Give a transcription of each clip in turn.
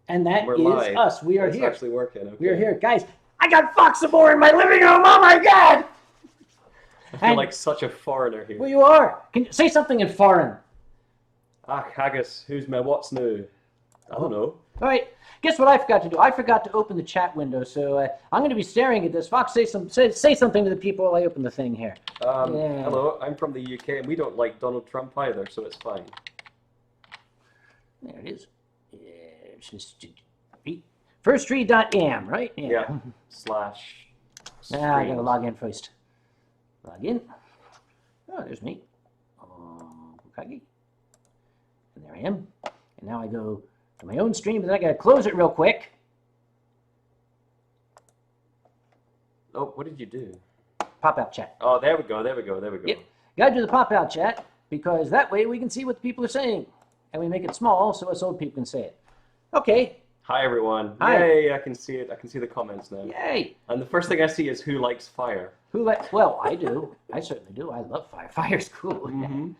And that We're is live. us. We are It's here. actually working. Okay. We are here. Guys, I got FoxAmoore in my living room. Oh my God. I feel like such a foreigner here. Well, you are. Can you say something in foreign? Ah, Haggis, who's my what's new? I don't know. All right. Guess what I forgot to do? I forgot to open the chat window, so I'm going to be staring at this. Fox, say something to the people while I open the thing here. Hello, I'm from the UK, and we don't like Donald Trump either, so it's fine. There it is. Firsttree.am, right? Yeah. Slash. I gotta log in first. Log in. Oh, there's me. Uncle Kage. And there I am. And now I go to my own stream, but then I gotta close it real quick. Oh, what did you do? Pop-out chat. Oh, there we go, there we go, there we go. Yep. Gotta do the pop-out chat, because that way we can see what the people are saying. And we make it small so us old people can say it. Okay. Hi, everyone. Hi. Yay, I can see it. I can see the comments now. Yay. And the first thing I see is who likes fire. Well, I do. I certainly do. I love fire. Fire's cool. Mm-hmm.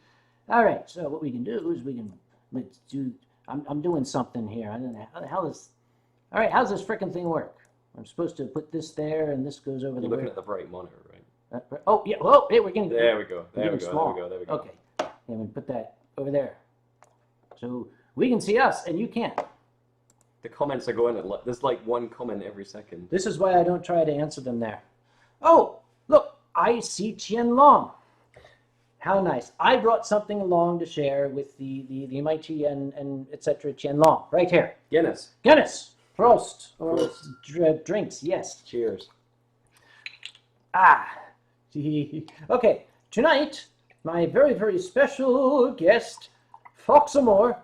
All right. So what we can do is let's do. I'm doing something here. I don't know how the hell is. All right. How's this frickin' thing work? I'm supposed to put this there, and this goes over You're the. looking at the bright monitor, right? Oh yeah. Oh, hey, we're getting. There we go. There we go. Small. There we go. There we go. Okay. And we put that over there, so we can see us, and you can't. The comments are going at there's like one comment every second. This is why I don't try to answer them there. Oh, look, I see Qian Long. How nice. I brought something along to share with the MIT and etc. Qian Long, right here. Guinness. Guinness. Prost. Or drinks, yes. Cheers. Ah. Okay, tonight, my very, very special guest, FoxAmoore,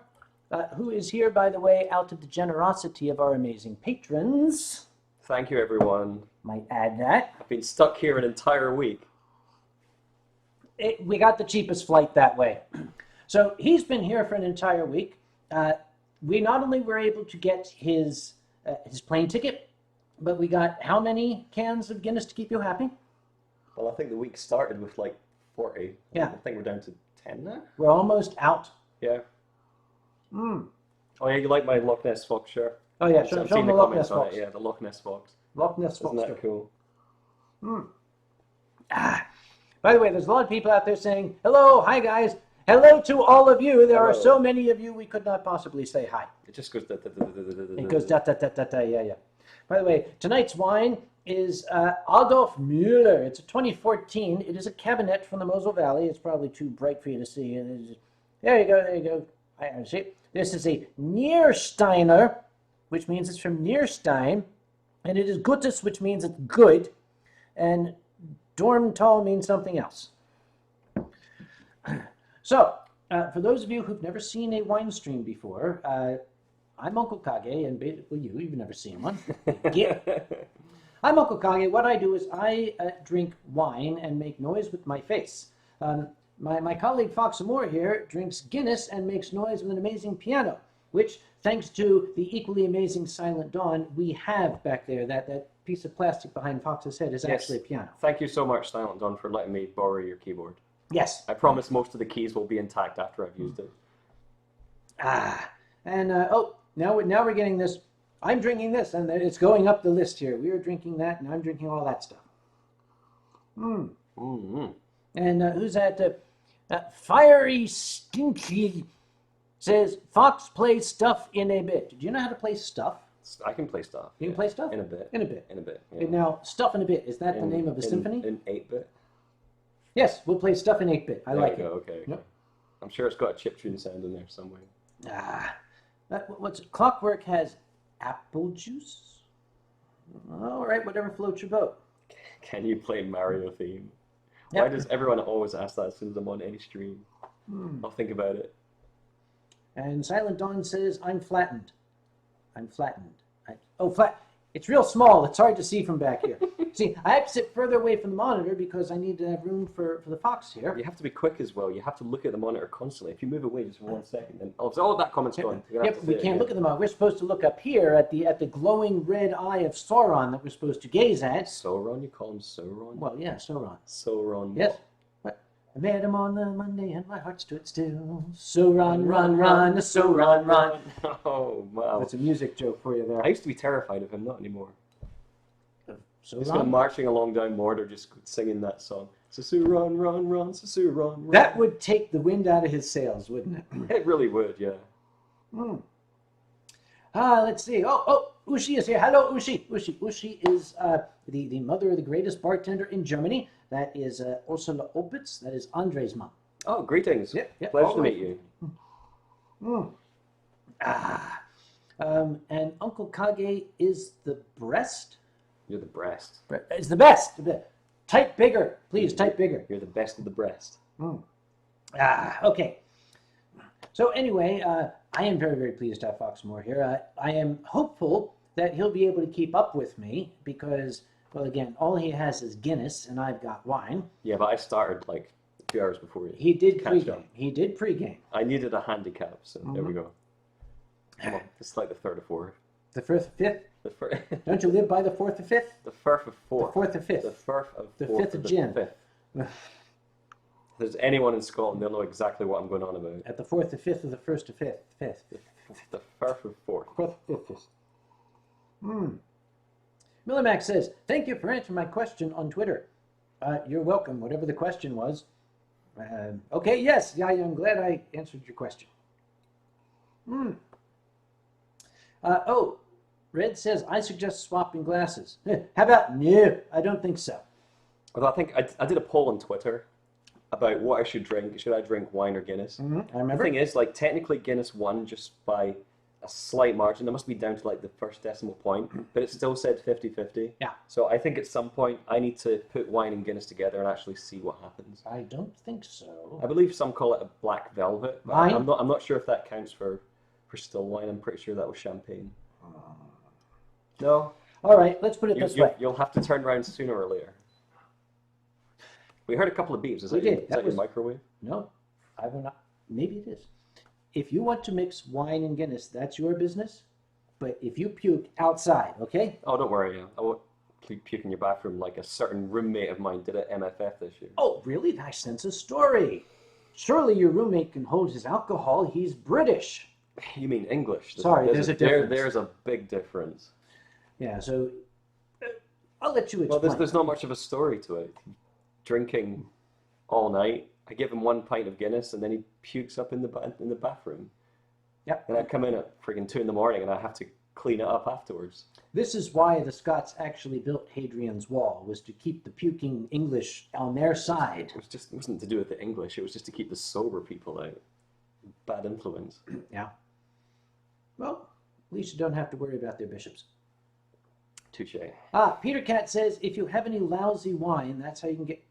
who is here, by the way, out of the generosity of our amazing patrons. Thank you, everyone. Might add that. I've been stuck here an entire week. We got the cheapest flight that way. So he's been here for an entire week. We not only were able to get his plane ticket, but we got how many cans of Guinness to keep you happy? Well, I think the week started with like 40. Yeah. I think we're down to 10 now. We're almost out. Yeah. Oh yeah, you like my Loch Ness Fox shirt? Oh yeah, I've show seen them the the Loch Ness comments on Fox. it. Yeah, the Loch Ness Fox. Loch Ness Fox. Isn't that cool? By the way, there's a lot of people out there saying, hello, hi guys. Hello to all of you. There are so many of you, we could not possibly say hi. It just goes... It goes da-da-da-da-da, yeah. By the way, tonight's wine is Adolf Müller. It's a 2014. It is a cabinet from the Mosel Valley. It's probably too bright for you to see. There you go. I see. This is a Niersteiner, which means it's from Nierstein. And it is Gutes, which means it's good. And Dormtal means something else. So, for those of you who've never seen a Winestream before, I'm Uncle Kage, and basically you've never seen one. I'm Uncle Kage. What I do is I drink wine and make noise with my face. My colleague FoxAmoore here drinks Guinness and makes noise with an amazing piano, which, thanks to the equally amazing Silent Dawn, we have back there. That piece of plastic behind Fox's head is actually a piano. Thank you so much, Silent Dawn, for letting me borrow your keyboard. Yes. I promise most of the keys will be intact after I've used it. Now we're getting this. I'm drinking this, and it's going up the list here. We are drinking that, and I'm drinking all that stuff. And who's that? Fiery Stinky says, Fox plays stuff in a bit. Do you know how to play stuff? I can play stuff. You can play stuff? In a bit. In a bit. In a bit. Yeah. Now, stuff in a bit, is that the name of a symphony? In 8-bit. Yes, we'll play stuff in 8-bit. I like it. Okay. Yep. I'm sure it's got a chiptune sound in there somewhere. What's it? Clockwork has apple juice? All right, whatever floats your boat. Can you play Mario theme? Yep. Why does everyone always ask that as soon as I'm on any stream? I'll think about it. And Silent Dawn says, I'm flattened. I'm flattened. Flat. It's real small. It's hard to see from back here. See, I have to sit further away from the monitor because I need to have room for the fox here. You have to be quick as well. You have to look at the monitor constantly. If you move away just for 1 second, then all that comment's gone. Yep, we can't look at the monitor. We're supposed to look up here at the glowing red eye of Sauron that we're supposed to gaze at. Sauron? You call him Sauron? Well, yeah, Sauron. Sauron. Yes. What? I met him on the Monday and my heart stood still. Sauron, run, Sauron, run. Oh, wow. That's a music joke for you there. I used to be terrified of him, not anymore. Sauron? Just kind of marching along down Mordor, just singing that song. Sauron, run, Sauron, run. That would take the wind out of his sails, wouldn't it? It really would, yeah. Let's see. Ushi is here. Hello, Ushi. Ushi is the mother of the greatest bartender in Germany. That is Ursula Opitz. That is Andre's mom. Oh, greetings. Yep. Pleasure to meet you. And Uncle Kage is the breast. You're the breast. It's the best. Type bigger, please. Type bigger. You're the best of the breast. Okay. So anyway, I am very, very pleased to have FoxAmoore here. I am hopeful that he'll be able to keep up with me because, well, again, all he has is Guinness and I've got wine. Yeah, but I started like a few hours before you. He did catch pregame. up. He did pregame. I needed a handicap, so there we go. Come on, it's like the third or fourth. The fourth, fifth. The Don't you live by the fourth or fifth? The firth of fourth. The fourth or fifth. The firth of The fourth fifth of the gin. fifth. If there's anyone in Scotland, they'll know exactly what I'm going on about. At the fourth or fifth or the first or fifth? Fifth. The firth of fourth. Fourth or fifth. Miller Max says, thank you for answering my question on Twitter. You're welcome, whatever the question was. Okay, yes, yeah, I'm glad I answered your question. Red says, I suggest swapping glasses. How about, no, I don't think so. Although I think I did a poll on Twitter about what I should drink. Should I drink wine or Guinness? I The remember. thing is, like, technically Guinness won just by a slight margin. It must be down to like the first decimal point, but it still said 50-50. Yeah. So I think at some point I need to put wine and Guinness together and actually see what happens. I don't think so. I believe some call it a black velvet, but Wine? I'm not sure if that counts for still wine. I'm pretty sure that was champagne. No. All right, let's put it this way. You'll have to turn around sooner or later. We heard a couple of beeps. Is We that, did. is that your microwave? No, I will not. Maybe it is. If you want to mix wine and Guinness, that's your business. But if you puke outside, okay? Oh, don't worry. I won't puke in your bathroom like a certain roommate of mine did at MFF this year. Oh, really? I sense a story. Surely your roommate can hold his alcohol. He's British. You mean English? Sorry, there's a difference. There's a big difference. Yeah, so I'll let you Well, explain. there's not much of a story to it. Drinking all night. I give him 1 pint of Guinness and then he pukes up in the bathroom. Yep. And I come in at friggin' 2 in the morning and I have to clean it up afterwards. This is why the Scots actually built Hadrian's Wall, was to keep the puking English on their side. It wasn't to do with the English. It was just to keep the sober people out. Bad influence. Yeah. Well, at least you don't have to worry about their bishops. Touche. Peter Cat says, if you have any lousy wine, that's how you can get...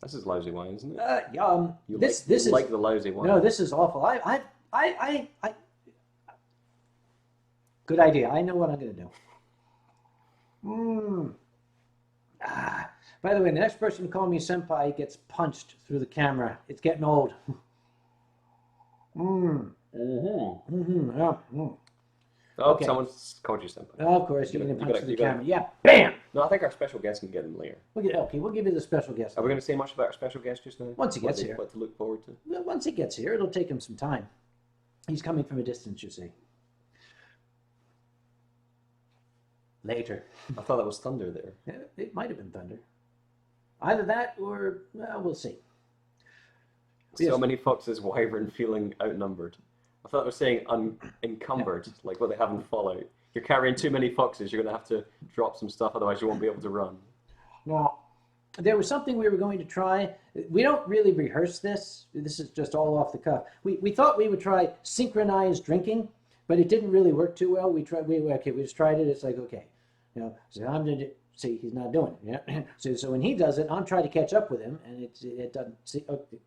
This is lousy wine, isn't it? This is like the lousy wine. No, this is awful. Good idea. I know what I'm going to do. By the way, the next person to call me senpai gets punched through the camera. It's getting old. Oh, Okay. someone's called you senpai. Of course, you're You going to gotta- punch through you the gotta- camera. Yeah, bam! No, I think our special guest can get him later. We'll give you the special guest. Are we going to say much about our special guest just now? Once he gets here. What to look forward to? Well, once he gets here, it'll take him some time. He's coming from a distance, you see. Later. I thought that was thunder there. Yeah, it might have been thunder. Either that or, well, we'll see. So Yes. many foxes, wyvern feeling outnumbered. I thought it was saying unencumbered, like what they have in Fallout. You're carrying too many foxes, you're going to have to drop some stuff, otherwise you won't be able to run. Now, there was something we were going to try. We don't really rehearse this. This is just all off the cuff. We thought we would try synchronized drinking, but it didn't really work too well. We just tried it. It's like, okay, so I'm going to see, he's not doing it. Yeah. So when he does it, I'm trying to catch up with him, and it doesn't see. Okay,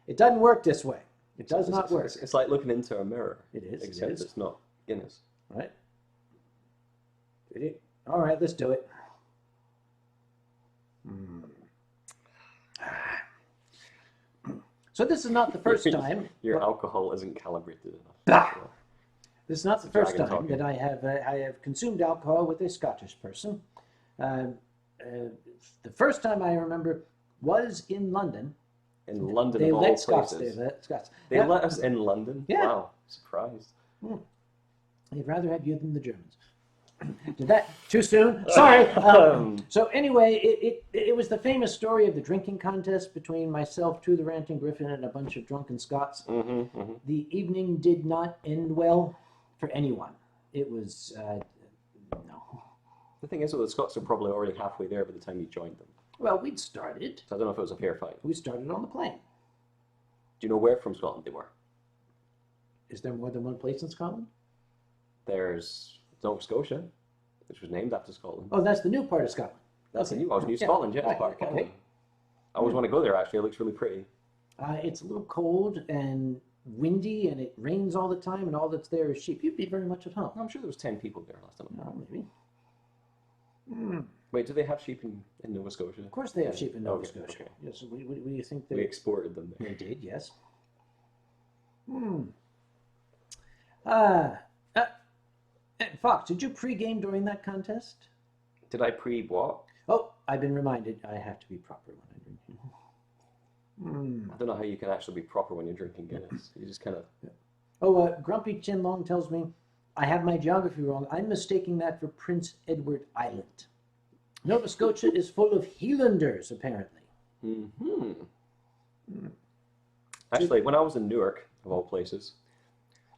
it doesn't work this way. It does not work. It's like looking into a mirror. It is. Except it's not Guinness. Right. All right, let's do it. So this is not the first time. Your alcohol isn't calibrated enough. Bah! This is not the first time that I have consumed alcohol with a Scottish person. The first time I remember was in London. In London, they of all let Scots. places. They let Scots. They let us in London? Yeah. Wow, surprised. They'd rather have you than the Germans. Did that too soon? Sorry. So anyway, it was the famous story of the drinking contest between myself, the Ranting Griffin, and a bunch of drunken Scots. The evening did not end well for anyone. It was no. The thing is, well, the Scots are probably already halfway there by the time you joined them. Well, we'd started. So I don't know if it was a fair fight. We started on the plane. Do you know where from Scotland they were? Is there more than one place in Scotland? There's Nova Scotia, which was named after Scotland. Oh, that's the new part of Scotland. That's the New Scotland, yeah. It's part of Canada. I always want to go there, actually. It looks really pretty. It's a little cold and windy, and it rains all the time, and all that's there is sheep. You'd be very much at home. I'm sure there was 10 people there last time. Maybe. Wait, do they have sheep in Nova Scotia? Of course they have sheep in Nova Scotia. Okay. Yes, what do you think? We exported them there. They did, yes. Fox, did you pre-game during that contest? Did I pre-what? Oh, I've been reminded I have to be proper when I drink. I don't know how you can actually be proper when you're drinking Guinness. You just kind of... Oh, Grumpy Chin Long tells me I have my geography wrong. I'm mistaking that for Prince Edward Island. Nova Scotia is full of Hielanders, apparently. Actually, when I was in Newark, of all places,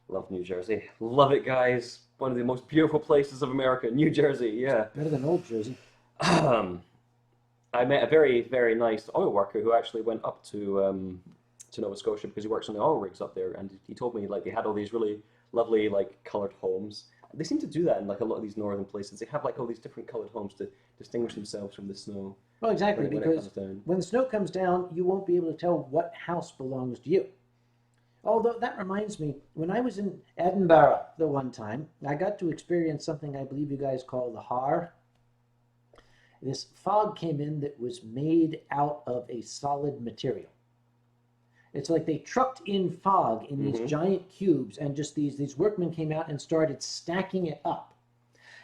love New Jersey. Love it, guys. One of the most beautiful places of America, New Jersey, yeah. Better than Old Jersey. I met a very, very nice oil worker who actually went up to Nova Scotia because he works on the oil rigs up there, and he told me like they had all these really lovely like coloured homes. They seem to do that in like a lot of these northern places. They have like all these different coloured homes to distinguish themselves from the snow. Well, exactly, because when the snow comes down, you won't be able to tell what house belongs to you. Although that reminds me, when I was in Edinburgh the one time, I got to experience something I believe you guys call the har. This fog came in that was made out of a solid material. It's like they trucked in fog in these giant cubes, and just these workmen came out and started stacking it up.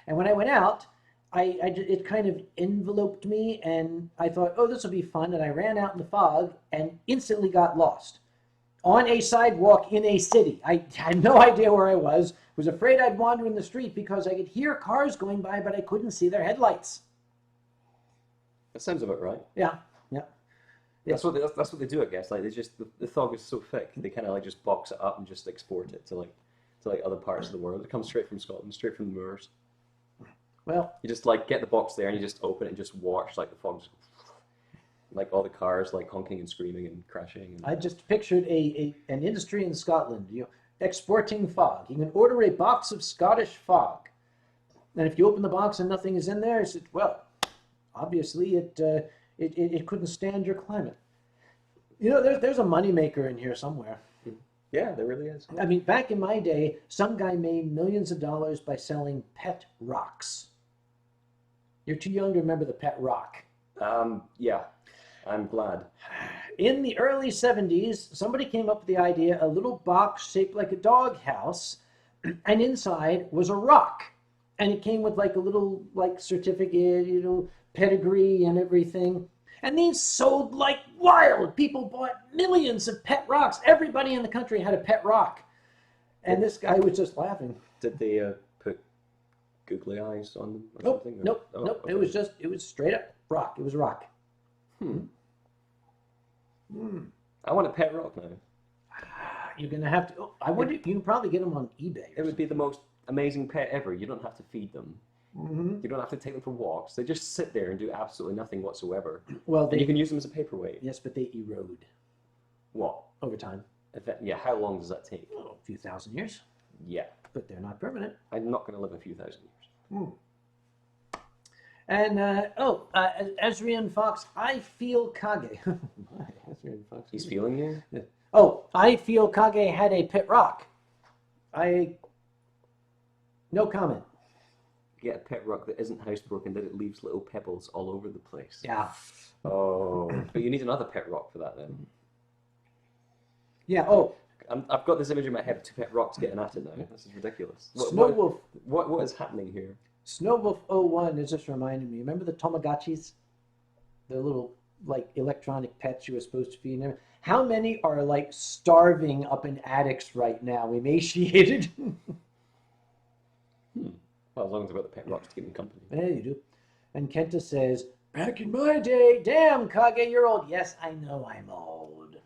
And when I went out, it kind of enveloped me, and I thought, oh, this will be fun. And I ran out in the fog and instantly got lost. On a sidewalk in a city. I had no idea where I was afraid I'd wander in the street because I could hear cars going by, but I couldn't see their headlights. That sounds about right. Yeah. That's what they do, I guess. Like they just the fog is so thick, they kind of like just box it up and just export it to other parts of the world. It comes straight from Scotland, straight from the moors. Well, you just like get the box there and you just open it and just watch like the fog, just, like all the cars like honking and screaming and crashing. And... I just pictured an industry in Scotland, exporting fog. You can order a box of Scottish fog, and if you open the box and nothing is in there, it's well, obviously it couldn't stand your climate. There's a moneymaker in here somewhere. Yeah, there really is. I mean, back in my day, some guy made millions of dollars by selling pet rocks. You're too young to remember the pet rock. Yeah, I'm glad. In the early 70s, somebody came up with the idea, a little box shaped like a dog house, and inside was a rock. And it came with like a little certificate, pedigree and everything. And these sold like wild. People bought millions of pet rocks. Everybody in the country had a pet rock. And this guy was just laughing. Did they put googly eyes on them or something? Nope. Okay. It was straight up rock. It was a rock. I want a pet rock now. You're going to have to... I wonder, you can probably get them on eBay. It would be the most amazing pet ever. You don't have to feed them. Mm-hmm. You don't have to take them for walks. They just sit there and do absolutely nothing whatsoever. Well, And you can use them as a paperweight. yes, but they erode What? over time. Yeah, how long does that take? Oh, a few thousand years. Yeah. But they're not permanent. I'm not going to live a few thousand years. And, Ezrian Fox, I feel Kage. My, Ezrian Fox. He's feeling you? Oh, I feel Kage had a pet rock. No comment. Get a pet rock that isn't housebroken, that it leaves little pebbles all over the place. Yeah. Oh. But you need another pet rock for that then. Yeah, oh. I've got this image in my head of 2 pet rocks getting at it now. This is ridiculous. Snowwolf. What is happening here? Snowwolf01 has just reminded me. Remember the Tamagotchis? The little, like, electronic pets you were supposed to feed them? How many are, like, starving up in attics right now, emaciated? Well, as long as I've got the pet rocks to keep them company. There you do. And Kenta says, back in my day, damn, Kage, you're old. Yes, I know I'm old.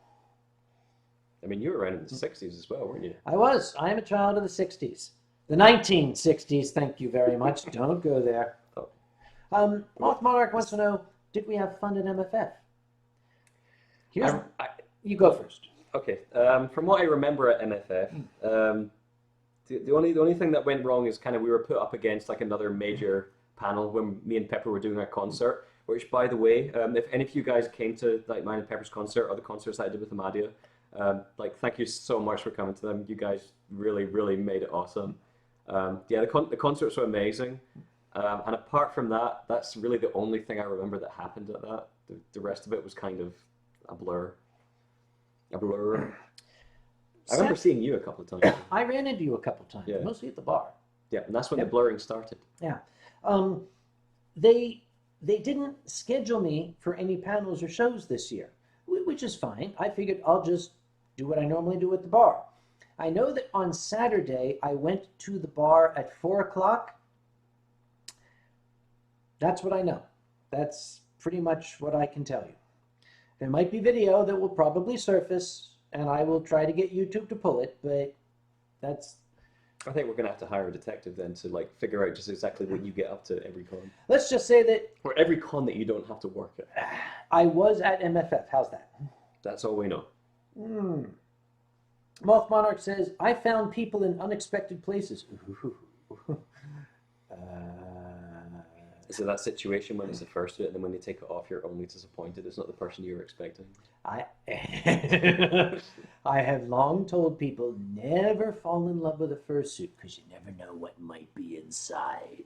I mean, you were around in the 60s as well, weren't you? I was. I am a child of the 60s. The 1960s, thank you very much. Don't go there. Oh. Moth Monarch wants to know, did we have fun at MFF? You go first. Okay. From what I remember at MFF, the only thing that went wrong is kind of we were put up against like another major panel when me and Pepper were doing our concert. Which, by the way, if any of you guys came to like mine and Pepper's concert or the concerts that I did with Amadia, like thank you so much for coming to them. You guys really, really made it awesome. Yeah, the concerts were amazing. And apart from that, that's really the only thing I remember that happened at that. The rest of it was kind of a blur. I remember seeing you a couple of times. I ran into you a couple of times, Yeah. mostly at the bar. Yeah, and that's when the blurring started. Yeah. They didn't schedule me for any panels or shows this year, which is fine. I figured I'll just do what I normally do at the bar. I know that on Saturday I went to the bar at 4 o'clock. That's what I know. That's pretty much what I can tell you. There might be video that will probably surface, and I will try to get YouTube to pull it, but that's... I think we're going to have to hire a detective then to like figure out just exactly what you get up to every con. Let's just say that... Or every con that you don't have to work at. I was at MFF. How's that? That's all we know. Moth Monarch says, I found people in unexpected places. Is it that situation when it's the first suit and then when they take it off you're only disappointed it's not the person you were expecting? I have long told people never fall in love with a fursuit because you never know what might be inside.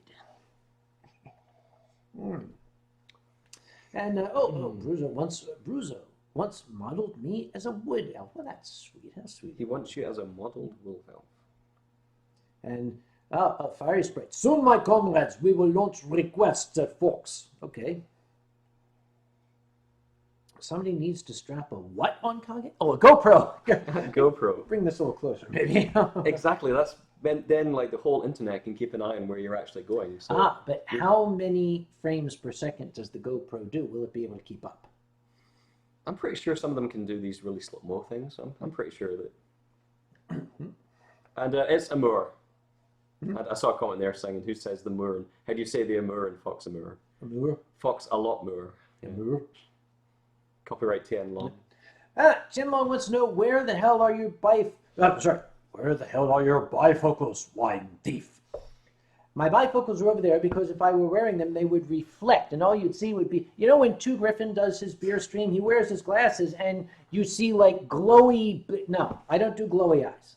And Bruzo once modeled me as a wood elf. Well, that's sweet. How sweet. He wants you as a modeled wolf elf. And Fiery Sprite. Soon, my comrades, we will launch requests at Fox. Okay. Somebody needs to strap a what on Kage? Oh, a GoPro. GoPro. Bring this a little closer, maybe. Exactly. That's then like the whole internet can keep an eye on where you're actually going. So but how many frames per second does the GoPro do? Will it be able to keep up? I'm pretty sure some of them can do these really slow-mo things. I'm pretty sure that. And it's Amore. I saw a comment there saying, who says the moor? How do you say the Amore in FoxAmoore? Amore? Fox a lot more. Amore? Copyright 10 long. Jim Long wants to know, where the hell are your where the hell are your bifocals, wine thief? My bifocals are over there because if I were wearing them, they would reflect, and all you'd see would be, you know when Two Griffin does his beer stream, he wears his glasses, and you see like glowy, no, I don't do glowy eyes.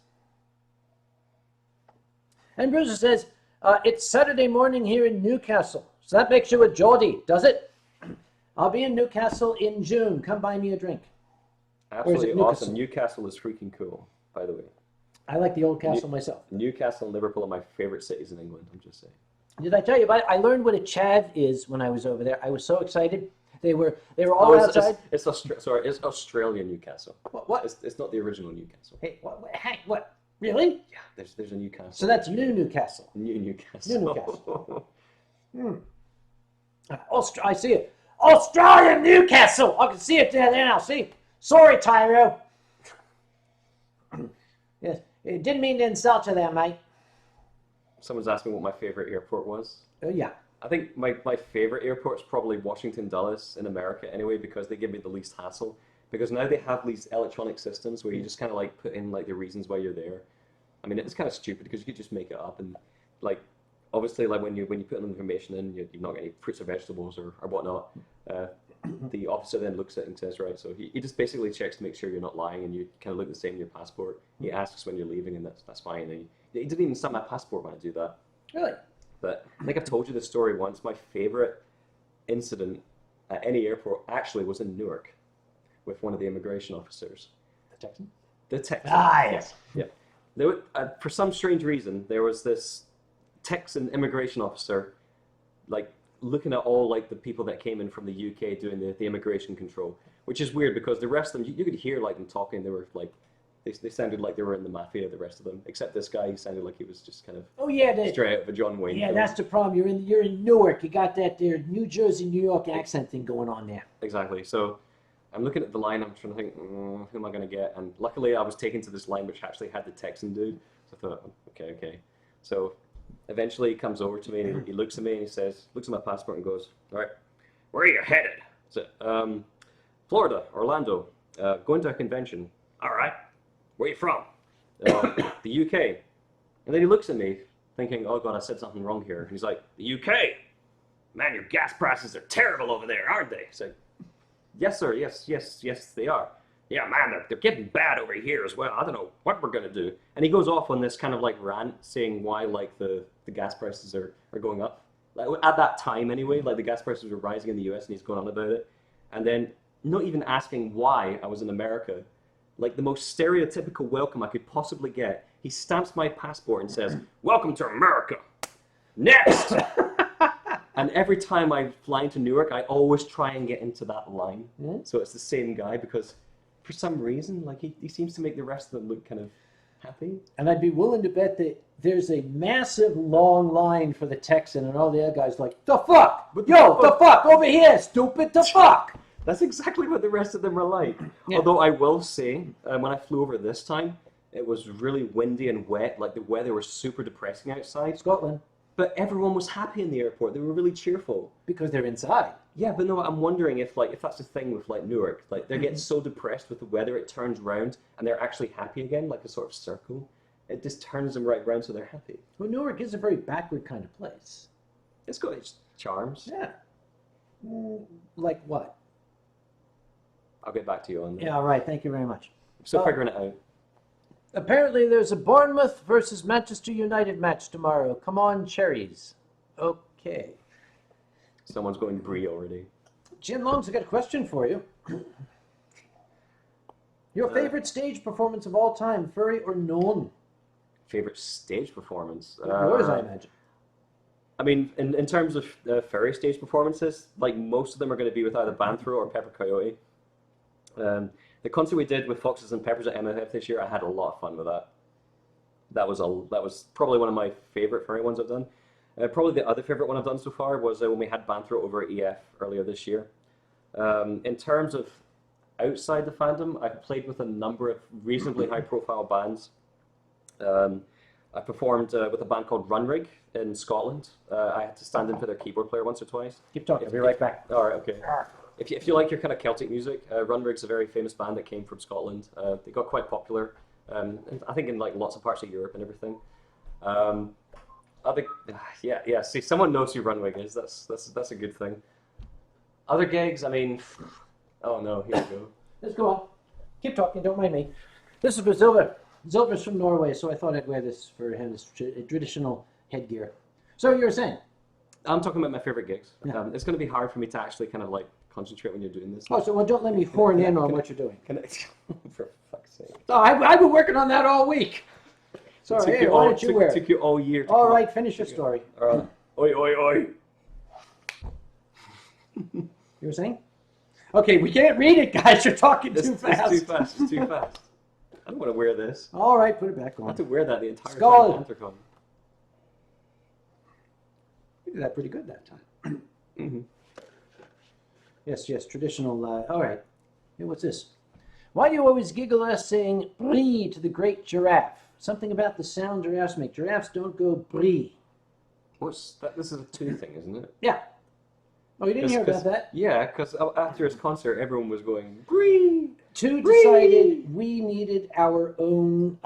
And Bruiser says, it's Saturday morning here in Newcastle, so that makes you a Geordie, does it? I'll be in Newcastle in June. Come buy me a drink. Absolutely awesome. Newcastle is freaking cool, by the way. I like the old castle myself. Newcastle and Liverpool are my favorite cities in England, I'm just saying. Did I tell you about it? I learned what a chav is when I was over there. I was so excited. They were all outside. It's Australian Newcastle. What? It's not the original Newcastle. Hey, what? Really? Yeah, there's a Newcastle. So that's new Newcastle. New Newcastle. New Newcastle. I see it. Australian Newcastle. I can see it there now. See? Sorry, Tyro. Yes, it didn't mean to insult you there, mate. someone's asked me what my favorite airport was. Yeah. I think my favorite airport is probably Washington Dulles in America anyway, because they give me the least hassle. Because now they have these electronic systems where you just kind of like put in like the reasons why you're there. I mean, it's kind of stupid because you could just make it up, and like obviously like when you put the information in, you're not getting any fruits or vegetables or whatnot. The officer then looks at it and says, right, so he just basically checks to make sure you're not lying and you kind of look the same in your passport. He asks when you're leaving, and that's fine. And he didn't even stamp my passport when I do that. Really? But I think I've told you this story once. My favorite incident at any airport actually was in Newark with one of the immigration officers. The Texan? The Texan. Ah, yes. Yeah. There were, for some strange reason, there was this Texan immigration officer, like, looking at all like the people that came in from the UK doing the immigration control, which is weird because the rest of them, you could hear like them talking. They were like, they sounded like they were in the mafia. The rest of them, except this guy, he sounded like he was just kind of straight out of a John Wayne Yeah, film. that's the problem. You're in Newark. You got that there New Jersey, New York accent thing going on there. Exactly. So I'm looking at the line. I'm trying to think, who am I going to get? And luckily, I was taken to this line which actually had the Texan dude. So I thought, okay. So eventually, he comes over to me and he looks at me and he says, looks at my passport and goes, "All right, where are you headed?" I said, "Florida, Orlando, going to a convention." "All right, where are you from?" "The UK." And then he looks at me, thinking, "Oh God, I said something wrong here." And he's like, "The UK? Man, your gas prices are terrible over there, aren't they?" I said, "Yes, sir. Yes, they are." "Yeah, man, they're getting bad over here as well. I don't know what we're gonna do." And he goes off on this kind of like rant, saying why like the gas prices are going up. Like, at that time anyway, like the gas prices were rising in the US, and he's going on about it. And then not even asking why I was in America, like the most stereotypical welcome I could possibly get, he stamps my passport and says, "Welcome to America. Next." And every time I fly into Newark, I always try and get into that line. So it's the same guy because for some reason, like he seems to make the rest of them look kind of happy. And I'd be willing to bet that there's a massive long line for the Texan, and all the other guys like, "The fuck? Yo, the fuck? Over here, stupid, the fuck!" That's exactly what the rest of them are like. Yeah. Although I will say, when I flew over this time, it was really windy and wet. Like the weather was super depressing outside. Scotland. But everyone was happy in the airport. They were really cheerful. Because they're inside. Yeah, but no, I'm wondering if that's the thing with like Newark. Like they get so depressed with the weather, it turns round and they're actually happy again, like a sort of circle. It just turns them right round so they're happy. Well, Newark is a very backward kind of place. It's got its charms. Yeah. Like what? I'll get back to you on that. Yeah, all right. Thank you very much. Still figuring it out. Apparently, there's a Bournemouth versus Manchester United match tomorrow. Come on, cherries. Okay. Someone's going brie already. Jim Long's got a question for you. Your favorite stage performance of all time, Furry or none? Favorite stage performance? Yours, I imagine. I mean, in terms of Furry stage performances, like most of them are going to be with either Banter or Pepper Coyote. The concert we did with Foxes and Peppers at MFF this year, I had a lot of fun with that. That was probably one of my favorite Furry ones I've done. Probably the other favorite one I've done so far was when we had Banter over at EF earlier this year. In terms of outside the fandom, I've played with a number of reasonably high-profile bands. I performed with a band called Runrig in Scotland. I had to stand in for their keyboard player once or twice. Keep talking. I'll be right back. All right, okay. If you like your kind of Celtic music, Runrig's a very famous band that came from Scotland. They got quite popular, I think in like lots of parts of Europe and everything. Yeah. See, someone knows who Runrig is. That's a good thing. Other gigs, I mean, oh no, here we go. Let's go on. Keep talking. Don't mind me. This is for Silver. Silver's from Norway, so I thought I'd wear this for him. This traditional headgear. So you were saying? I'm talking about my favorite gigs. Yeah. It's going to be hard for me to actually kind of like concentrate when you're doing this. Oh, so well, don't let me horn in on what you're doing. For fuck's sake. Oh, I've been working on that all week. Sorry, hey, why don't you wear it? Took you all year. All right, finish your story. Oi, oi, oi. You were saying? Okay, we can't read it, guys. You're talking too fast. It's too fast. I don't want to wear this. All right, put it back I on. have to wear that the entire Skull. time at Anthrocon. You did that pretty good that time. Yes, traditional. All right. Hey, what's this? Why do you always giggle at us saying "brie" to the great giraffe? Something about the sound giraffes make. Giraffes don't go bree. What's that? This is a two thing, isn't it? Yeah. Oh, you didn't hear about that? Yeah, because after his concert, everyone was going, bree! Two decided we needed our own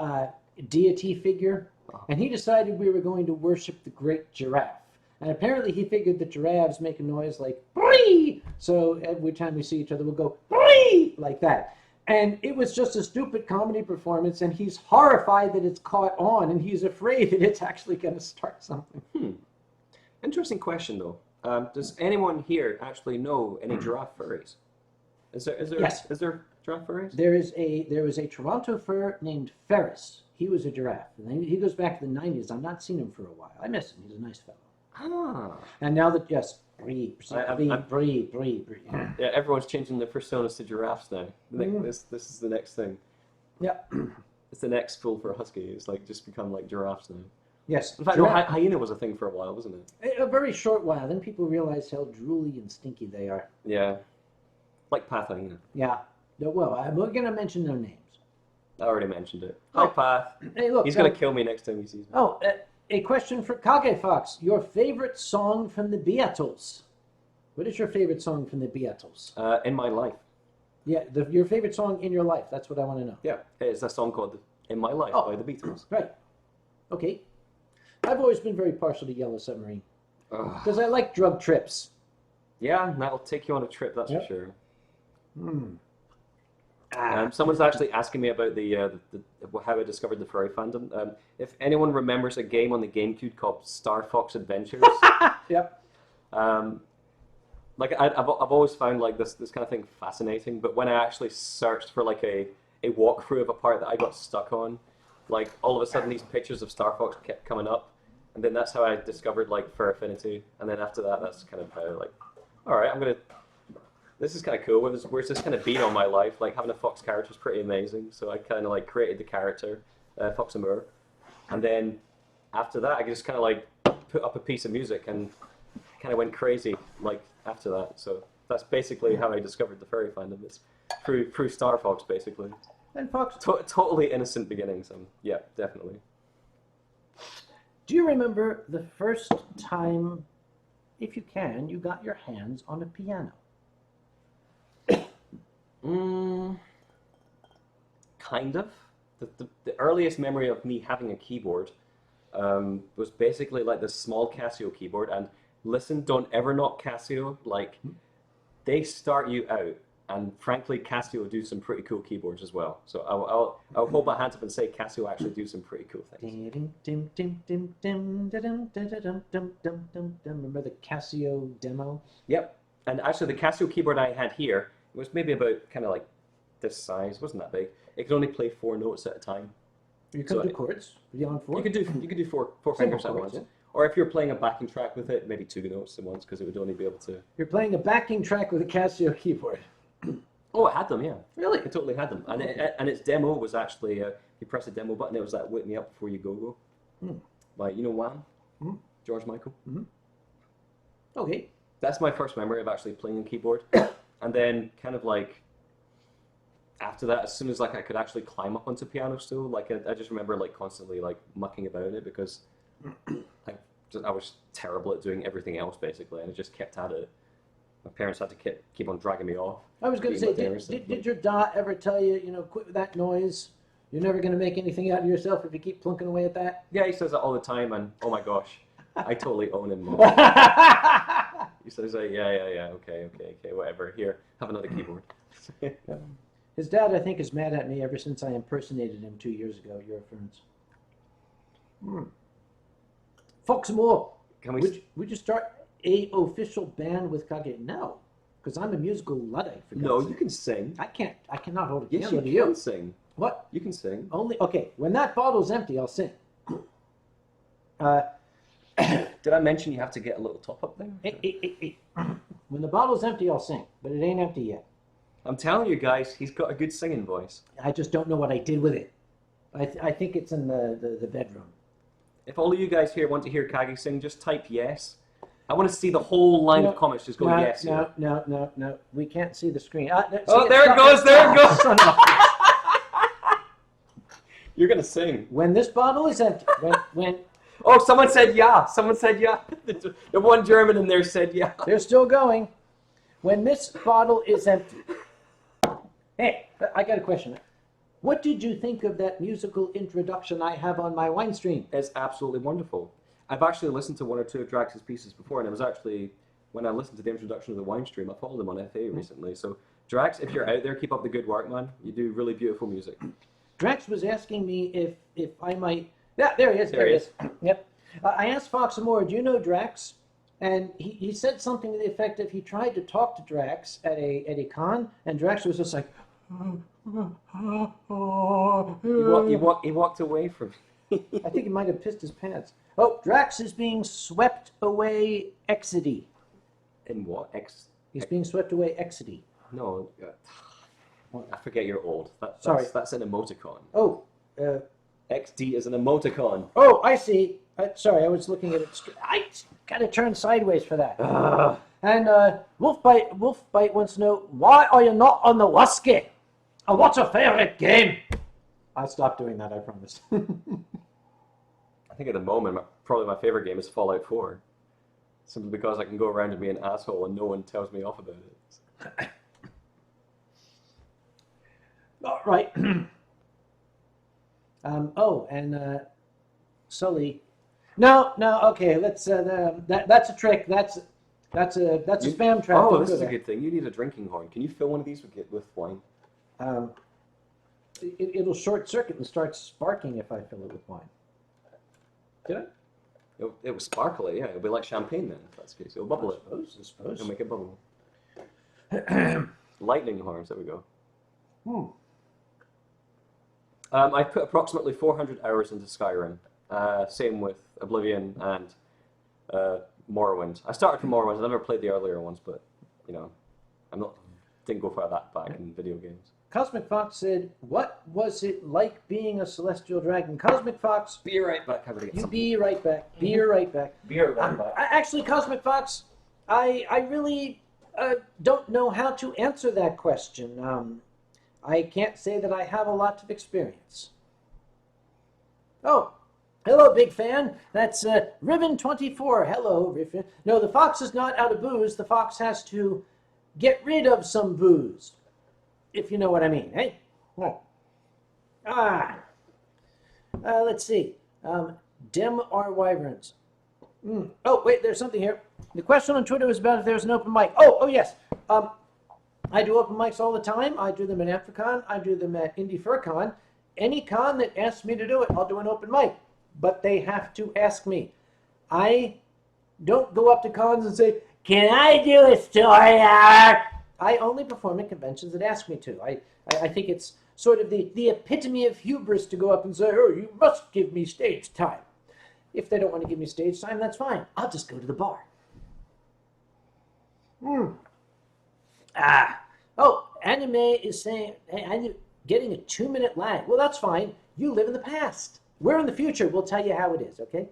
deity figure, and he decided we were going to worship the great giraffe. And apparently he figured that giraffes make a noise like bree, so every time we see each other we'll go bree, like that. And it was just a stupid comedy performance, and he's horrified that it's caught on, and he's afraid that it's actually going to start something. Interesting question, though. Does anyone here actually know any giraffe furries? Is there Yes. Is there giraffe furries? There was a Toronto fur named Ferris. He was a giraffe, and he goes back to the 90s. I've not seen him for a while. I miss him. He's a nice fellow. Ah. And now that, yes, bree. Yeah, everyone's changing their personas to giraffes now. This is the next thing. Yeah. It's the next fool for a husky. It's like just become like giraffes now. Yes. In fact, no, hyena was a thing for a while, wasn't it? A very short while. Then people realized how drooly and stinky they are. Yeah. Like Path hyena. Yeah. Well, we're going to mention their names. I already mentioned it. Hi, Path. Hey, look. He's going to kill me next time he sees me. Oh, a question for Kage Fox. Your favorite song from the Beatles? What is your favorite song from the Beatles? In My Life. Yeah, your favorite song in your life. That's what I want to know. Yeah, it's a song called In My Life by the Beatles. Right. Okay. I've always been very partial to Yellow Submarine. Because I like drug trips. Yeah, that'll take you on a trip, that's for sure. Hmm. Someone's actually asking me about how I discovered the furry fandom. If anyone remembers a game on the GameCube called Star Fox Adventures, Yep. like I've always found like this kind of thing fascinating. But when I actually searched for like a walkthrough of a part that I got stuck on, like all of a sudden these pictures of Star Fox kept coming up, and then that's how I discovered like Fur Affinity. And then after that, that's kind of how like, all right, this is kind of cool. Where's this kind of been all my life? Like having a fox character is pretty amazing. So I kind of like created the character, FoxAmoore, and then after that I just kind of like put up a piece of music and kind of went crazy like after that. So that's basically how I discovered the furry fandom. It's through Star Fox basically. And Fox, Totally innocent beginnings. Yeah, definitely. do you remember the first time, if you can, you got your hands on a piano? Kind of. The earliest memory of me having a keyboard was basically like this small Casio keyboard. And listen, don't ever knock Casio. Like, they start you out. And frankly, Casio do some pretty cool keyboards as well. So I'll hold my hands up and say Casio actually do some pretty cool things. Remember the Casio demo? Yep. And actually, the Casio keyboard I had here was maybe about kind of like this size. It wasn't that big. It could only play 4 notes at a time. You could do chords beyond 4. You could do four fingers at once. Yeah. Or if you're playing a backing track with it, maybe 2 notes at once because it would only be able to. You're playing a backing track with a Casio keyboard. Oh, it had them, yeah. Really? It totally had them. And its demo was actually, you press the demo button, it was that Wake Me Up Before You Go. Like, you know Wham? George Michael. Okay. That's my first memory of actually playing a keyboard. And then kind of like, after that, as soon as like I could actually climb up onto piano stool, like I just remember like constantly like mucking about in it because I was terrible at doing everything else basically, and I just kept at it. My parents had to keep on dragging me off. I was going to say, did your dad ever tell you, quit with that noise? You're never going to make anything out of yourself if you keep plunking away at that? Yeah, he says that all the time, and oh my gosh, I totally own him. He says, yeah, okay, whatever. Here, have another keyboard. His dad, I think, is mad at me ever since I impersonated him 2 years ago at your friends. FoxAmoore, would you start a official band with Kage? No, because I'm a musical Luddite. No, you can sing. I cannot hold a piano to you. Yes, you can sing. What? You can sing. Okay, when that bottle's empty, I'll sing. Did I mention you have to get a little top up there? Hey. When the bottle's empty, I'll sing, but it ain't empty yet. I'm telling you guys, he's got a good singing voice. I just don't know what I did with it. I think it's in the bedroom. If all of you guys here want to hear Kage sing, just type yes. I want to see the whole line of comments just go yes. No. We can't see the screen. There it goes. You're gonna sing. When this bottle is empty, when Oh, someone said yeah. Someone said yeah. The one German in there said yeah. they're still going. When this bottle is empty. Hey, I got a question. What did you think of that musical introduction I have on my Winestream? It's absolutely wonderful. I've actually listened to one or two of Drax's pieces before, and it was actually when I listened to the introduction of the Winestream. I followed him on FA recently. So, Drax, if you're out there, keep up the good work, man. You do really beautiful music. Drax was asking me if I might. Yeah, there he is. There he is. Yep. I asked FoxAmoore, do you know Drax? And he said something to the effect of he tried to talk to Drax at a con, and Drax was just like. He walked away from me. I think he might have pissed his pants. Oh, Drax is being swept away exidy. In what? He's being swept away exidy. No. I forget you're old. Sorry. That's an emoticon. Oh. XD is an emoticon. Oh, I see. Sorry, I was looking at it. I gotta turn sideways for that. And Wolfbite wants to know, why are you not on the Wusky? And what's your favorite game? I'll stop doing that, I promise. I think at the moment, probably my favorite game is Fallout 4. Simply because I can go around and be an asshole and no one tells me off about it. All right. Sully. No, okay. Let's. That's a trick. That's a spam trap. Oh, this is a good thing. You need a drinking horn. Can you fill one of these with wine? It'll short circuit and start sparking if I fill it with wine. Did I? It was sparkly, yeah. It'll be like champagne then, if that's the case. It'll bubble I suppose. It'll make it bubble. Lightning horns, there we go. I put approximately 400 hours into Skyrim. Same with Oblivion and Morrowind. I started from Morrowind. I never played the earlier ones, but you know, didn't go far that back in video games. Cosmic Fox said, "What was it like being a celestial dragon?" Cosmic Fox, be right back. be right back. Be right back. Be right back. Actually, Cosmic Fox, I really don't know how to answer that question. I can't say that I have a lot of experience. Oh, hello, big fan. That's Ribbon24. Hello, Ribbon. No, the fox is not out of booze. The fox has to get rid of some booze, if you know what I mean, eh? Let's see. Dem our wyverns. Oh, wait, there's something here. The question on Twitter was about if there's an open mic. Oh, yes. I do open mics all the time. I do them at Amphicon. I do them at Indie FurCon. Any con that asks me to do it, I'll do an open mic. But they have to ask me. I don't go up to cons and say, "Can I do a story hour?" I only perform at conventions that ask me to. I think it's sort of the epitome of hubris to go up and say, "Oh, you must give me stage time." If they don't want to give me stage time, that's fine. I'll just go to the bar. Oh, Anime is saying, hey, I'm getting a 2-minute lag. Well, that's fine. You live in the past. We're in the future. We'll tell you how it is, okay?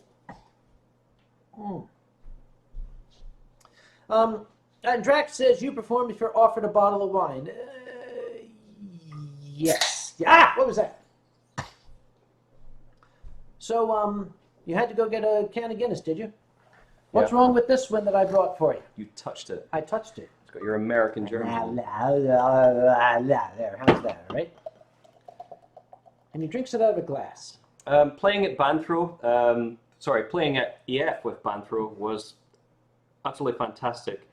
And Drax says, you performed if you're offered a bottle of wine. Yes. What was that? So, you had to go get a can of Guinness, did you? What's wrong with this one that I brought for you? You touched it. I touched it. It's got your American German. There, how's that, all right? And he drinks it out of a glass. Playing at playing at EF with Banthro was absolutely fantastic.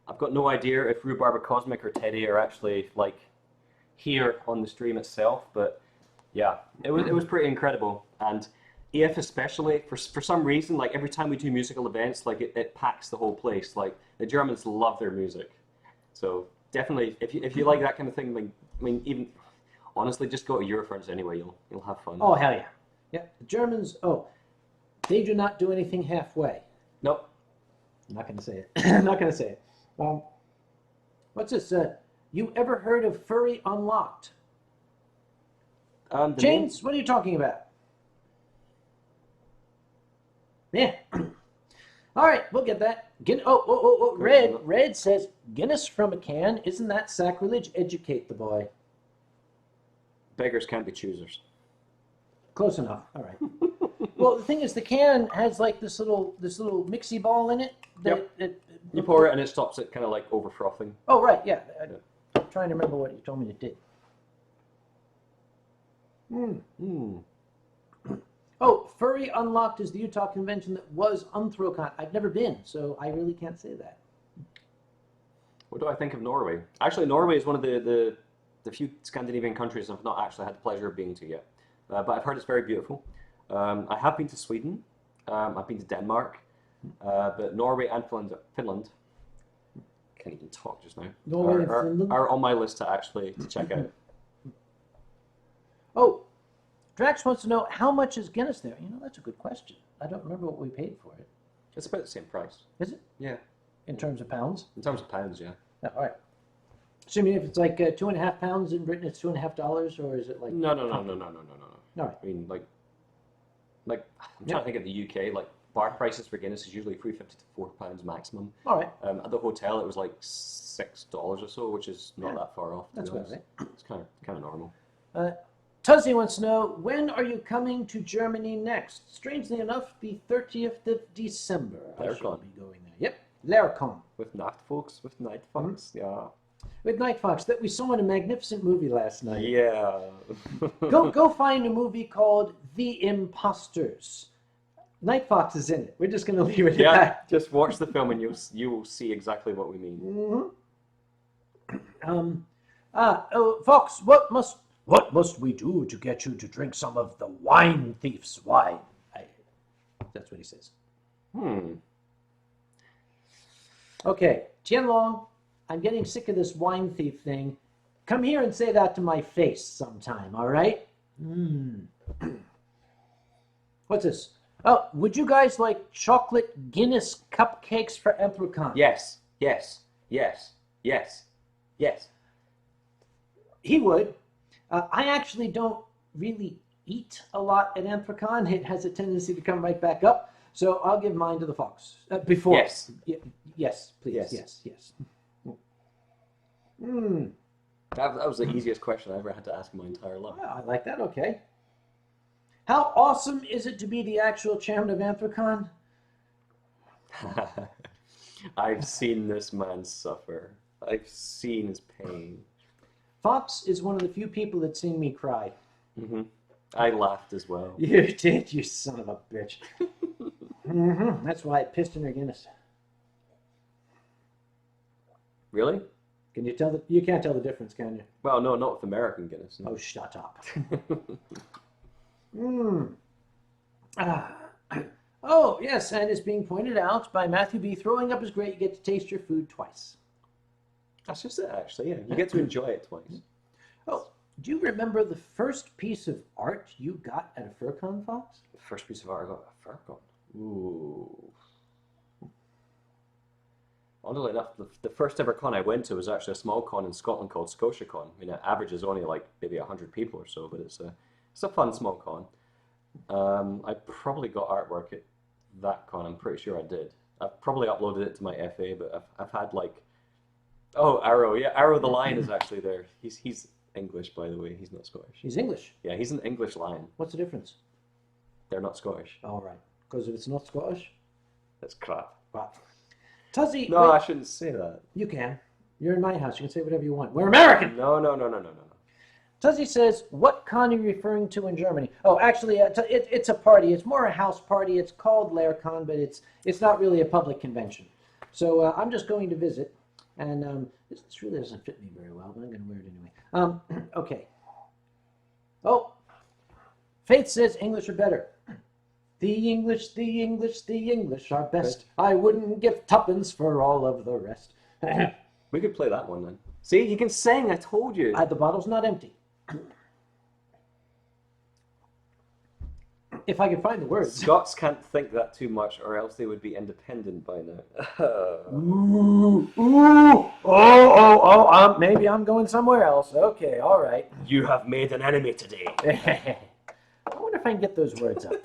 I've got no idea if Rhubarb or Cosmic or Teddy are actually like here on the stream itself, but yeah, it was pretty incredible. And EF especially, for some reason, like every time we do musical events, like it packs the whole place. Like the Germans love their music, so definitely if you like that kind of thing, like, I mean, even honestly, just go to Eurofurns anyway. You'll have fun. Oh hell yeah, yeah. The Germans, they do not do anything halfway. Nope. I'm not gonna say it. I'm not gonna say it. What's this? You ever heard of Furry Unlocked? James, what are you talking about? Yeah. All right, we'll get that. Red says, Guinness from a can. Isn't that sacrilege? Educate the boy. Beggars can't be choosers. Close enough. All right. Well, the thing is, the can has like this little mixy ball in it. You pour it and it stops it kind of like over frothing. Oh, right. Yeah. I'm trying to remember what you told me it did. Oh, Furry Unlocked is the Utah convention that was UnThrowCon. I've never been, so I really can't say that. What do I think of Norway? Actually, Norway is one of the few Scandinavian countries I've not actually had the pleasure of being to yet. But I've heard it's very beautiful. I have been to Sweden. I've been to Denmark. But Norway and Finland, can't even talk just now, Norway and Finland? Are on my list to check out. Oh, Drax wants to know, how much is Guinness there? You know, that's a good question. I don't remember what we paid for it. It's about the same price. Is it? Yeah. In terms of pounds? In terms of pounds, yeah. Oh, all right. Assuming if it's like 2.5 pounds in Britain, it's $2.50, or is it like... No. All right. I mean, like I'm trying to think of the UK, like bar prices for Guinness is usually £3.50 to £4 maximum. All right. At the hotel, it was like $6 or so, which is not that far off. That's about right. It's kind of normal. Tuzzy wants to know, when are you coming to Germany next? Strangely enough, the 30th of December. I shall be going there. Yep, Lercon. With Night Fox, yeah. With Night Fox, that we saw in a magnificent movie last night. Yeah. Go find a movie called The Imposters. Night Fox is in it. We're just going to leave it at that. Just watch the film and you will see exactly what we mean. Fox, what must we do to get you to drink some of the wine thief's wine? That's what he says. Okay, Tianlong, I'm getting sick of this wine thief thing. Come here and say that to my face sometime, all right? What's this? Oh, would you guys like chocolate Guinness cupcakes for Anthrocon? Yes. He would. I actually don't really eat a lot at Anthrocon. It has a tendency to come right back up. So I'll give mine to the Fox. Before. Yes. Yes, please. Yes. That was the easiest question I ever had to ask in my entire life. Well, I like that. Okay. How awesome is it to be the actual chairman of Anthrocon? I've seen this man suffer. I've seen his pain. Fox is one of the few people that's seen me cry. I laughed as well. You did, you son of a bitch. That's why I pissed in her Guinness. Really? Can you tell you can't tell the difference, can you? Well, no, not with American Guinness. No. Oh, shut up. Oh, yes, and it's being pointed out by Matthew B. Throwing up is great. You get to taste your food twice. That's just it, actually. Yeah, you get to enjoy it twice. Oh, do you remember the first piece of art you got at a FurCon, Fox? The first piece of art I got at a FurCon? Ooh. Oddly enough, the first ever con I went to was actually a small con in Scotland called ScotiaCon. I mean, it averages only like maybe 100 people or so, but it's a fun small con. I probably got artwork at that con. I'm pretty sure I did. I've probably uploaded it to my FA, but I've had like, oh, Arrow. Yeah, Arrow the lion is actually there. He's English, by the way. He's not Scottish. He's English? Yeah, he's an English lion. What's the difference? They're not Scottish. All right. Because if it's not Scottish? That's crap. Crap. Tuzzy. No, wait. I shouldn't say that. You can. You're in my house. You can say whatever you want. We're American. No. Tuzzy says, what con are you referring to in Germany? Oh, actually, it's a party. It's more a house party. It's called LairCon, but it's not really a public convention. So I'm just going to visit, and this really doesn't fit me very well, but I'm going to wear it anyway. Okay. Oh, Faith says English are better. The English are best. I wouldn't give tuppence for all of the rest. We could play that one then. See, you can sing, I told you. The bottle's not empty. If I could find the words. Scots can't think that too much, or else they would be independent by now. Maybe I'm going somewhere else. Okay, all right. You have made an enemy today. I wonder if I can get those words up.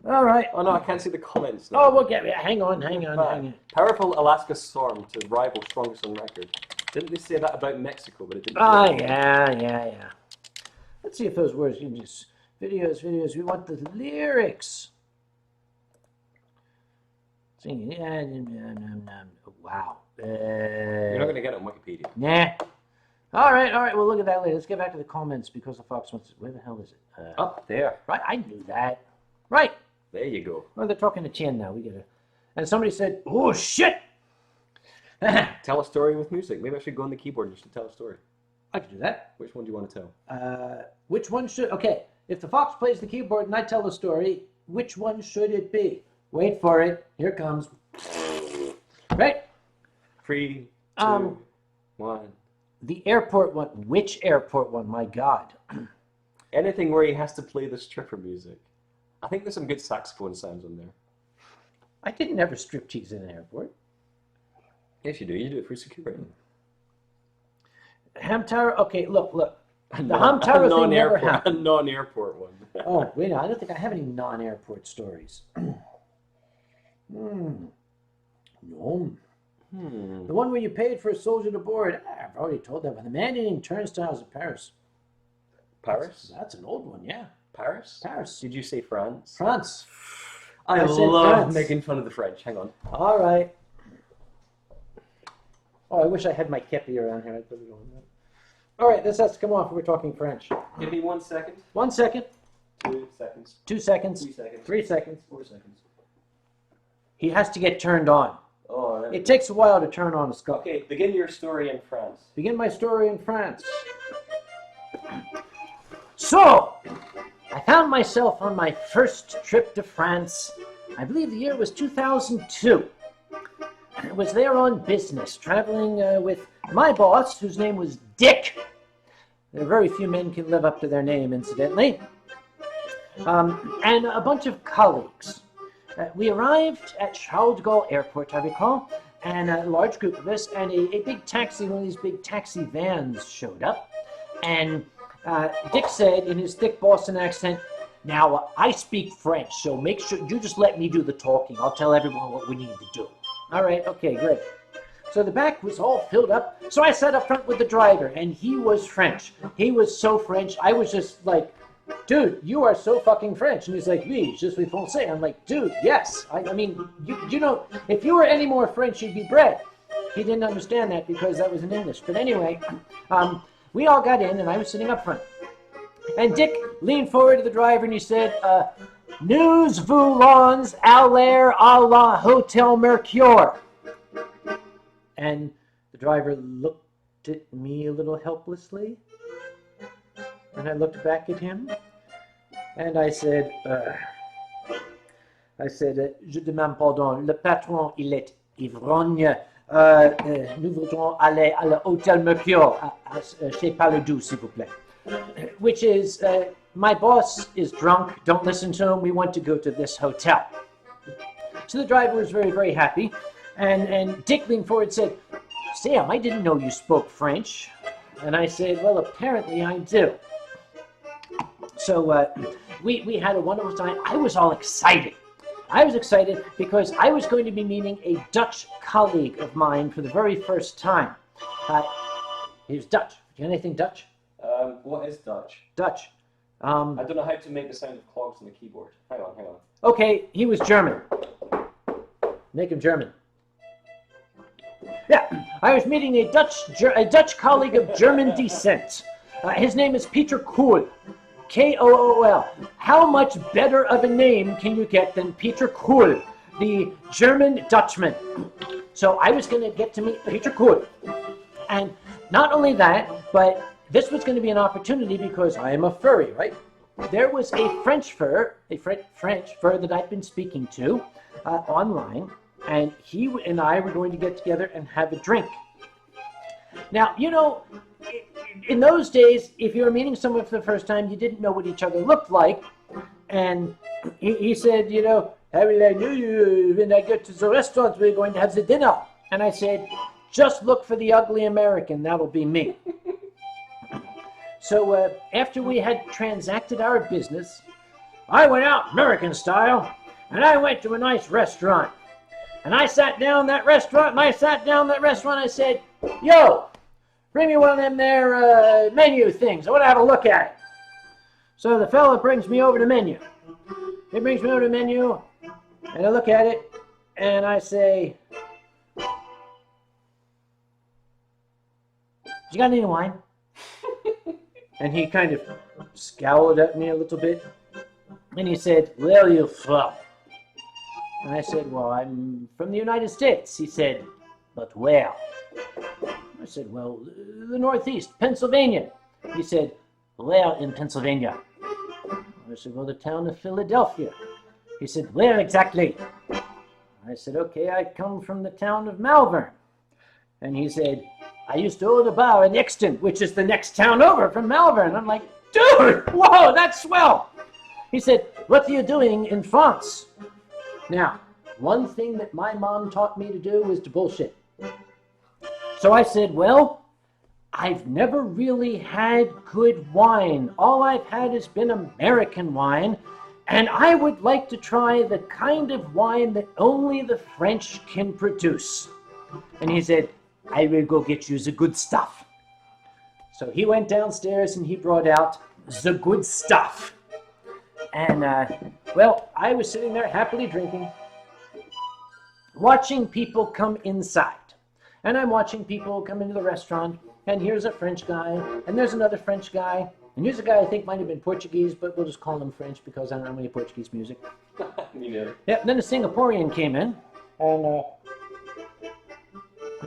All right. Oh no, I can't see the comments now. Oh, we'll get it. Hang on. Powerful Alaska storm to rival strongest on record. Didn't they say that about Mexico? But it didn't. Yeah. Let's see if those words can just videos. We want the lyrics. Singing. Wow. You're not going to get it on Wikipedia. Nah. All right. We'll look at that later. Let's get back to the comments because the Fox wants. Where the hell is it? Up there. Right. I knew that. Right. There you go. Oh, they're talking to Chan now. We get it. And somebody said, "Oh shit." Tell a story with music. Maybe I should go on the keyboard and just tell a story. I can do that. Which one do you want to tell? Which one should? Okay. If the Fox plays the keyboard and I tell the story, which one should it be? Wait for it. Here it comes. Right. 3, 2, 1. The airport one. Which airport one? My God. Anything where he has to play the stripper music. I think there's some good saxophone sounds on there. I didn't ever striptease in an airport. Yes, you do. You do it for security. Hamtaro. Okay, look. The Hamtaro thing never happened. A non-airport one. Oh, wait, I don't think I have any non-airport stories. No. The one where you paid for a soldier to board. I've already told that one. The man-eating turnstiles of Paris. Paris? That's an old one, yeah. Paris? Paris. Did you say France? France. I said love France. making fun of the French. Hang on. All right. Oh, I wish I had my kepi around here. I'd put it on that. All right, this has to come off. We're talking French. Give me 1 second. 1 second. 2 seconds. 2 seconds. 3 seconds. 3 seconds. 4 seconds. He has to get turned on. Oh, It takes a while to turn on a skull. okay, begin your story in France. Begin my story in France. So, I found myself on my first trip to France. I believe the year was 2002. I was there on business, traveling with my boss, whose name was Dick. There are very few men can live up to their name, incidentally. And a bunch of colleagues. We arrived at Charles de Gaulle Airport, I recall, and a large group of us, and a big taxi, one of these big taxi vans showed up. And Dick said in his thick Boston accent, "Now, I speak French, so make sure you just let me do the talking. I'll tell everyone what we need to do." All right, okay, great. So the back was all filled up. So I sat up front with the driver, and he was French. He was so French. I was just like, "Dude, you are so fucking French." And he's like, "Oui, je suis français." I'm like, "Dude, yes. I mean, you know, if you were any more French, you'd be bred." He didn't understand that because that was in English. But anyway, we all got in, and I was sitting up front. And Dick leaned forward to the driver, and he said, "Nous voulons aller à la Hotel Mercure." And the driver looked at me a little helplessly. And I looked back at him. And I said, "Je demande pardon. Le patron, il est ivrogne. Nous voudrons aller à la Hotel Mercure. Chez Paladou, s'il vous plaît." Which is, my boss is drunk. Don't listen to him. We want to go to this hotel. So the driver was very, very happy. And Dick leaned forward and said, "Sam, I didn't know you spoke French." And I said, "Well, apparently I do." So we had a wonderful time. I was all excited. I was excited because I was going to be meeting a Dutch colleague of mine for the very first time. He was Dutch. Do you know anything Dutch? What is Dutch? Dutch. I don't know how to make the sound of clogs on the keyboard. Hang on. Okay, he was German. Make him German. Yeah, I was meeting a Dutch colleague of German descent. His name is Peter Kool. Kool. How much better of a name can you get than Peter Kool, the German Dutchman? So I was going to get to meet Peter Kool. And not only that, but this was going to be an opportunity because I am a furry, right? There was a French fur that I'd been speaking to online, and he and I were going to get together and have a drink. Now, you know, in those days, if you were meeting someone for the first time, you didn't know what each other looked like. And he said, you know, "How will I know you when I get to the restaurant? We're going to have the dinner." And I said, "Just look for the ugly American. That'll be me." So after we had transacted our business, I went out American style, and I went to a nice restaurant. And I sat down in that restaurant, I said, "Yo, bring me one of them there menu things. I want to have a look at it." So the fella brings me over the menu. He brings me over the menu, and I look at it, and I say, "You got any wine?" And he kind of scowled at me a little bit, and he said, "Where are you from?" And I said, "Well, I'm from the United States." He said, "But where?" I said, "Well, the Northeast, Pennsylvania." He said, "Where in Pennsylvania?" I said, "Well, the town of Philadelphia." He said, "Where exactly?" I said, "Okay, I come from the town of Malvern." And he said, "I used to own a bar in Exton, which is the next town over from Malvern." I'm like, "Dude, whoa, that's swell." He said, "What are you doing in France?" Now, one thing that my mom taught me to do was to bullshit. So I said, "Well, I've never really had good wine. All I've had has been American wine, and I would like to try the kind of wine that only the French can produce." And he said, "I will go get you the good stuff." So he went downstairs and he brought out the good stuff. And, well, I was sitting there happily drinking, watching people come inside. And I'm watching people come into the restaurant, and here's a French guy, and there's another French guy, and here's a guy I think might have been Portuguese, but we'll just call him French because I don't know any Portuguese music. Me neither. Yeah, then a Singaporean came in, and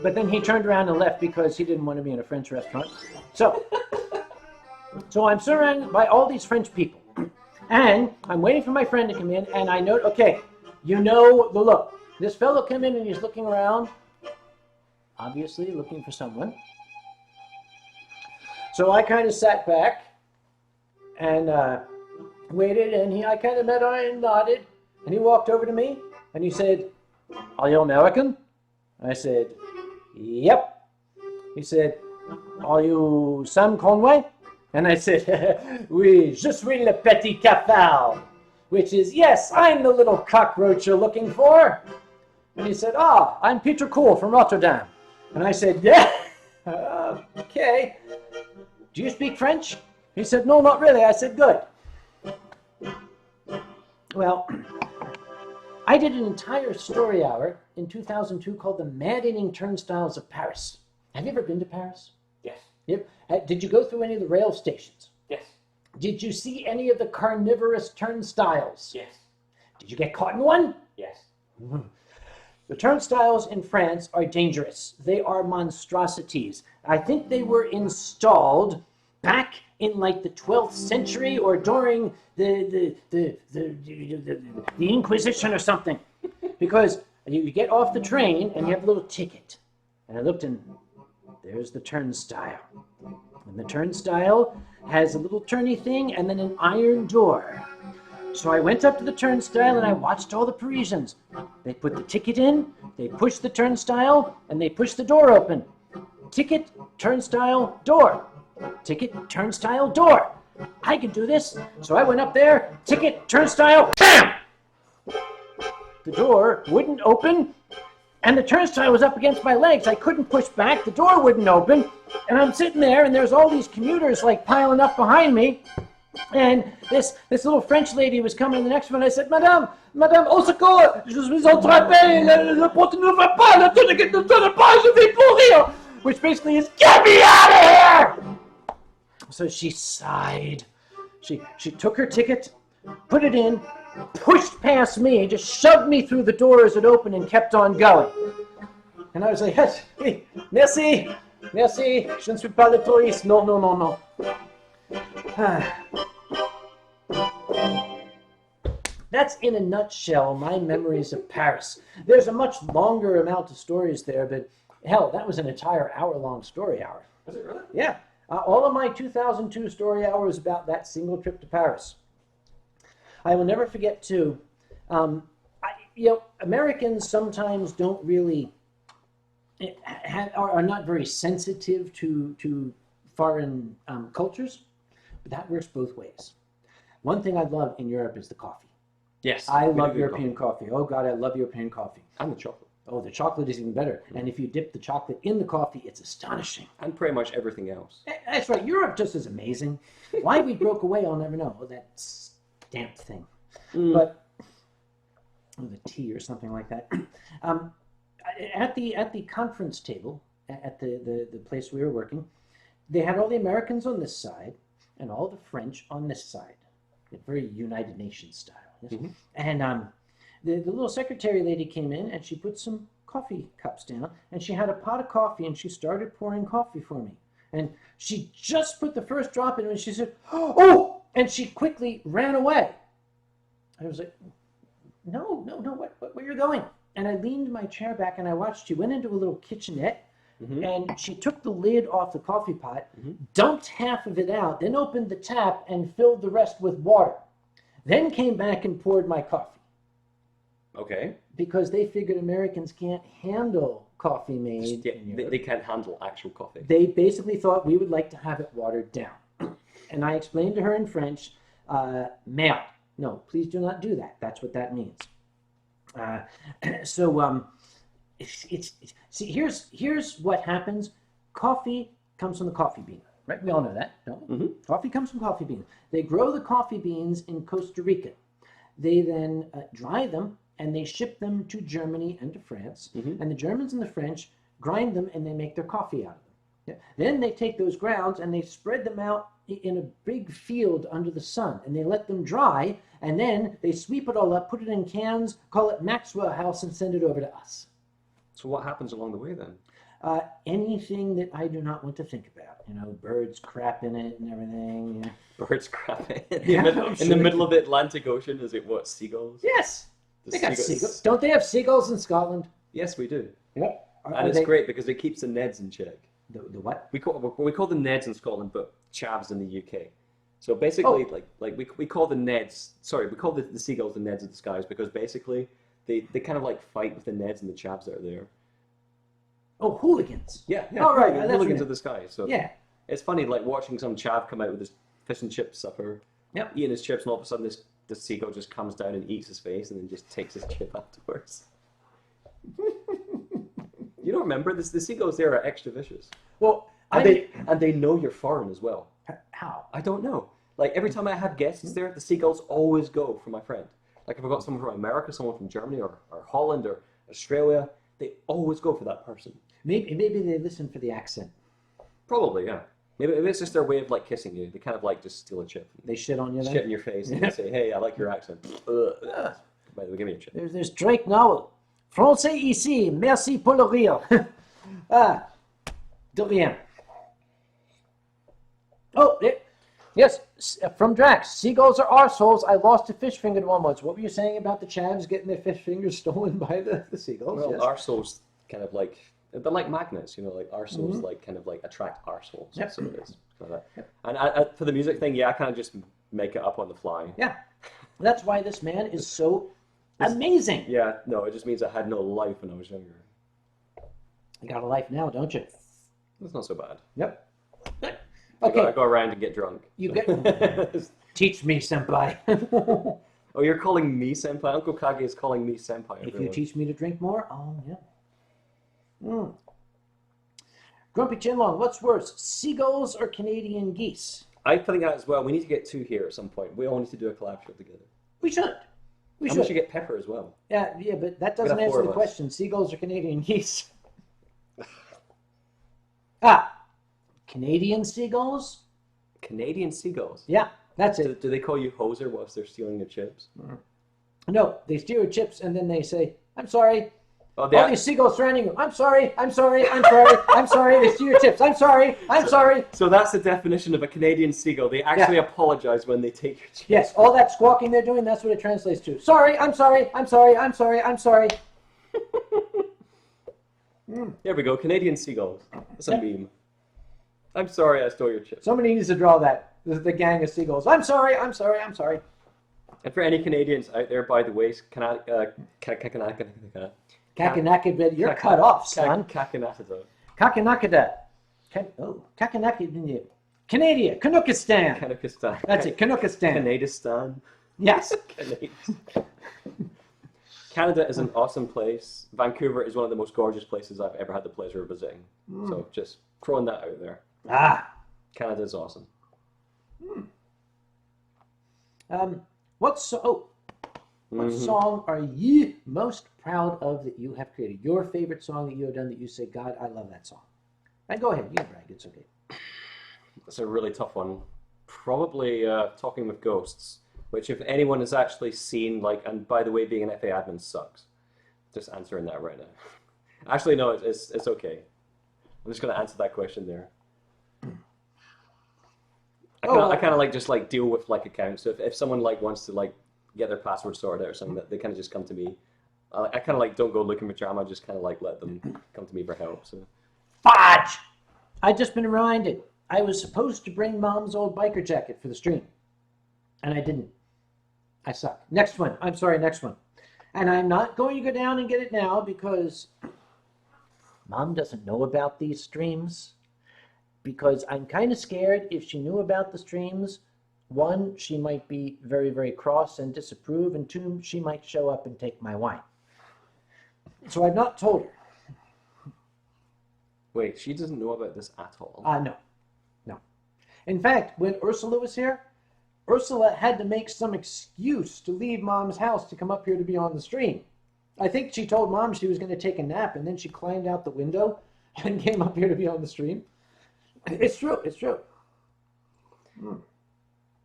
but then he turned around and left because he didn't want to be in a French restaurant. So I'm surrounded by all these French people, and I'm waiting for my friend to come in, and I note, okay, you know the look. This fellow came in and he's looking around, obviously looking for someone. So I kind of sat back and waited, and I kind of met eye and nodded, and he walked over to me, and he said, "Are you American?" I said, "Yep." He said, "Are you Sam Conway?" And I said, "Oui, je suis le petit cafard," which is, "Yes, I'm the little cockroach you're looking for." And he said, "Ah, I'm Peter Kool from Rotterdam." And I said, "Yeah, okay. Do you speak French?" He said, "No, not really." I said, "Good." Well, I did an entire story hour in 2002 called The Maddening Turnstiles of Paris. Have you ever been to Paris? Yes. Yep. Did you go through any of the rail stations? Yes. Did you see any of the carnivorous turnstiles? Yes. Did you get caught in one? Yes. The turnstiles in France are dangerous. They are monstrosities. I think they were installed back in like the 12th century or during the Inquisition or something. Because you get off the train and you have a little ticket. And I looked, and there's the turnstile. And the turnstile has a little turny thing and then an iron door. So I went up to the turnstile and I watched all the Parisians. They put the ticket in, they pushed the turnstile, and they pushed the door open. Ticket, turnstile, door. Ticket, turnstile, door. I can do this. So I went up there, ticket, turnstile, bam! The door wouldn't open, and the turnstile was up against my legs. I couldn't push back, the door wouldn't open, and I'm sitting there, and there's all these commuters like piling up behind me. And this little French lady was coming the next one. I said, Madame, au secours, je suis entrappé, la porte n'ouvre pas, la tourniquet ne tourne pas, je vais pourrir. Which basically is, get me out of here! So she sighed. She took her ticket, put it in, pushed past me, just shoved me through the door as it opened and kept on going. And I was like, yes, oui, merci, je ne suis pas le touriste, non. That's in a nutshell my memories of Paris. There's a much longer amount of stories there, but hell, that was an entire hour-long story hour. Was it really? Yeah. All of my 2002 story hour was about that single trip to Paris. I will never forget, too, Americans sometimes don't really, are not very sensitive to foreign cultures, but that works both ways. One thing I love in Europe is the coffee. Yes. I love European coffee. Oh, God, I love European coffee. And the chocolate. Oh, the chocolate is even better. And if you dip the chocolate in the coffee, it's astonishing. And pretty much everything else. That's right. Europe just is amazing. Why we broke away, I'll never know. Oh, that stamped thing. But the tea or something like that. At the conference table, at the place we were working, they had all the Americans on this side and all the French on this side. Very United Nations style. Yes? And the little secretary lady came in and she put some coffee cups down and she had a pot of coffee and she started pouring coffee for me. And she just put the first drop in and she said, "Oh!" And she quickly ran away. I was like, no, where you're going? And I leaned my chair back and I watched. She went into a little kitchenette and she took the lid off the coffee pot, dumped half of it out, then opened the tap and filled the rest with water. Then came back and poured my coffee. Okay. Because they figured Americans can't handle coffee made in Europe. They can't handle actual coffee. They basically thought we would like to have it watered down. And I explained to her in French, merde. No, please do not do that. That's what that means. See, here's what happens. Coffee comes from the coffee bean, right? We all know that, don't we? Coffee comes from coffee beans. They grow the coffee beans in Costa Rica. They then dry them and they ship them to Germany and to France. And the Germans and the French grind them and they make their coffee out of them. Yeah. Then they take those grounds and they spread them out in a big field under the sun and they let them dry and then they sweep it all up, put it in cans, call it Maxwell House and send it over to us. So what happens along the way then? Anything that I do not want to think about. You know, birds crap in it and everything. Yeah. Birds crap in the middle of the Atlantic Ocean. Is it what, seagulls? Yes. They got seagulls. Don't they have seagulls in Scotland? Yes, we do. Yep. And it's great because it keeps the Neds in check. The what? We call them Neds in Scotland, but chavs in the UK. So basically, we call the Neds. Sorry, we call the seagulls the Neds of the skies because basically they kind of like fight with the Neds and the chavs that are there. Oh, hooligans. Yeah. Oh, right. Hooligans of the sky. So yeah. It's funny, like watching some chav come out with his fish and chip supper, eating his chips, and all of a sudden this seagull just comes down and eats his face, and then just takes his chip afterwards. You don't remember this? The seagulls there are extra vicious. Well, and they know you're foreign as well. How? I don't know. Like every time I have guests there, the seagulls always go for my friend. Like if I've got someone from America, someone from Germany or Holland or Australia, they always go for that person. Maybe they listen for the accent. Probably, yeah. Maybe it's just their way of like kissing you. They kind of like just steal a chip. They shit on you then? Shit in your face and they say, "Hey, I like your accent." By the way, give me a chip. There's Drake Nowell. Français ici, merci pour le rire. De rien. Oh, yes, from Drax. Seagulls are arseholes. I lost a fish fingered one once. What were you saying about the chavs getting their fish fingers stolen by the seagulls? Well, yes. arseholes kind of like, they're like magnets, you know, like arseholes like kind of like attract arseholes. Yep. So it is. Like that. Yep. And for the music thing, I kind of just make it up on the fly. Yeah. That's why this man is so amazing. Yeah, no, it just means I had no life when I was younger. You got a life now, don't you? That's not so bad. Yep. Okay. I go around and get drunk. You get teach me, senpai. Oh, you're calling me senpai? Uncle Kage is calling me senpai. If you teach me to drink more, oh yeah. Grumpy Chinlong, what's worse, seagulls or Canadian geese? I think that as well. We need to get two here at some point. We all need to do a collab show together. We should. We should get Pepper as well. Yeah, but that doesn't answer the question. Seagulls or Canadian geese? Canadian seagulls? Canadian seagulls? Yeah, that's it. Do they call you hoser whilst they're stealing your chips? No, they steal your chips and then they say, "I'm sorry." Oh, all these seagulls surrounding you. "I'm sorry, I'm sorry, I'm sorry, I'm sorry." They steal your chips. "I'm sorry, I'm sorry." So that's the definition of a Canadian seagull. They actually apologize when they take your chips. Yes, all that squawking they're doing, that's what it translates to. "Sorry, I'm sorry, I'm sorry, I'm sorry, I'm sorry." There we go, Canadian seagulls. That's a meme. "I'm sorry I stole your chips." Somebody needs to draw that. This is the gang of seagulls. "I'm sorry, I'm sorry, I'm sorry." And for any Canadians out there, by the way, Kakanakada, you're cut off, son. Kakanakada. Kakanakada. Kakanakada. Canada. Canuckistan. Canuckistan. That's it, Canuckistan. Canadistan. Yes. Canada is an awesome place. Vancouver is one of the most gorgeous places I've ever had the pleasure of visiting. So just throwing that out there. Ah. Canada is awesome. What song are you most proud of that you have created? Your favorite song that you have done that you say, God, I love that song. And go ahead, you can brag, it's okay. That's a really tough one. Probably Talking with Ghosts, which if anyone has actually seen, like, and by the way, being an FA admin sucks. Just answering that right now. Actually, no, it's okay. I'm just going to answer that question there. I kind of like just like deal with like accounts. So if someone like wants to like get their password sorted out or something, they kind of just come to me. I kind of like don't go looking for drama. I just kind of like let them come to me for help. So. Fudge! I just been reminded. I was supposed to bring Mom's old biker jacket for the stream, and I didn't. I suck. Next one. I'm sorry, next one. And I'm not going to go down and get it now because Mom doesn't know about these streams. Because I'm kind of scared if she knew about the streams, one, she might be very, very cross and disapprove, and two, she might show up and take my wine. So I've not told her. Wait, she doesn't know about this at all? No. In fact, when Ursula was here, Ursula had to make some excuse to leave Mom's house to come up here to be on the stream. I think she told Mom she was going to take a nap, and then she climbed out the window and came up here to be on the stream. It's true. It's true.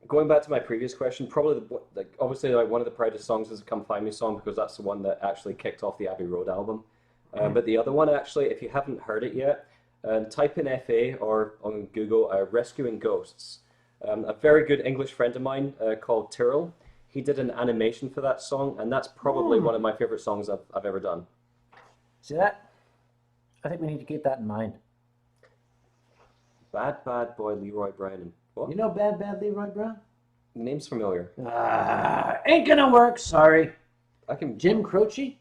Going back to my previous question, probably obviously one of the proudest songs is the "Come Find Me" song because that's the one that actually kicked off the Abbey Road album. But the other one, actually, if you haven't heard it yet, type in FA or on Google "Rescuing Ghosts." A very good English friend of mine called Tyrrell, he did an animation for that song, and that's probably one of my favorite songs I've ever done. See that? I think we need to keep that in mind. Bad Boy Leroy Brown. And what? You know Bad Leroy Brown? The name's familiar. Ain't gonna work, sorry. I can. Jim Croce?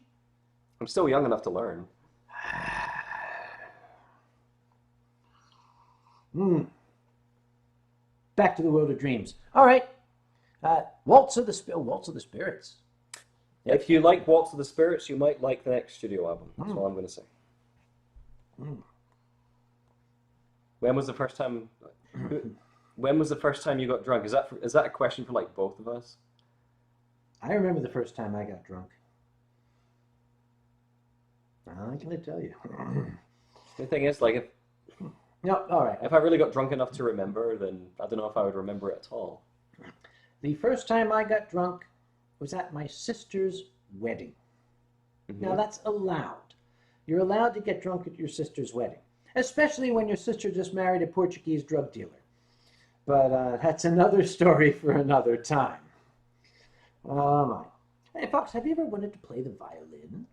I'm still young enough to learn. Back to the World of Dreams. All right. Waltz of the Spirits. Yep. If you like Waltz of the Spirits, you might like the next studio album. That's all I'm going to say. When was the first time? When was the first time you got drunk? Is that a question for like both of us? I remember the first time I got drunk. I'm going to tell you. The thing is, like, All right. If I really got drunk enough to remember, then I don't know if I would remember it at all. The first time I got drunk was at my sister's wedding. Now that's allowed. You're allowed to get drunk at your sister's wedding, especially when your sister just married a Portuguese drug dealer. But that's another story for another time. Oh my. Hey, Fox, have you ever wanted to play the violin?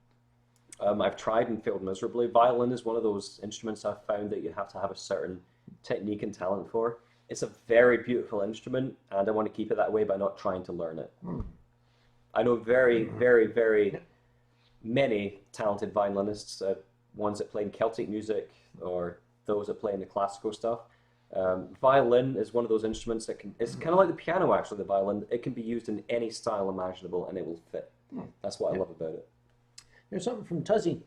I've tried and failed miserably. Violin is one of those instruments I've found that you have to have a certain technique and talent for. It's a very beautiful instrument, and I want to keep it that way by not trying to learn it. I know very, very, very many talented violinists, ones that play in Celtic music or those that play in the classical stuff. Violin is one of those instruments that it's kind of like the piano actually, the violin. It can be used in any style imaginable and it will fit. That's what I love about it. Here's something from Tuzzy.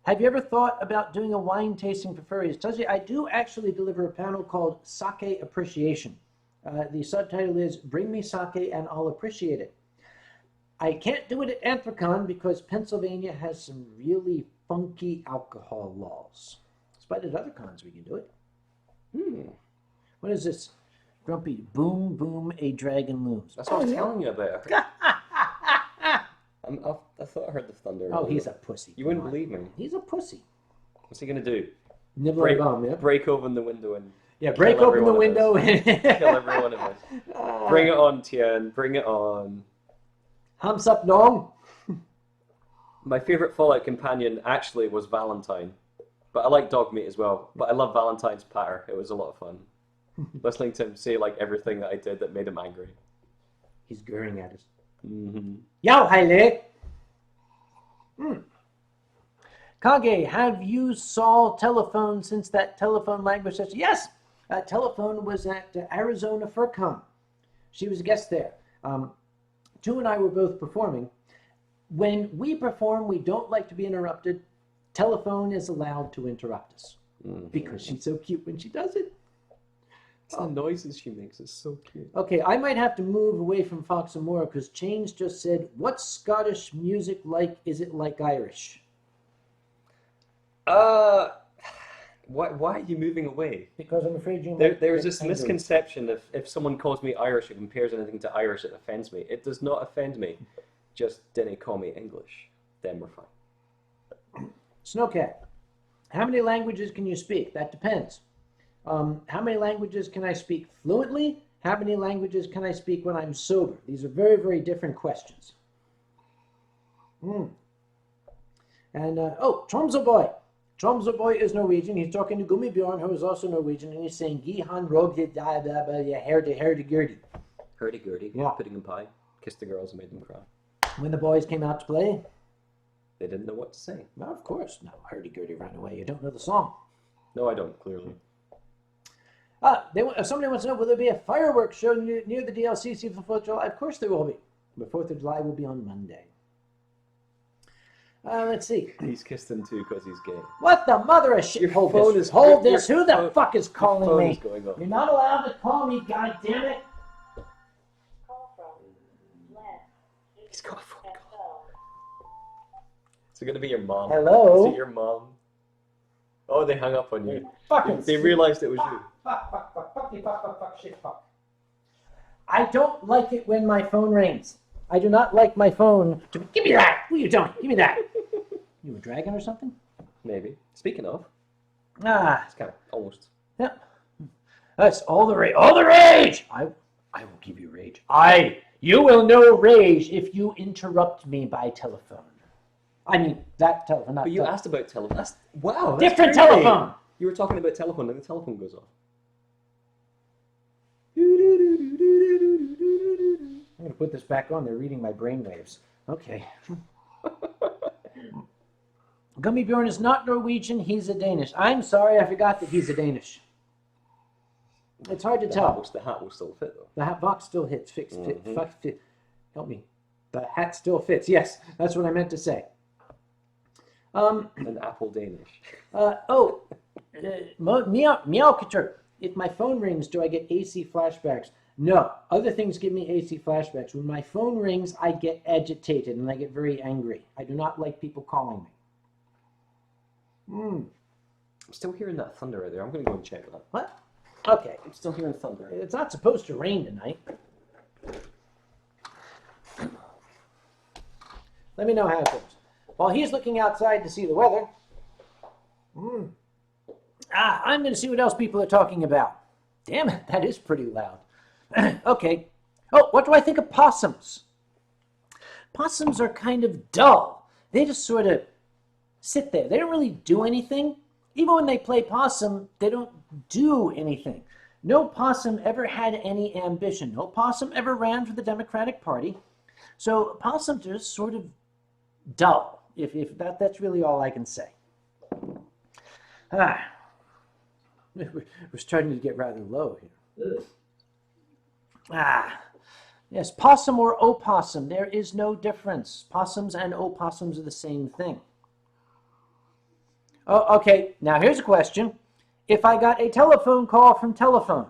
Have you ever thought about doing a wine tasting for furries? Tuzzy, I do actually deliver a panel called Sake Appreciation. The subtitle is Bring Me Sake and I'll Appreciate It. I can't do it at Anthrocon because Pennsylvania has some really funky alcohol laws. Despite at other cons we can do it. What is this? Grumpy, boom, boom, a dragon looms. That's what I was telling you about. I thought I heard the thunder. Oh, he's a pussy. You wouldn't believe me. He's a pussy. What's he going to do? Nibble a bomb, yeah? Break open the window and break open the window and kill every one of us. Bring it on, Tian. Bring it on. Humps up, dong. My favorite Fallout companion actually was Valentine. But I like dog meat as well. But I love Valentine's patter. It was a lot of fun. Listening to him say like everything that I did that made him angry. He's gurring at us. Yo, Haile! Kage, have you saw telephone since that telephone language session? Yes! Telephone was at Arizona FurCon. She was a guest there. Tu and I were both performing. when we perform, we don't like to be interrupted. Telephone is allowed to interrupt us because she's so cute when she does it. It's the noises she makes. It's so cute. Okay, I might have to move away from FoxAmoore because Chains just said, "What's Scottish music like? Is it like Irish?" Why are you moving away? Because I'm afraid you might There's get this angry. misconception if someone calls me Irish or compares anything to Irish, it offends me. It does not offend me. Just didn't call me English. Then we're fine. Snowcat, how many languages can you speak? That depends. How many languages can I speak fluently? How many languages can I speak when I'm sober? These are very, very different questions. And, Tromso Boy. Tromso Boy is Norwegian. He's talking to Gummi Bjorn, who is also Norwegian, and he's saying, Gi han rog de da da ba ya herde-gurdy. Hurdy-gurdy, Yeah. pudding and pie, kissed the girls and made them cry. When the boys came out to play, They didn't know what to say. well, of course, no, hurdy-gurdy ran away. You don't know the song. No, I don't, clearly. Somebody wants to know, will there be a fireworks show near the DLCC for 4th of July? Of course there will be. The 4th of July will be on Monday. Let's see. He's kissed him too because he's gay. What the mother of shit? Your Hold phone this. is- Hold your this. Who the phone- fuck is calling Phone me? is going off. You're not allowed to call me, goddammit. He's got a phone call. Is it going to be your mom? Hello? Is it your mom? Oh, they hung up on you. Fucking They realized it was you. fuck, shit, fuck. I don't like it when my phone rings. I do not like my phone to give me that. What are you doing? Give me that. You a dragon or something? Maybe. Speaking of, Ah, it's kind of almost. yeah. That's all the rage. All the rage. I will give you rage. You will know rage if you interrupt me by telephone. I mean, that telephone, not But you telephone. asked about telephone. Wow. That's Different crazy. telephone. You were talking about telephone and the telephone goes off. I'm going to put this back on. They're reading my brainwaves. Okay. Gummy Bjorn is not Norwegian. He's a Danish. I'm sorry. I forgot that he's a Danish. It's hard to tell. The hat will still fit though. The hat box still hits. Fit. Help me. The hat still fits. Yes, that's what I meant to say. An apple Danish. Meowkacher. If my phone rings, do I get AC flashbacks? No. Other things give me AC flashbacks. When my phone rings, I get agitated and I get very angry. I do not like people calling me. I'm still hearing that thunder right there. I'm going to go and check that. What? Okay. I'm still hearing thunder. It's not supposed to rain tonight. Let me know how it goes. While he's looking outside to see the weather, I'm going to see what else people are talking about. Damn it, that is pretty loud. Okay. Oh, what do I think of possums? Possums are kind of dull. They just sort of sit there. They don't really do anything. Even when they play possum, they don't do anything. No possum ever had any ambition. No possum ever ran for the Democratic Party. So possums are just sort of dull, if that's really all I can say. We're starting to get rather low here. Yes, possum or opossum, there is no difference. Possums and opossums are the same thing. Oh, okay, now here's a question. If I got a telephone call from telephone,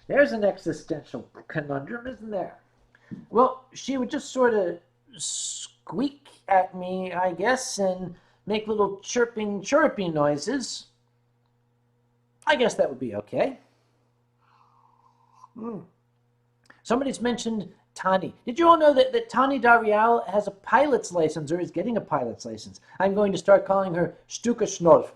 there's an existential conundrum, isn't there? Well, she would just sort of squeak at me, I guess, and make little chirping noises. I guess that would be okay. Somebody's mentioned Tani. Did you all know that Tani Darial has a pilot's license or is getting a pilot's license? I'm going to start calling her Stuka Schnolf.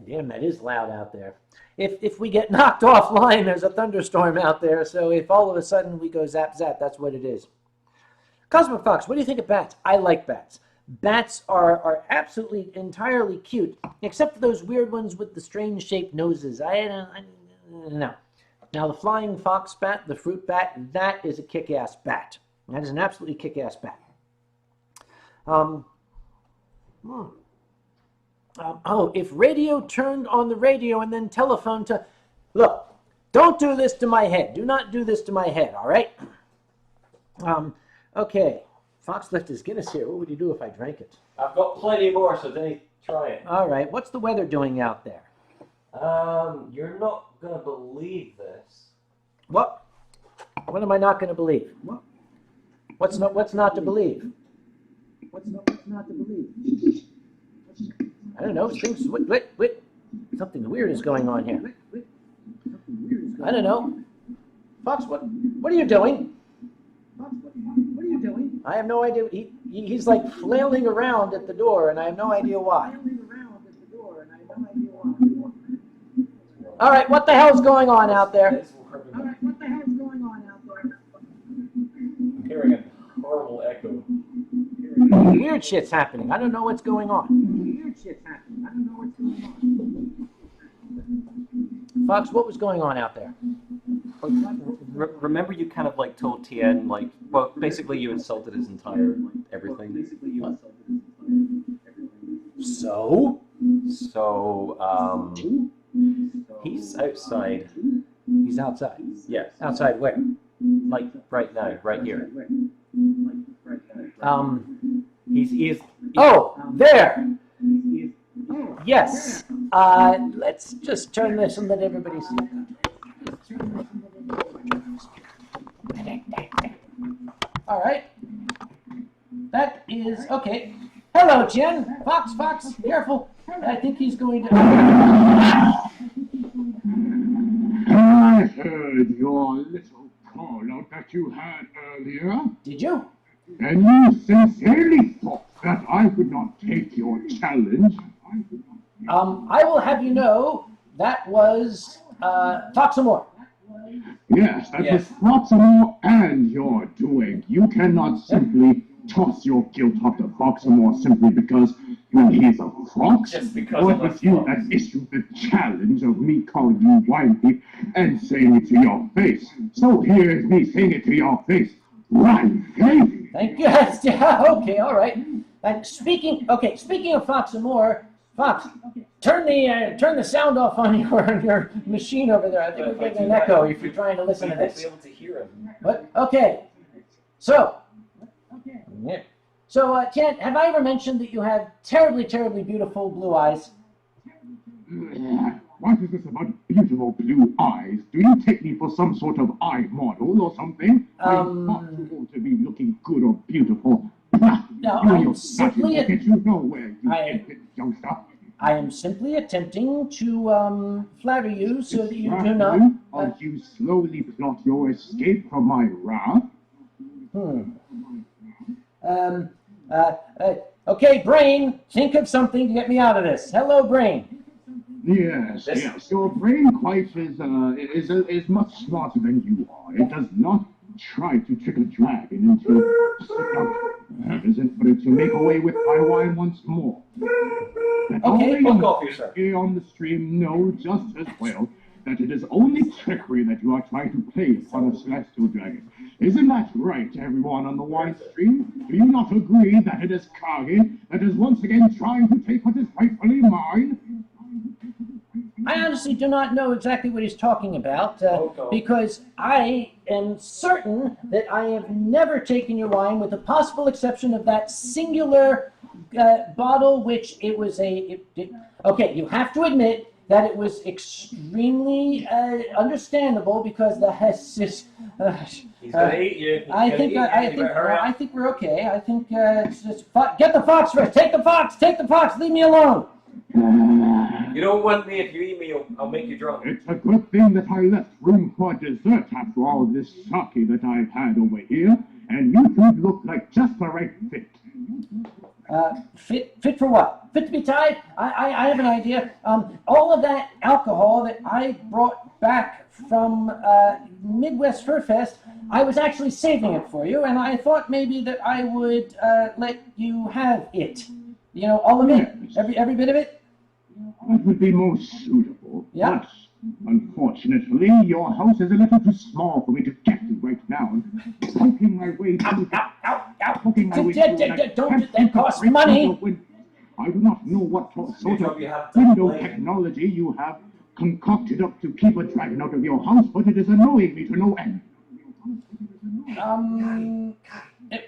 Damn, that is loud out there. If we get knocked offline, there's a thunderstorm out there, so if all of a sudden we go zap zap, that's what it is. Cosmic Fox, what do you think of bats? I like bats. Bats are absolutely entirely cute, except for those weird ones with the strange shaped noses. I don't know. Now the flying fox bat, the fruit bat, that is a kick-ass bat. That is an absolutely kick-ass bat. If radio turned on the radio and then telephone to... Look, Don't do this to my head. Do not do this to my head, all right? Okay. Fox left his Guinness here. What would you do if I drank it? I've got plenty more, so then try it. All right. What's the weather doing out there? You're not gonna believe this. What? What am I not going to believe? What? What's not to believe? What's not to believe? I don't know. Things. Wait. Something weird is going on here. I don't know. Fox, what are you doing? Fox, what are you doing? I have no idea. He's like flailing around at the door, and I have no idea why. All right, what the hell's going on out there? I'm hearing a horrible echo. Weird shit's happening. I don't know what's going on. Fox, what was going on out there? Remember you kind of like told Tien, like, well, basically you insulted his entire everything. What? So, he's outside. He's outside. Yes. Outside where? Like right now, right here. He's oh, there. Yes. Let's just turn this and let everybody see. All right. That is okay. Hello, Jen. Fox, careful. I think he's going to. I heard your little call out that you had earlier, Did you? and you sincerely thought that I would not take your challenge. I will have you know that was FoxAmoore. Yes, that Yes. was FoxAmoore and your doing. You cannot simply toss your guilt onto FoxAmoore simply because, well, he's a fox. Just because Or of it a was you fox. that issued the challenge of me calling you whiny and saying it to your face. So here is me saying it to your face. Right, hey? Thank you. Yeah, okay, all right. And speaking of FoxAmoore, Fox, turn the sound off on your machine over there. I think we're getting an echo if you're trying to listen to We won't this. be able to hear him. What? Okay. So, yeah. So, Ken, have I ever mentioned that you have terribly, terribly beautiful blue eyes? What is this about beautiful blue eyes? Do you take me for some sort of eye model or something? I'm not supposed to be looking good or beautiful. No, You I'm and your simply fashion get you nowhere, you I- infant youngster. I am simply attempting to flatter you so that you do Rather, not. or you slowly plot your escape from my wrath? Okay, Brain, think of something to get me out of this. Hello, Brain. Yes, This- yes. Your brain quite is much smarter than you are. It does not try to trick a dragon into seduction, but to make away with my wine once more. That all Okay, the young fuck off, you sir. here on the stream know just as well that it is only trickery that you are trying to play upon a celestial dragon. Isn't that right, everyone on the Winestream? Do you not agree that it is Kage that is once again trying to take what is rightfully mine? I honestly do not know exactly what he's talking about God. because I am certain that I have never taken your wine with the possible exception of that singular bottle, which it was okay, you have to admit that it was extremely understandable because the He's gonna eat you. I think we're okay. I think get the fox first. Take the fox. Leave me alone. You don't want me. If you eat me, I'll make you drunk. It's a good thing that I left room for dessert after all this sake that I've had over here, and you two look like just the right fit. Fit for what? Fit to be tied? I have an idea. All of that alcohol that I brought back from Midwest Fur Fest, I was actually saving it for you, and I thought maybe that I would let you have it. You know, all of it, every bit of it. That would be most suitable. Yeah. But unfortunately, your house is a little too small for me to get to right now. Poking my way through poking my way through That costs money. I do not know what sort Good job of you have to window play. technology you have, concocted up to keep a dragon out of your house, but it is annoying me to no end.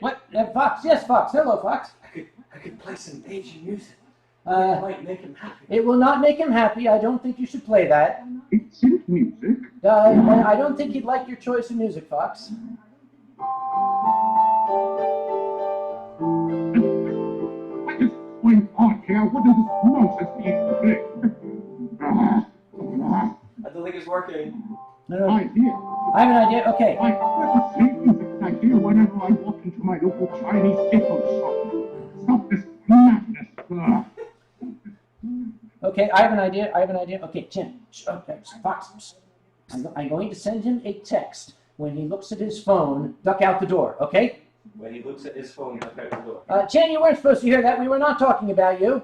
What? Fox? Yes, Fox. Hello, Fox. I could play some Asian music. It Uh, might make him happy. it will not make him happy. I don't think you should play that. It's synth music. I don't think he'd like your choice of music, Fox. What is going on here? What is this nonsense being played? I don't think it's working. No, I hear. I have an idea. Okay. I hear the same music that I hear whenever I walk into my local Chinese takeout shop. Stop this madness. Okay, I have an idea. Okay, Tim. Okay, Fox. I'm going to send him a text. When he looks at his phone, duck out the door, okay? When he looks at his phone, duck out the door. Chen, you weren't supposed to hear that. We were not talking about you.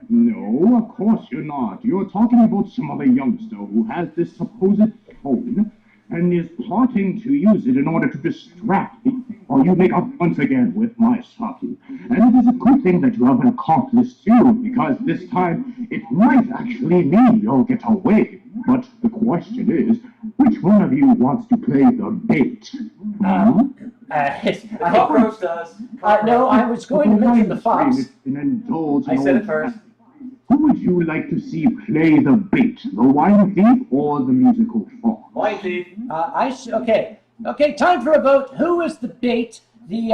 No, of course you're not. You're talking about some other youngster who has this supposed phone and is plotting to use it in order to distract me while you make up once again with my sake. And it is a good thing that you haven't caught this too, because this time it might actually mean you'll get away. But the question is, which one of you wants to play the bait? Cockroach does. No, I was going to mention the Fox. I said it first. Who would you like to see play the bait, the wine thief or the musical fox? Wine thief. Okay, time for a vote. Who is the bait? The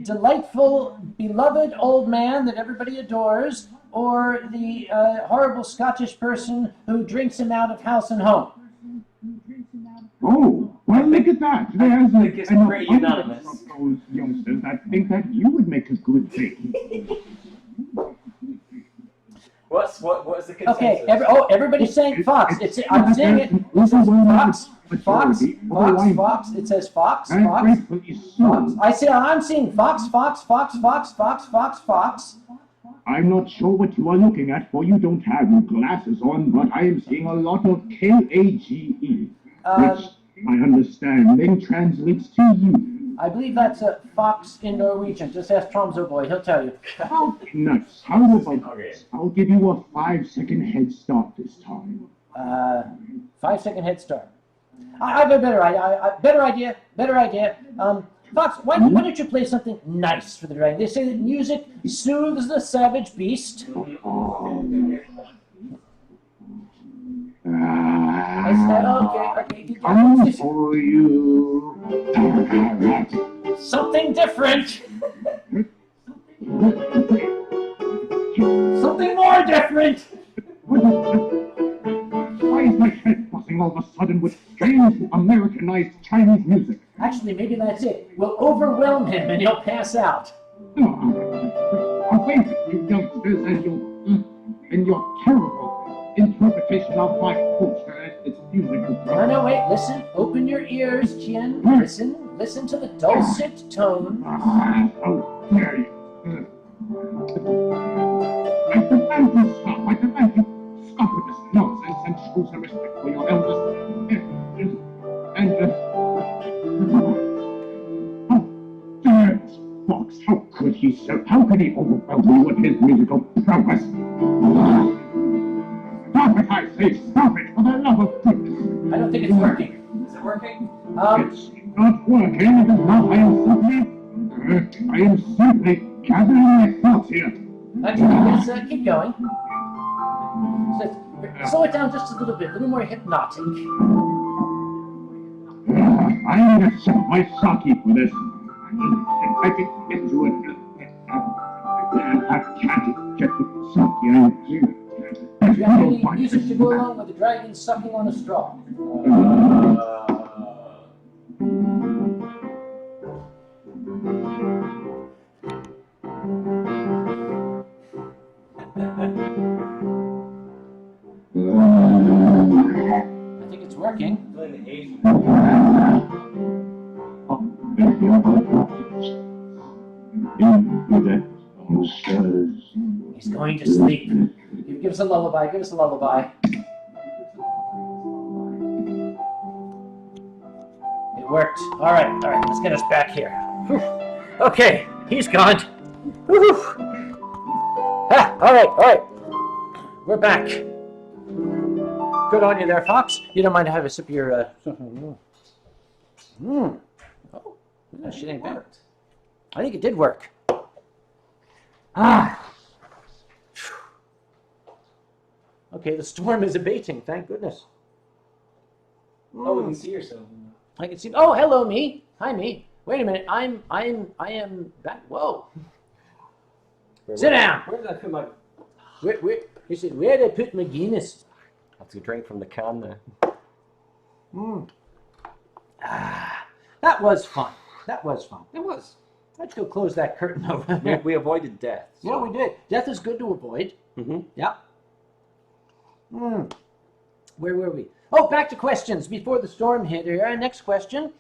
delightful, beloved old man that everybody adores, or the horrible Scottish person who drinks him out of house and home? Oh, well, look at that. There's think it's pretty unanimous. Of those youngsters that think that you would make a good bait. What is the consensus? Okay, everybody's saying Fox. I'm saying it. It says Fox. Fox. It says Fox. Fox. I'm seeing Fox. I'm not sure what you are looking at, for you don't have your glasses on, but I am seeing a lot of Kage, which I understand then translates to you. I believe that's a fox in Norwegian. Just ask Tromso boy, he'll tell you. How nice. How about this? I'll give you a 5-second head start this time. 5-second head start. I have a better idea. Fox, why don't you play something nice for the dragon? They say that music soothes the savage beast. Okay. I'm for you. Something different. Something more different. Why is my head buzzing all of a sudden with strange Americanized Chinese music? Actually, maybe that's it. We'll overwhelm him and he'll pass out. Away with you youngsters and your terrible interpretation of my culture and its musical. No, wait, listen. Open your ears, Chien. Listen to the dulcet tones. How dare you! I demand you stop. I demand you stop with this nonsense and show some respect for your elders. How dare this fox? How could he, sir? How could he overwhelm me with his musical prowess? Stop it, I say! Stop it, for the love of goodness! I don't think it's working. Is it working? It's not working. It is not. I am simply gathering my thoughts here. Let's keep going. Slow it down just a little bit, more hypnotic. I need to sip my sake for this. I can get to it. I can't get the sake. Do you have any music to go along with the dragon sucking on a straw? I think it's working. Playing the Asian. He's going to sleep. Give us a lullaby. Give us a lullaby. It worked. All right. Let's get us back here. Whew. Okay, he's gone. Whew. All right. We're back. Good on you there, Fox. You don't mind to have a sip of your... Oh, that shit ain't bad. I think it did work. Ah. Okay, the storm is abating, thank goodness. Oh, we can see yourself. I can see... Oh, hello, me. Hi, me. Wait a minute, I am back. Whoa. Sit down. Where did I put my... You said, where did I put my Guinness? I have to drink from the can there. That was fun. That was fun. It was. Let's go close that curtain over there. We avoided death. Yeah, we did. Death is good to avoid. Mm-hmm. Yeah. Where were we? Oh, back to questions before the storm hit here. Our next question.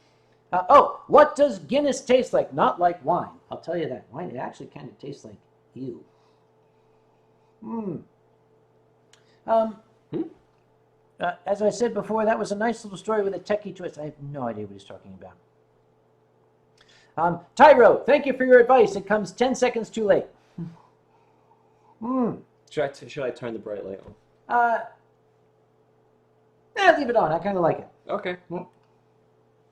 What does Guinness taste like? Not like wine. I'll tell you that. Wine, it actually kind of tastes like you. As I said before, that was a nice little story with a techie twist. I have no idea what he's talking about. Tyro, thank you for your advice. It comes 10 seconds too late. Should I turn the bright light on? Leave it on. I kind of like it. Okay.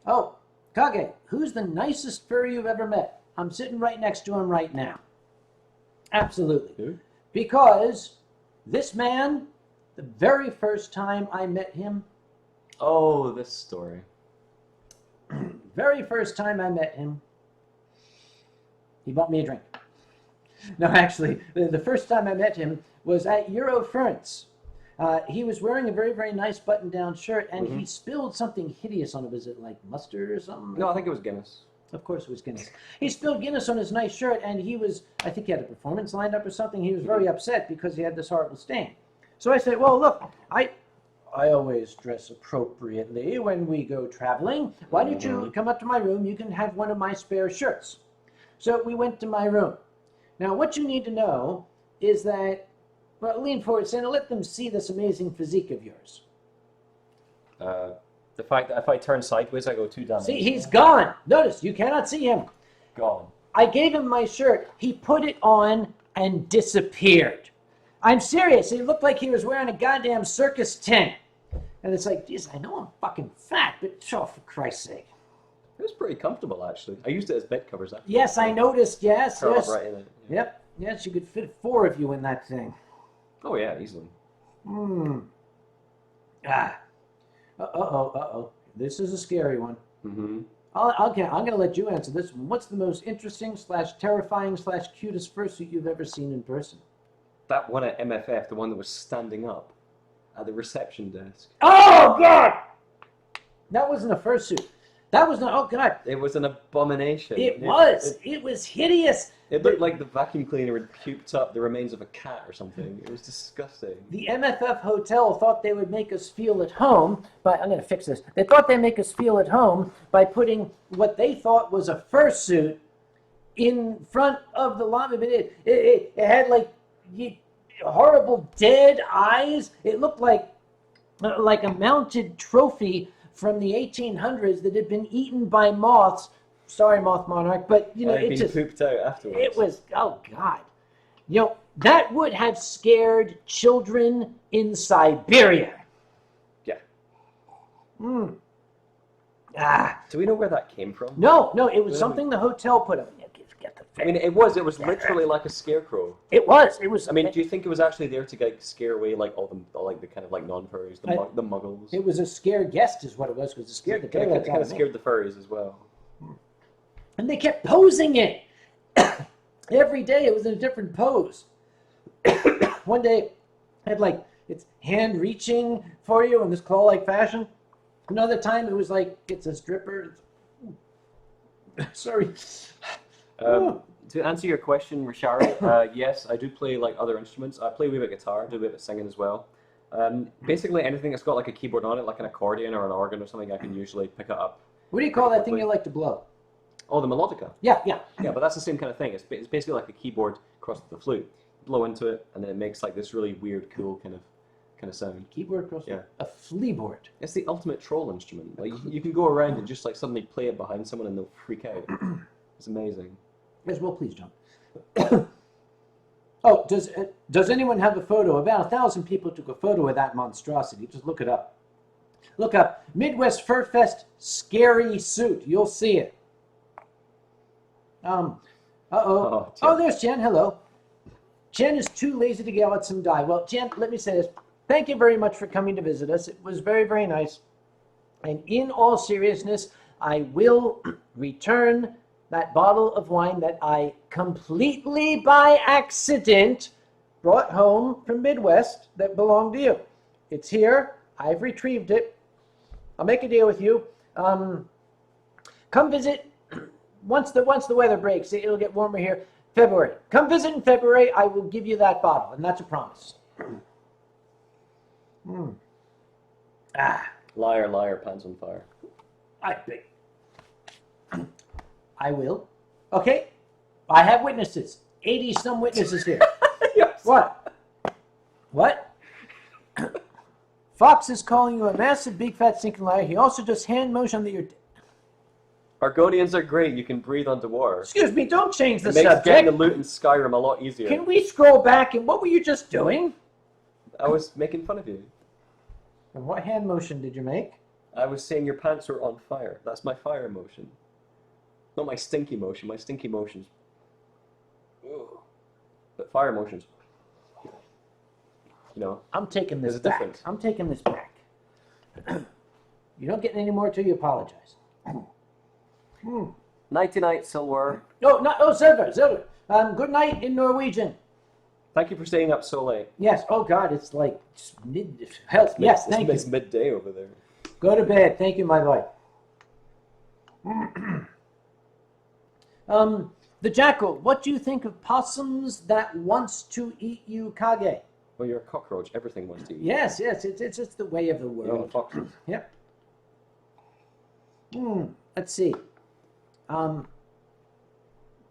Oh, Kage, who's the nicest furry you've ever met? I'm sitting right next to him right now. Absolutely. Who? Because this man, the very first time I met him, Oh, this story. very first time I met him, he bought me a drink. No, actually, the first time I met him was at Eurofurence. He was wearing a very, very nice button-down shirt, and he spilled something hideous on it. Was it like mustard or something? No, I think it was Guinness. Of course it was Guinness. He spilled Guinness on his nice shirt, and he was, I think he had a performance lined up or something. He was very upset because he had this horrible stain. So I said, well, look, I always dress appropriately when we go traveling. Why don't you come up to my room? You can have one of my spare shirts. So we went to my room. Now, what you need to know is that, well, lean forward, Santa, let them see this amazing physique of yours. The fact that if I turn sideways, I go 2 down. See, he's gone. Notice, you cannot see him. Gone. I gave him my shirt. He put it on and disappeared. I'm serious. He looked like he was wearing a goddamn circus tent. And it's like, geez, I know I'm fucking fat, but oh, for Christ's sake. It was pretty comfortable, actually. I used it as bed covers. Actually. Yes, I noticed. Yes, Curl up yes. right in it. Yeah. Yep. Yes, you could fit 4 of you in that thing. Oh yeah, easily. Uh-oh. This is a scary one. Mm-hmm. Okay, I'm going to let you answer this one. What's the most interesting / terrifying / cutest fursuit you've ever seen in person? That one at MFF, the one that was standing up at the reception desk. Oh, God! That wasn't a fursuit. That was not, oh, God. It was an abomination. It was hideous. It looked like the vacuum cleaner had puked up the remains of a cat or something. It was disgusting. The MFF hotel thought they would make us feel at home by, I'm going to fix this. They thought they'd make us feel at home by putting what they thought was a fursuit in front of the lobby. But it had like horrible dead eyes. It looked like a mounted trophy from the 1800s that had been eaten by moths. Sorry, Moth Monarch, but you know, it just pooped out afterwards. It was, oh God. You know, that would have scared children in Siberia. Yeah. Do we know where that came from? No, it was something the hotel put up. I mean, it was literally like a scarecrow. It was. I mean, do you think it was actually there to scare away like all the kind of like non-furries, the muggles? It was a scare guest, is what it was, because it scared the It kind of scared the furries as well. And they kept posing it. Every day it was in a different pose. One day it had like its hand reaching for you in this claw-like fashion. Another time it was like it's a stripper. Sorry. To answer your question, Rashari, yes, I do play like other instruments. I play a wee bit of guitar, do a bit of singing as well. Basically anything that's got like a keyboard on it, like an accordion or an organ or something, I can usually pick it up. What do you call that thing you like to blow? Oh, the melodica. Yeah. Yeah, but that's the same kind of thing. It's basically like a keyboard crossed with the flute. You blow into it, and then it makes like this really weird, cool kind of sound. Keyboard cross. Yeah. A flea board. It's the ultimate troll instrument. Like you can go around and just like suddenly play it behind someone, and they'll freak out. It's amazing. Yes, well, please don't. Oh, does anyone have a photo? About 1,000 people took a photo of that monstrosity. Just look it up. Look up Midwest Fur Fest scary suit. You'll see it. Oh, Oh, there's Jen. Hello. Jen is too lazy to go out some dye. Well, Jen, let me say this. Thank you very much for coming to visit us. It was very, very nice. And in all seriousness, I will return that bottle of wine that I completely by accident brought home from Midwest that belonged to you. It's here. I've retrieved it. I'll make a deal with you. Come visit once the weather breaks. It'll get warmer here. February. Come visit in February. I will give you that bottle, and that's a promise. Liar, liar, pants on fire. I will. Okay. I have witnesses. 80-some witnesses here. Yes. What? What? Fox is calling you a massive, big, fat, stinking liar. He also just hand motion that you're... Argonians are great. You can breathe underwater. Excuse me, don't change the It makes subject. getting the loot in Skyrim a lot easier. Can we scroll back and what were you just doing? I was making fun of you. And what hand motion did you make? I was saying your pants are on fire. That's my fire motion. Not my stinky motion. My stinky motion's... Ugh. But fire motions... You know, I'm taking this there's a back. difference. I'm taking this back. You don't get any more till you apologize. Nighty night, Silver. No, not Silver. Good night in Norwegian. Thank you for staying up so late. Yes. Oh God, it's like mid. Hell, yes. Thank It's you. midday over there. Go to bed. Thank you, my boy. The jackal. What do you think of possums that wants to eat you, Kage? Well, you're a cockroach. Everything wants to eat. Yes. It's the way of the You're the world. foxes. Yep. Let's see. A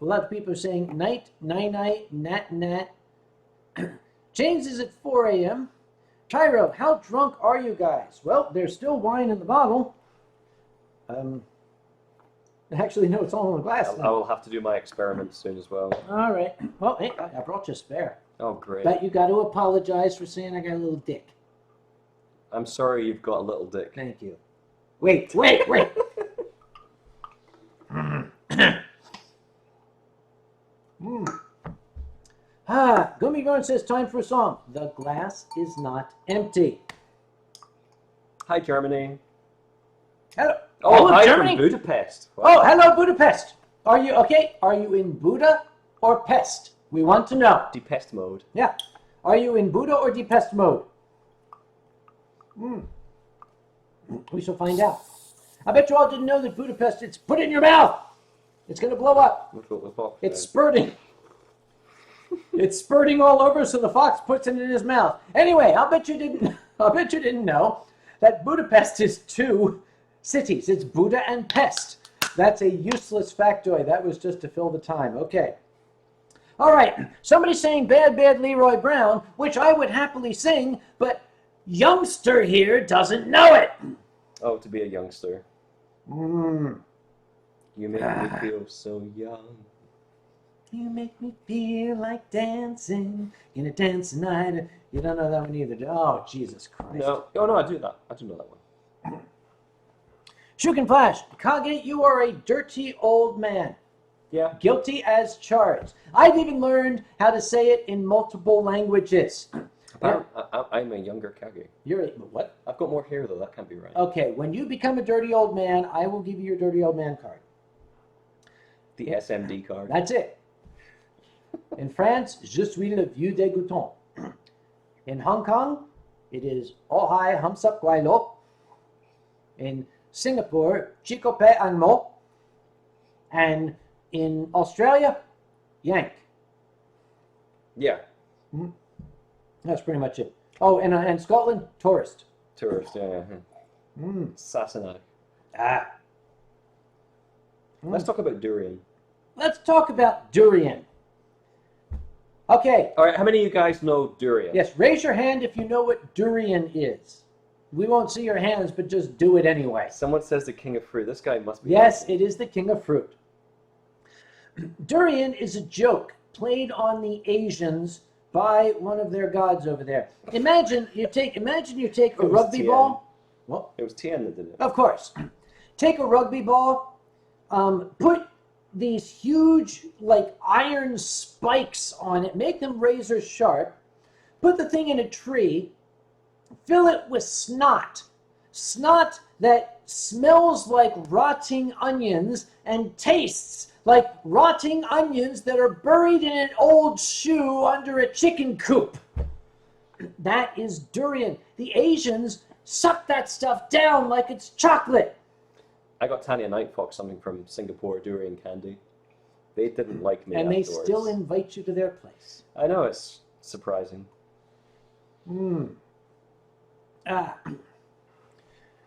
lot of people are saying night, night, nat, nat. James is at 4 a.m. Tyro, how drunk are you guys? Well, there's still wine in the bottle. Actually, no, it's all in the glass. I will have to do my experiments soon as well. All right. Well, hey, I brought you a spare. Oh, great. But you got to apologize for saying I got a little dick. I'm sorry you've got a little dick. Thank you. Wait. Gummy Garn says time for a song. The glass is not empty. Hi, Germany. Hello. Oh, hi Germany. from Budapest. Wow. Oh, hello, Budapest. Are you okay? Are you in Buda or Pest? We want to know. Depest mode. Yeah. Are you in Buda or Depest mode? We shall find out. I bet you all didn't know that Budapest, it's put it in your mouth. It's going to blow up. It's spurting. It's spurting all over, so the fox puts it in his mouth. Anyway, I'll bet you didn't know that Budapest is 2 cities. It's Buda and Pest. That's a useless factoid. That was just to fill the time. Okay. All right. Somebody's saying bad, bad Leroy Brown, which I would happily sing, but youngster here doesn't know it. Oh, to be a youngster. You make me feel so young. You make me feel like dancing. Gonna dance tonight. You don't know that one either. Oh, Jesus Christ. No. Oh, no, I do that. I do know that one. Shuken Flash. Kage, you are a dirty old man. Yeah. Guilty as charged. I've even learned how to say it in multiple languages. I'm a younger Kage. You're a, what? I've got more hair, though. That can't be right. Okay, when you become a dirty old man, I will give you your dirty old man card. The SMD card. That's it. In France, je suis le vieux dégoûtant. In Hong Kong, it is oh hi hums up guaylo. In Singapore, chico pe ang mo. And in Australia, yank. Yeah. That's pretty much it. Oh, and Scotland, tourist. Tourist, yeah. Sassenach. Let's talk about durian. Let's talk about durian. Okay. All right, how many of you guys know durian? Yes, raise your hand if you know what durian is. We won't see your hands, but just do it anyway. Someone says the king of fruit. This guy must be... Yes, it is the king of fruit. Durian is a joke played on the Asians by one of their gods over there. Imagine you take a rugby ball. Well, It was Tien that did it. of course. Take a rugby ball, put these huge, like, iron spikes on it, make them razor sharp, put the thing in a tree, fill it with snot. Snot that smells like rotting onions and tastes like rotting onions that are buried in an old shoe under a chicken coop. That is durian. The Asians suck that stuff down like it's chocolate. I got Tanya Nightfox something from Singapore, durian candy. They didn't like me And they afterwards. still invite you to their place. I know, it's surprising.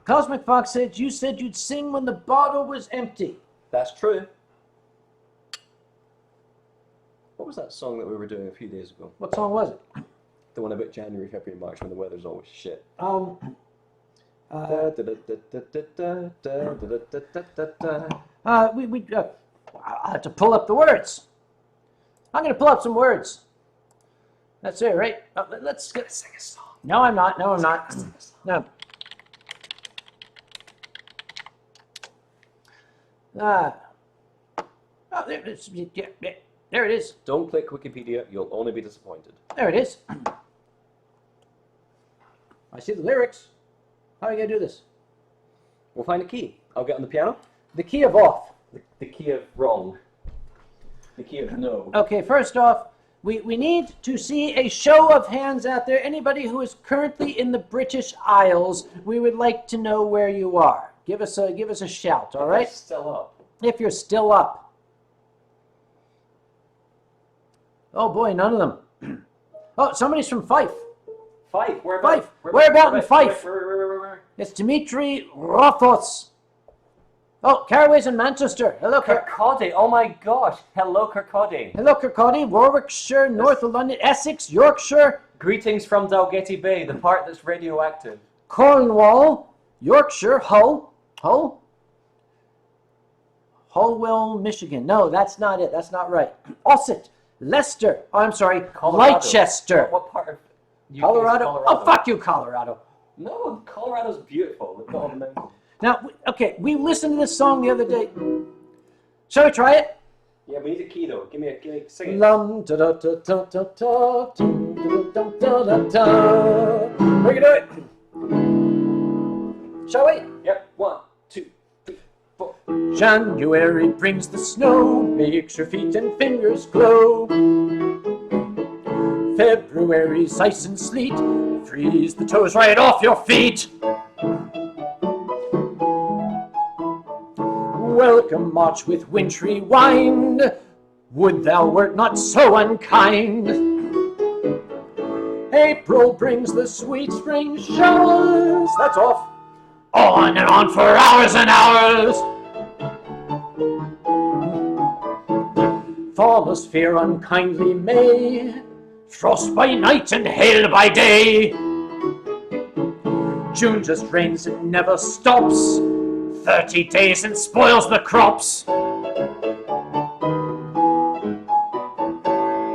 Cosmic Fox said you said you'd sing when the bottle was empty. That's true. What was that song that we were doing a few days ago? What song was it? The one about January, February, March when the weather's always shit. I have to pull up the words. I'm going to pull up some words. That's it, right? Let's get sing a song. No, I'm not. No, I'm not. No. There it is. Yeah, there it is. Don't click Wikipedia, you'll only be disappointed. There it is. I see the lyrics. How are you going to do this? We'll find a key. I'll get on the piano. The key of off. The key of wrong. The key of no. Okay, first off, we need to see a show of hands out there. Anybody who is currently in the British Isles, we would like to know where you are. Give us a shout, all right? Still up. If you're still up. Oh boy, none of them. Oh, somebody's from Fife. Fife. Fife. Where about in Fife? Where? It's Dimitri Rothos. Oh, Caraway's in Manchester. Hello, Kirkcaldy. Oh my gosh. Hello, Kirkcaldy. Hello, Kirkcaldy. Warwickshire, north of London, Essex, Yorkshire. Greetings from Dalgety Bay, the part that's radioactive. Cornwall, Yorkshire, Hull, Hullwell, Michigan. No, that's not it. That's not right. Ossett, Leicester. Oh, I'm sorry, Colorado. Leicester. What part of UK is Colorado. Oh, fuck you, Colorado. No, Colorado's beautiful. They've got all the mountains. Now, okay, we listened to this song the other day. Shall we try it? Yeah, we need a key though. Give me, sing it. Lum da da da da da da da da da da. We can do it. Shall we? Yep. 1, 2, 3, 4. January brings the snow, makes your feet and fingers glow. February's ice and sleet, freeze the toes right off your feet. Welcome March with wintry wind, would thou wert not so unkind. April brings the sweet spring showers. That's off. On and on for hours and hours. Thawless fear unkindly May, frost by night and hail by day. June just rains and never stops, 30 days and spoils the crops.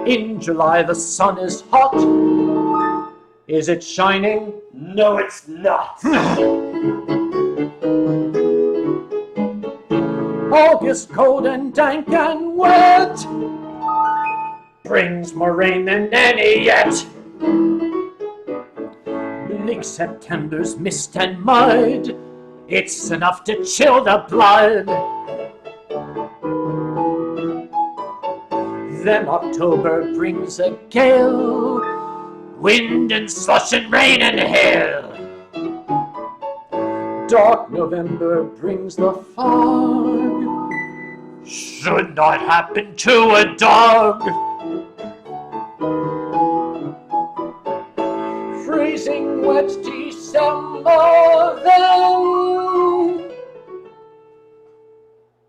In July the sun is hot. Is it shining? No, it's not. August cold and dank and wet, brings more rain than any yet. Bleak September's mist and mud, it's enough to chill the blood. Then October brings a gale, wind and slush and rain and hail. Dark November brings the fog, should not happen to a dog. Freezing wet December, then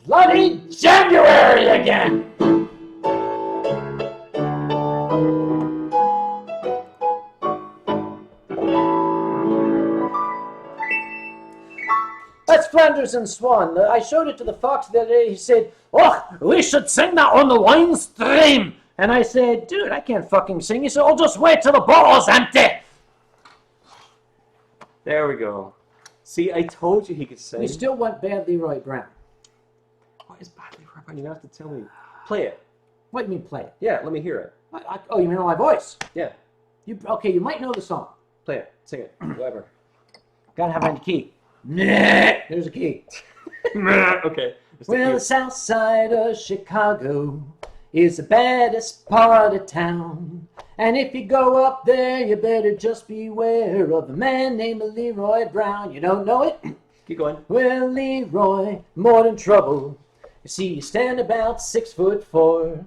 bloody January again. That's Flanders and Swan. I showed it to the Fox the other day. He said, "Oh, we should sing that on the Winestream." And I said, dude, I can't fucking sing. He said, oh, just wait till the ball's empty. There we go. See, I told you he could sing. We still want Bad Leroy Brown. What is badly rapping? You have to tell me. Play it. What do you mean play it? Yeah, let me hear it. Oh, you mean my voice? Yeah. Okay, you might know the song. Play it. Sing it. Whatever. Gotta have a key. There's a key. Okay. Well, the south side of Chicago is the baddest part of town. And if you go up there, you better just beware of a man named Leroy Brown. You don't know it? Keep going. Well, Leroy, more than trouble. You see, you stand about 6'4".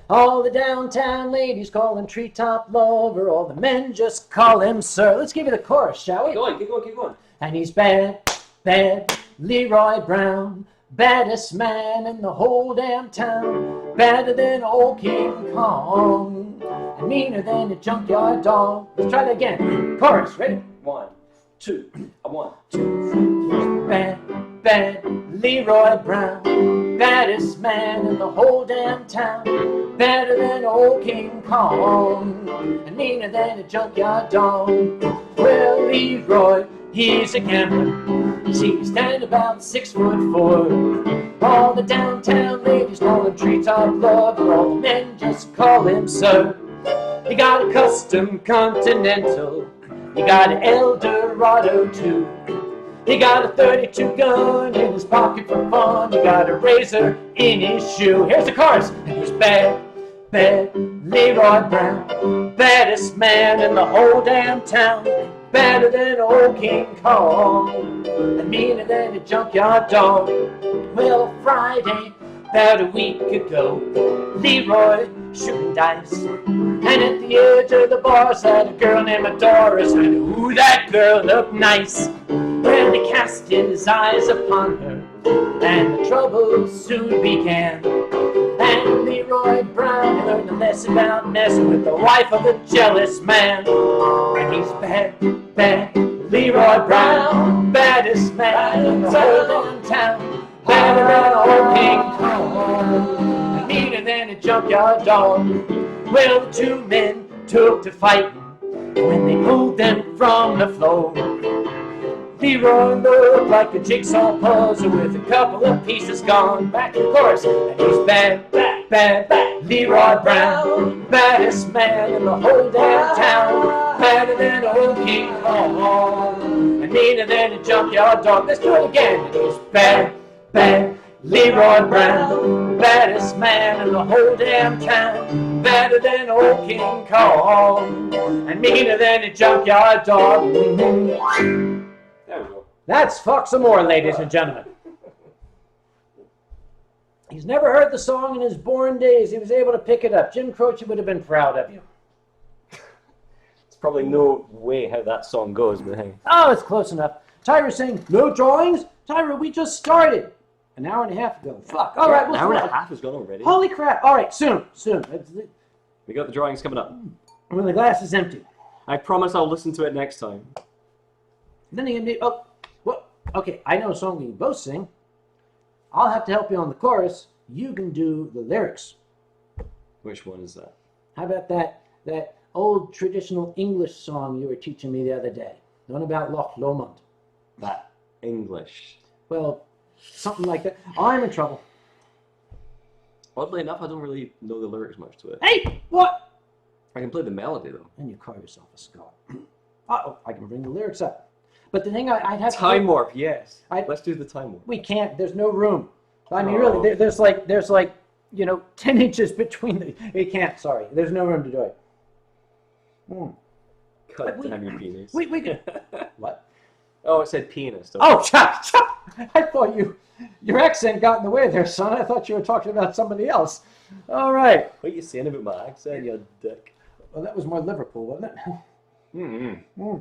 All the downtown ladies call him treetop lover. All the men just call him sir. Let's give you the chorus, shall we? Keep going, keep going, keep going. And he's bad, bad, Leroy Brown. Baddest man in the whole damn town. Badder than old King Kong. And meaner than a junkyard dog. Let's try that again. Chorus, ready? 1, 2, 1, 2. Bad, bad, Leroy Brown. Baddest man in the whole damn town. Better than old King Kong. And meaner than a junkyard dog. Well, Leroy, he's a gambler. See, he stand about 6'4". All the downtown ladies call him treetop lover. All the men just call him sir. He got a custom Continental. He got an Eldorado too. He got a 32 gun in his pocket for fun. He got a razor in his shoe. Here's the chorus. And he's bad, bad, Leroy Brown. Baddest man in the whole damn town. Better than old King Kong. And meaner than a junkyard dog. Well, Friday, about a week ago, Leroy shooting dice. And at the edge of the bar sat a girl named Doris. And ooh, that girl looked nice. Well, he cast his eyes upon her, and the trouble soon began. And Leroy Brown learned a lesson about messing with the wife of a jealous man. And he's bad, bad, Leroy Brown. Baddest man in the whole damn town. Better than old King Kong. And meaner than a junkyard dog. Well, the two men took to fighting when they pulled them from the floor. Leroy looked like a jigsaw puzzle with a couple of pieces gone. Back to the chorus. And he's bad, bad, bad, bad, Leroy Brown. Baddest man in the whole damn town. Better than old King Kong. And meaner than a junkyard dog. Let's do it again. And he's bad, bad, Leroy Brown. Baddest man in the whole damn town. Better than old King Kong. And meaner than a junkyard dog. There we go. That's FoxAmoore, ladies and gentlemen. He's never heard the song in his born days. He was able to pick it up. Jim Croce would have been proud of you. There's probably no way how that song goes, but hey. Oh, it's close enough. Tyra's saying, no drawings? Tyra, we just started. An hour and a half ago. Fuck. All right, An we'll hour and start. a half is gone already. Holy crap. All right, soon. We got the drawings coming up. When the glass is empty. I promise I'll listen to it next time. Then you need, oh, well, okay, I know a song we can both sing. I'll have to help you on the chorus. You can do the lyrics. Which one is that? How about that old traditional English song you were teaching me the other day? The one about Loch Lomond. That English. Well, something like that. I'm in trouble. Oddly enough, I don't really know the lyrics much to it. Hey, what? I can play the melody though. And you call yourself a Scot. Uh-oh, I can bring the lyrics up. But the thing I'd have Time to... warp, yes. I- Let's do the time warp. We can't. There's no room. I mean, Oh. really, there's like, you know, 10 inches between the... We can't, sorry. There's no room to do it. God we- damn your penis. We can... What? Oh, it said pianist. Okay. Oh, chop, chop! I thought your accent got in the way there, son. I thought you were talking about somebody else. All right. What are you saying about my accent, you dick? Well, that was more Liverpool, wasn't it? Mm-hmm.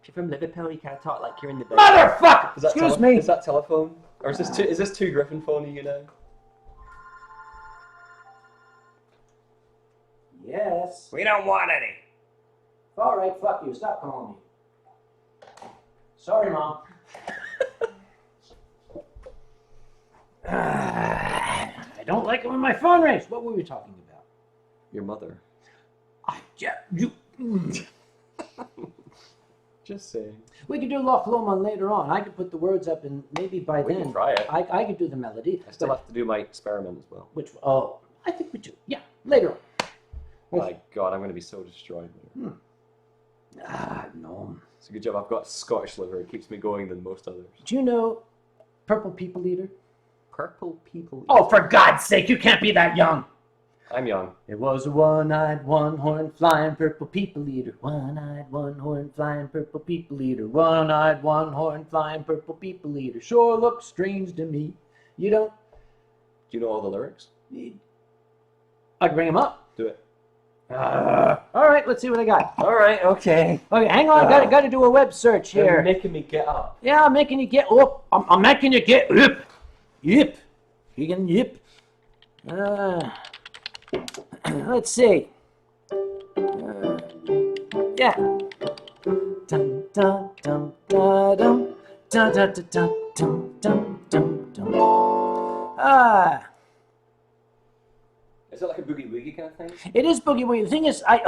If you're from Liverpool, you can't talk like you're in the bed. Motherfucker! Is that Excuse me. Is that telephone? Or is this two Griffin phoning you now? Yes. We don't want any. All right, fuck you. Stop calling me. Sorry, Mom. I don't like it when my phone rings. What were we talking about? Your mother. Yeah, you. Just saying. We could do Loch Lomond later on. I could put the words up, and maybe by We then can try it. I could do the melody. I still have to do my experiment as well. Which? Oh, I think we do. Yeah, later on. My God, I'm going to be so destroyed later. No. It's a good job I've got Scottish liver. It keeps me going than most others. Do you know Purple People Eater? Purple people. Oh, for God's sake, you can't be that young. I'm young. It was a one-eyed, one-horned, flying purple people eater. One-eyed, one-horned, flying purple people eater. One-eyed, one-horned, flying purple people eater. Sure looks strange to me. You don't... Do you know all the lyrics? I can bring him up. Do it. All right, let's see what I got. All right, okay. Okay, hang on. Got to do a web search You're here. making me get up. Yeah, I'm making you get up. I'm making you get up. Yip. You can yip. Let's see. Yeah. Dum dum dum dum dum dum dum dum dum dum dum. Is it like a boogie woogie kind of thing? It is boogie woogie. The thing is, I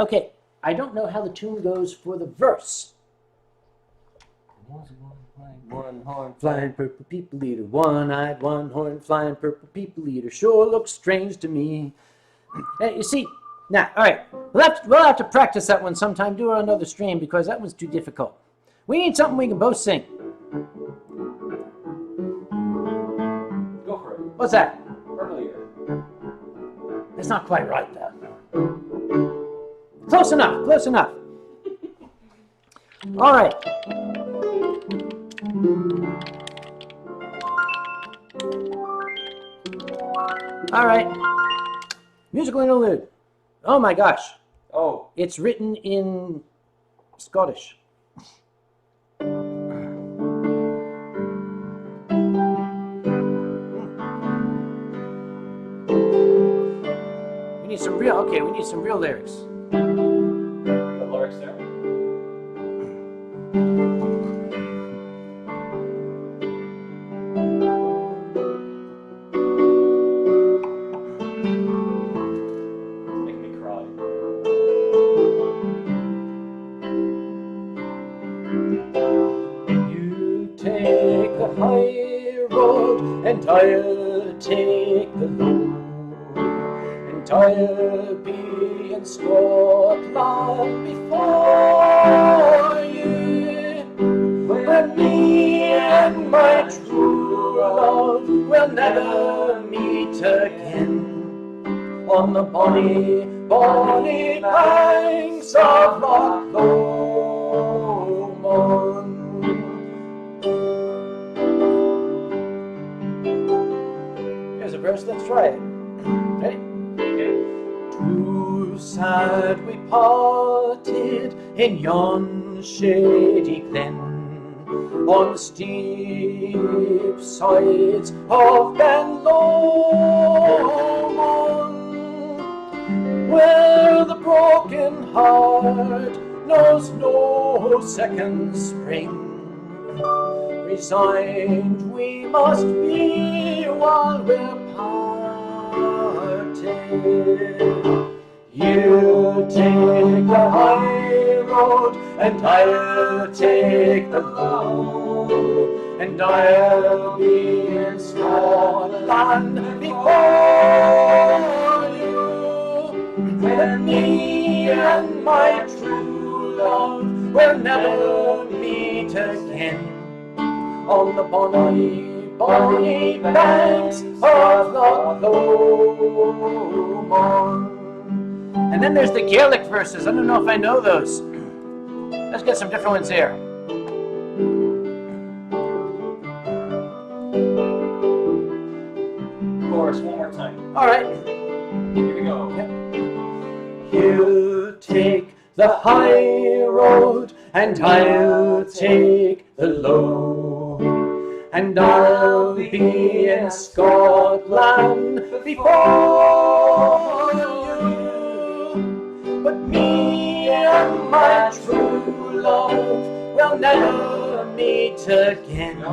don't know how the tune goes for the verse. One horn. Flying purple people eater, one-eyed, one-horned, flying purple people eater, sure looks strange to me. You see, now, all right, we'll have to practice that one sometime, do it on another stream, because that one's too difficult. We need something we can both sing. Go for it. What's that? Purple ear. It's not quite right, though. Close enough, close enough. All right. All right. Musical interlude. Oh my gosh. Oh. It's written in Scottish. We need some real lyrics. The lyrics there? Make me cry. You take the high road, and I'll take the low. And I'll be in Scotland before you. When me and my true love will never meet again. On the bonny, bonny banks of Loch Lomond. Here's a verse, let's try it. Ready? Too sad we parted in yon shady glen, on the steep sides of Ben Lomond, where the broken heart knows no second spring. Resigned we must be while we're parted. You take the high road, and I'll take the low, and I'll be in Scotland before you. When me and my true love will never meet again, on the bonny, bonny banks of Loch Lomond. And then there's the Gaelic verses. I don't know if I know those. Let's get some different ones here. Chorus one more time. All right. Here we go. Yep. You take the high road, and I'll take the low, and I'll be in Scotland before you. But me and my true love will never meet again.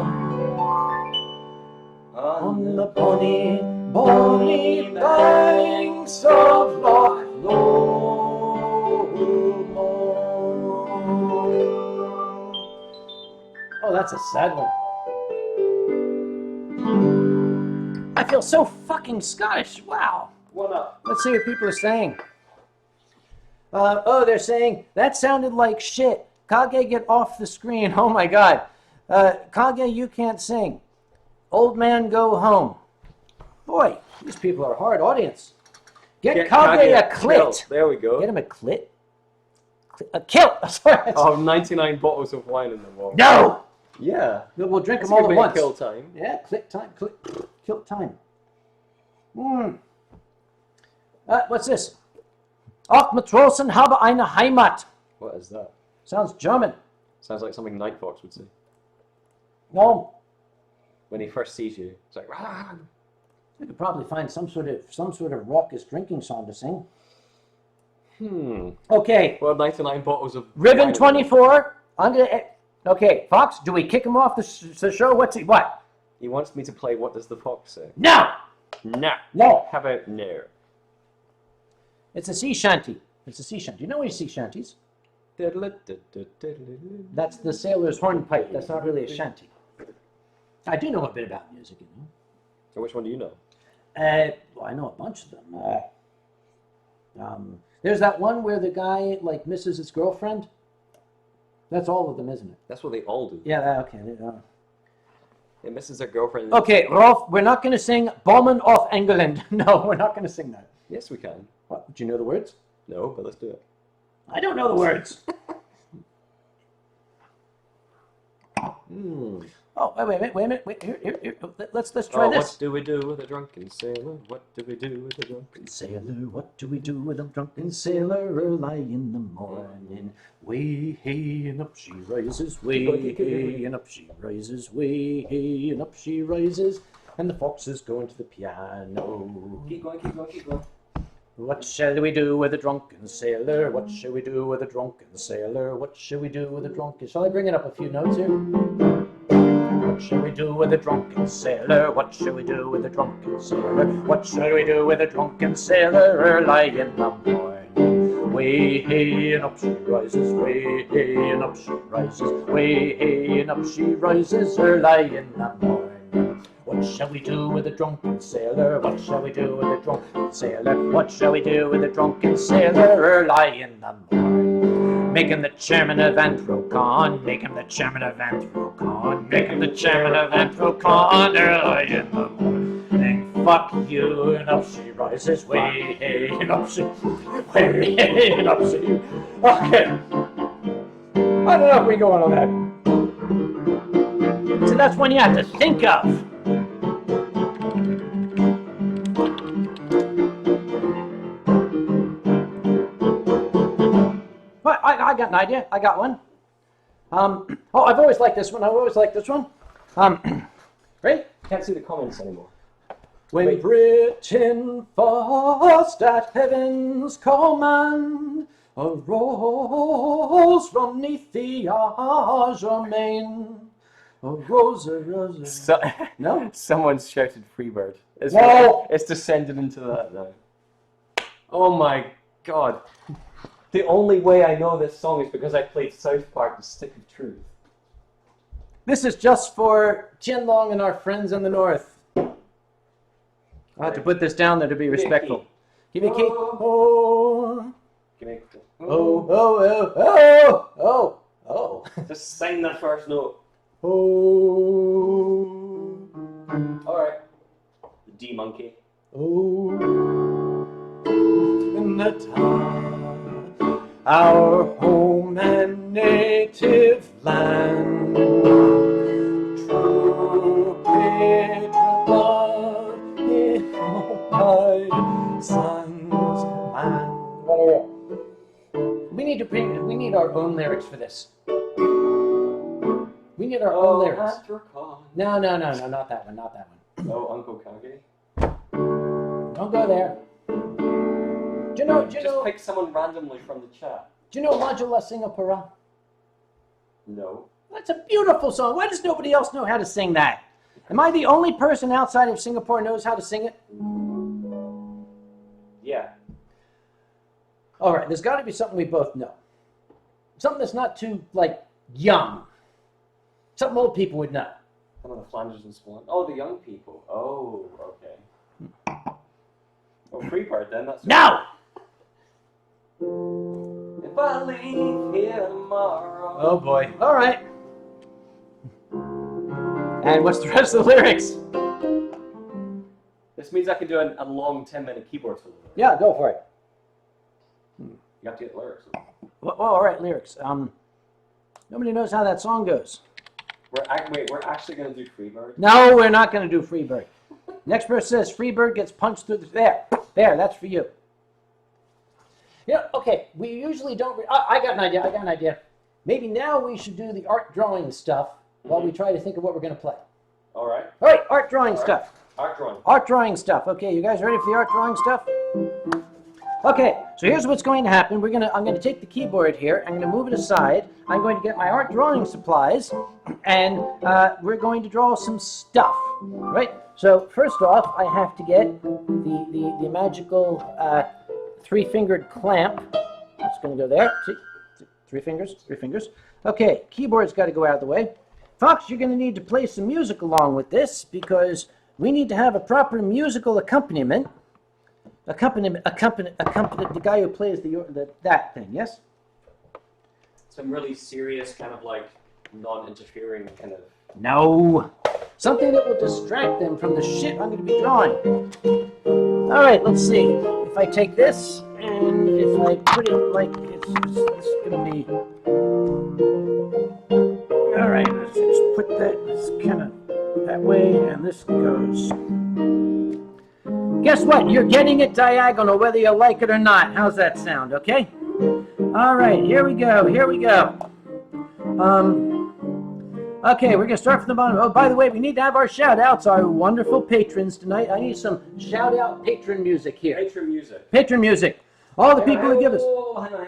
On the bonny, bonny banks of Loch Lomond. Oh, that's a sad one. I feel so fucking Scottish. Wow. One up. Let's see what people are saying. Oh, they're saying, that sounded like shit. Kage, get off the screen. Oh my god. Kage, you can't sing. Old man, go home. Boy, these people are a hard audience. Get Kage a clit. Kilt. There we go. Get him a clit? A kilt. Sorry. Oh, 99 bottles of wine in them all. No! Yeah. We'll drink That's them all a at bit once. of kill time. Yeah, clit time. Kilt time. What's this? Auf Matrosen habe eine Heimat. What is that? Sounds German. Sounds like something Night Fox would say. No. When he first sees you, it's like, "Rah!" We could probably find some sort of raucous drinking song to sing. Okay. Well, 99 bottles of Ribbon wine 24. I'm gonna. Okay, Fox. Do we kick him off the show? What's he? What? He wants me to play What Does the Fox Say? No. No. No. How about no? It's a sea shanty. It's a sea shanty. You know any sea shanties? That's the sailor's hornpipe. That's not really a shanty. I do know a bit about music, you know. So which one do you know? Well, I know a bunch of them. There's that one where the guy like misses his girlfriend. That's all of them, isn't it? That's what they all do. Yeah. Okay. It misses their girlfriend. Okay, Rolf. We're not going to sing "Bomben auf England." No, we're not going to sing that. Yes, we can. What? Do you know the words? No, but let's do it. I don't know the words. Oh, wait a minute. Here. Let's try this. What do we do with a drunken sailor? What do we do with a drunken Sailor, what do we do with a drunken sailor early in the morning? Way hey and up she rises, way hey and up she rises, way hey and up she rises, and the fox is going to the piano. Keep going. What shall we do with a drunken sailor? What shall we do with a drunken sailor? What shall we do with a drunken... Shall I bring it up a few notes here? What shall we do with a drunken sailor? What shall we do with a drunken sailor? What shall we do with a drunken sailor early in the morning? Way hey and up she rises, way hey and up she rises, way hey and up she rises early in the morning. What shall we do with a drunken sailor? What shall we do with a drunken sailor? What shall we do with a drunken sailor early in the morning? Make him the chairman of Anthrocon, make him the chairman of Anthrocon, make him the chairman of Anthrocon early in the morning. Fuck you, and up she rises, way hey, and up she, way hey, and up she. Okay. I don't know if we go on that. So that's one you have to think of. I got an idea. I got one. I've always liked this one. Ready? Can't see the comments anymore. When Britain fast at heaven's command arose from 'neath the azure main, arose a rose. No? Someone's shouted Freebird. No! It's descended into that now. Oh my god. The only way I know this song is because I played South Park, The Stick of Truth. This is just for Qianlong and our friends in the north. I have to put this down there to be respectful. Give me a key. Oh. Give me Oh. Just sing the first note. Oh. Alright. The D monkey. Oh. In the town, our home and native land, true patriot in my sons and we need our own lyrics for this. We need our own lyrics. No, not that one, Oh, Uncle Kage. Don't go there. Do you know? Just pick someone randomly from the chat. Do you know Modula Singapura? No. That's a beautiful song. Why does nobody else know how to sing that? Am I the only person outside of Singapore knows how to sing it? Yeah. All right, there's got to be something we both know. Something that's not too, like, young. Something old people would know. Some of the Flanders and Swan. Oh, the young people. Oh, okay. Oh, Freebird then. That's No! If I leave here tomorrow. Oh boy. All right. And what's the rest of the lyrics? This means I can do a long 10-minute keyboard solo. Yeah, go for it. You have to get lyrics. Well, all right, lyrics. Nobody knows how that song goes. We're actually going to do Freebird? No, we're not going to do Freebird. Next verse says Freebird gets punched through the... There, that's for you. Yeah, okay, we usually don't... I got an idea. Maybe now we should do the art drawing stuff while we try to think of what we're going to play. All right. All right, art drawing stuff. Art drawing. Art drawing stuff. Okay, you guys ready for the art drawing stuff? Okay, so here's what's going to happen. I'm going to take the keyboard here. I'm going to move it aside. I'm going to get my art drawing supplies, and we're going to draw some stuff, right? So first off, I have to get the magical three-fingered clamp. It's going to go there. See? 3 fingers, 3 fingers. Okay, keyboard's got to go out of the way. Fox, you're going to need to play some music along with this because we need to have a proper musical accompaniment. The guy who plays that thing, yes? Some really serious kind of like non-interfering kind of... No. Something that will distract them from the shit I'm going to be drawing. All right, let's see. If I take this and if I put it like it's going to be... All right, let's just put that kind of that way, and this goes... Guess what? You're getting it diagonal whether you like it or not. How's that sound, okay? All right, here we go. Okay, we're going to start from the bottom. Oh, by the way, we need to have our shout-outs, our wonderful patrons tonight. I need some shout-out patron music here. Patron music. Patron music. All the people who give us... Oh, hang on.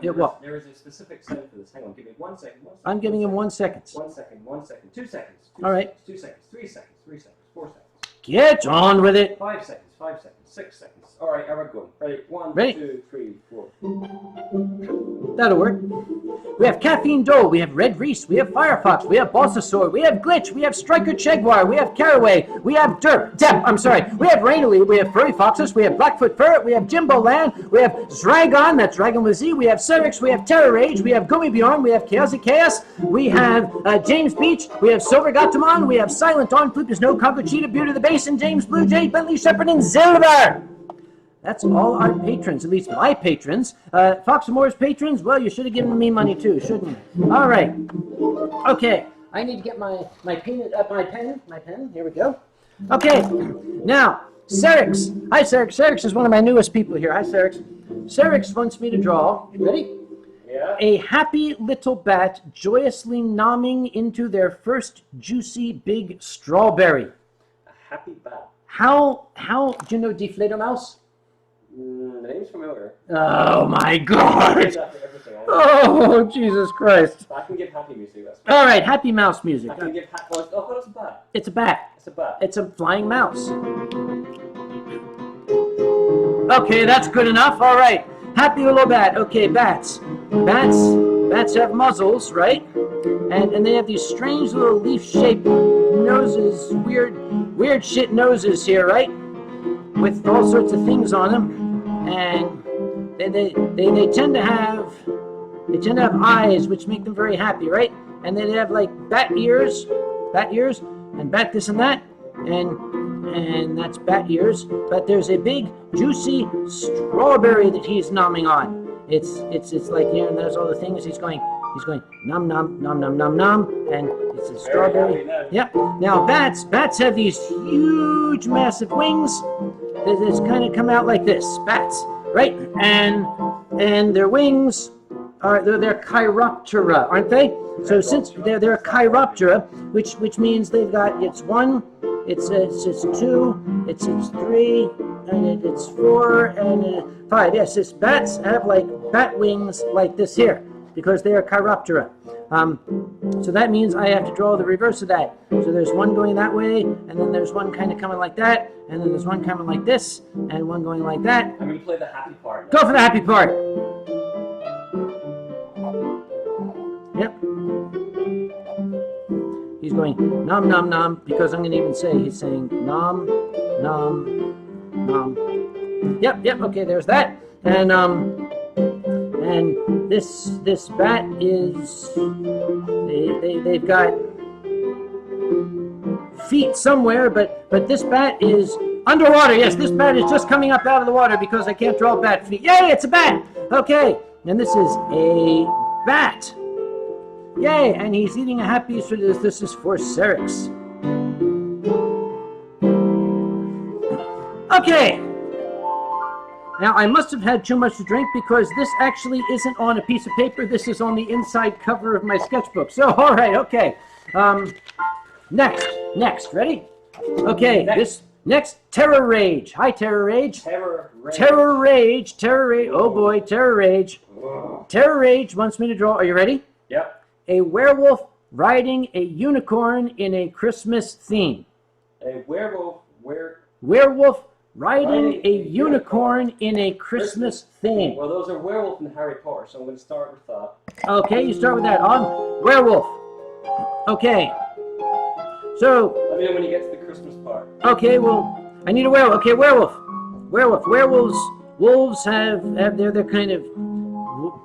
Yeah, what? There is a specific sound for this. Hang on, give me 1 second. I'm giving him 1 second. 1 second, 1 second, 2 seconds. All right. 2 seconds, 3 seconds, 3 seconds, 4 seconds. Get on with it. 5 seconds, 5 seconds, 6 seconds. All right, we're going. Ready? 1, Ready? 2, 3, 4. That'll work. We have Caffeine Dole, we have Red Reese, we have Firefox, we have Bossasaur, we have Glitch, we have Striker Chegwar, we have Caraway, we have Depp, we have Rainily, we have Furry Foxes, we have Blackfoot Ferret, we have Jimbo Land, we have Zragon, that's Dragon with Z, we have Cerix, we have Terror Rage, we have Gummy Bjorn, we have Chaosic Chaos, we have James Beach, we have Silver Gatamon, we have Silent Dawn, Floop Snow, Conquer Cheetah, Beauty of the Basin, James Blue Jay, Bentley Shepherd, and Silver! That's all our patrons, at least my patrons. FoxAmoore's patrons, well, you should have given me money too, shouldn't you? All right. Okay, I need to get my pen. Here we go. Okay, now, Cerix. Hi, Cerix. Cerix is one of my newest people here. Hi, Cerix. Cerix wants me to draw, ready? Yeah. A happy little bat joyously nomming into their first juicy big strawberry. A happy bat. How, do you know Die Fledermaus? The name's familiar. Oh my I God! say that for everything. Oh Jesus Christ! I can give happy music. That's All right, happy mouse music. I can give well, oh, it's a bat. It's a bat. It's a bat. It's a flying mouse. Okay, that's good enough. All right, happy little bat. Okay, bats. Bats have muzzles, right? And they have these strange little leaf-shaped noses, weird shit noses here, right? With all sorts of things on them, and they tend to have eyes which make them very happy, right? And they have like bat ears, and bat this and that, and that's bat ears. But there's a big juicy strawberry that he's nomming on. It's like here, and there's all the things he's going nom nom nom nom nom nom, and it's a strawberry. Yep. Now bats have these huge, massive wings that kind of come out like this. Bats, right? And their wings they're chiroptera, aren't they? So since they're chiroptera, which means they've got it's 1, it's 2, it's 3, and it's 4 and 5. Yes, bats have like bat wings like this here, because they are chiroptera. So that means I have to draw the reverse of that. So there's one going that way, and then there's one kind of coming like that, and then there's one coming like this, and one going like that. I'm going to play the happy part. Go for the happy part. Yep. He's going nom nom nom, because I'm going to even say he's saying nom nom nom. Yep, okay, there's that. And this bat is they've got feet somewhere, but this bat is underwater. Yes, this bat is just coming up out of the water because I can't draw bat feet. Yay, it's a bat. Okay, and this is a bat. Yay, and he's eating a happy piece for this. This is for Cerix. Okay. Now, I must have had too much to drink because this actually isn't on a piece of paper. This is on the inside cover of my sketchbook. So, all right, okay. Next, ready? Okay, next, Terror Rage. Hi, Terror Rage. Terror Rage. Terror Rage, Terror Rage. Oh boy, Terror Rage. Whoa. Terror Rage wants me to draw. Are you ready? Yep. A werewolf riding a unicorn in a Christmas theme. A werewolf. Werewolf riding a unicorn in a Christmas theme. Well, those are werewolf and Harry Potter, so I'm going to start with that. Okay, you start with that. Werewolf. Okay. So. Let me know when you get to the Christmas part. Okay, well, I need a werewolf. Okay, werewolf. Werewolves. Wolves have their kind of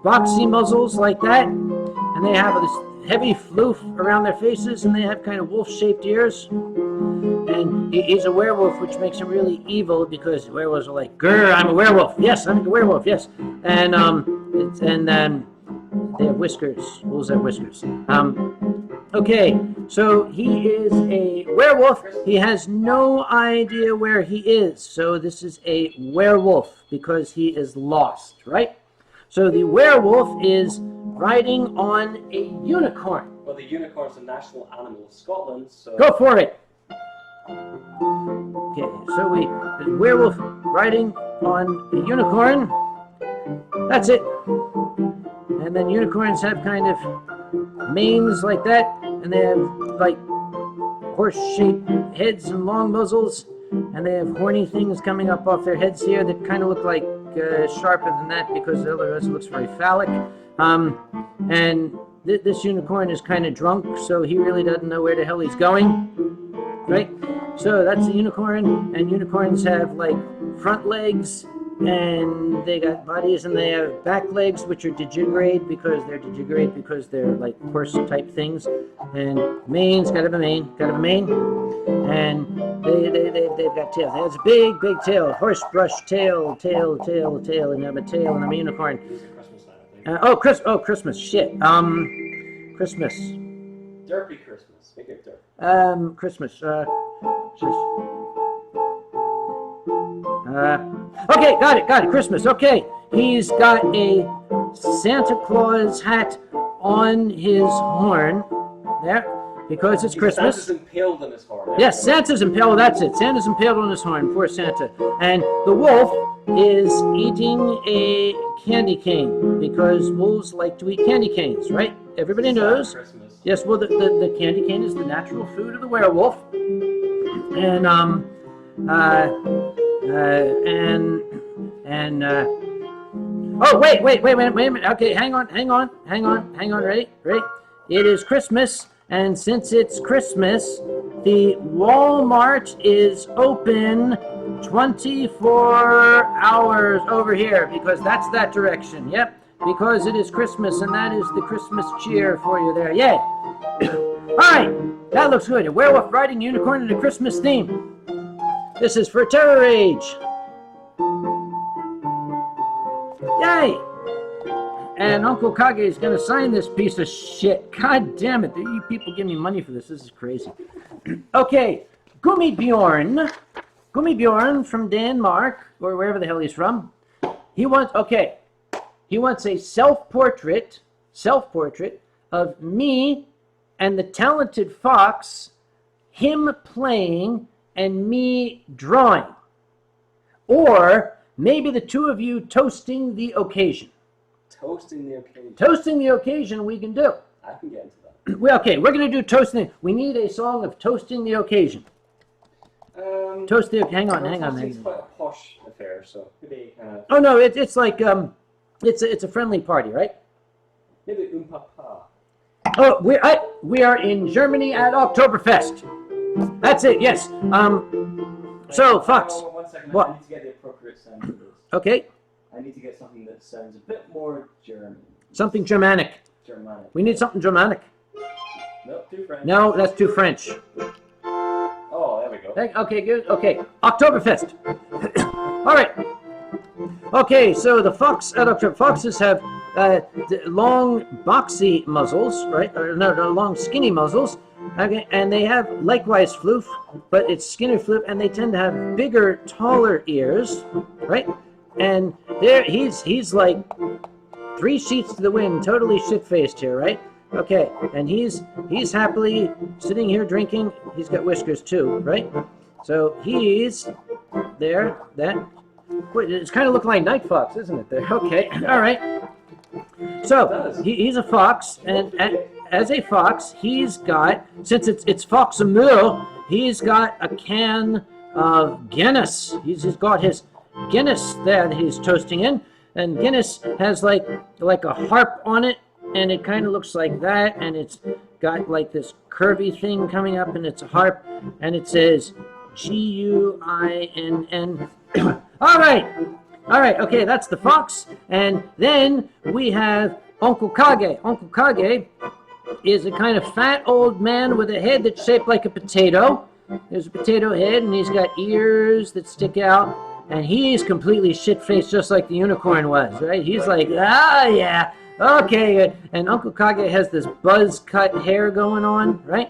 boxy muzzles like that, and they have this heavy floof around their faces, and they have kind of wolf-shaped ears. And he's a werewolf, which makes him really evil because werewolves are like, grr, I'm a werewolf. Yes, I'm a werewolf. Yes, and they have whiskers. Wolves have whiskers. Okay, so he is a werewolf. He has no idea where he is. So this is a werewolf because he is lost, right? So the werewolf is riding on a unicorn. Well, the unicorn's a national animal of Scotland, so... Go for it! Okay, so the werewolf riding on a unicorn. That's it. And then unicorns have kind of manes like that, and they have like horse-shaped heads and long muzzles, and they have horny things coming up off their heads here that kind of look like sharper than that because otherwise it looks very phallic. And this unicorn is kind of drunk, so he really doesn't know where the hell he's going, right? So that's a unicorn, and unicorns have like front legs, and they got bodies, and they have back legs, which are digitigrade because they're like horse type things, and manes, gotta have a mane, and they've got tails. They have a big tail, horse brush tail, and they have a tail, and I'm a unicorn. Christmas, shit. Christmas. Derpy Christmas. Make it derpy. Christmas. Okay, got it. Christmas. Okay, he's got a Santa Claus hat on his horn. There, because it's Christmas. Santa's impaled on his horn. Yes, Santa's impaled. That's it. Santa's impaled on his horn. Poor Santa. And the wolf is eating a candy cane because wolves like to eat candy canes, right? Everybody knows. Christmas. Yes, well, the candy cane is the natural food of the werewolf. And oh, wait a minute. Okay, hang on. Ready? It is Christmas, and since it's Christmas, the Walmart is open 24 hours over here because that's that direction. Yep, because it is Christmas, and that is the Christmas cheer for you there. Yay! All right, that looks good. A werewolf riding unicorn in a Christmas theme. This is for Terror Rage. Yay! And Uncle Kage is going to sign this piece of shit. God damn it. You people give me money for this. This is crazy. Okay. Gummibjorn from Denmark, or wherever the hell he's from. He wants a self-portrait of me and the talented fox, him playing and me drawing. Or maybe the two of you toasting the occasion. Toasting the occasion. Toasting the occasion we can do. I can get into that. Well, okay, we're going to do toasting. We need a song of toasting the occasion. Toast the. Hang on. It's quite a posh affair, so maybe kind of. Oh no, it's like it's a friendly party, right? Maybe Papa. Oh, we are in Germany at Oktoberfest. That's it. Yes. So Fox. One second. What? I need to get the appropriate sound for this. Okay. I need to get something that sounds a bit more German. Something Germanic. Germanic. We need something Germanic. No, too French. No, that's too French. Oh, there we go. Okay, good. Okay, Oktoberfest. All right. Okay, so the fox at foxes have the long, boxy muzzles, right? Or no, long, skinny muzzles. Okay, and they have likewise floof, but it's skinny floof, and they tend to have bigger, taller ears, right? And there, he's like 3 sheets to the wind, totally shit-faced here, right? Okay, and he's happily sitting here drinking. He's got whiskers too, right? So he's there. It's kind of looking like Night Fox, isn't it? There. Okay, all right. So he's a fox, and as a fox, he's got, since it's FoxAmoore, he's got a can of Guinness. He's got his Guinness there that he's toasting in, and Guinness has like a harp on it, and it kind of looks like that, and it's got like this curvy thing coming up, and it's a harp, and it says Guinn. All right, okay, that's the fox, and then we have Uncle Kage. Uncle Kage is a kind of fat old man with a head that's shaped like a potato. There's a potato head, and he's got ears that stick out, and he's completely shit-faced just like the unicorn was, right? He's like, yeah, okay, and Uncle Kage has this buzz-cut hair going on, right?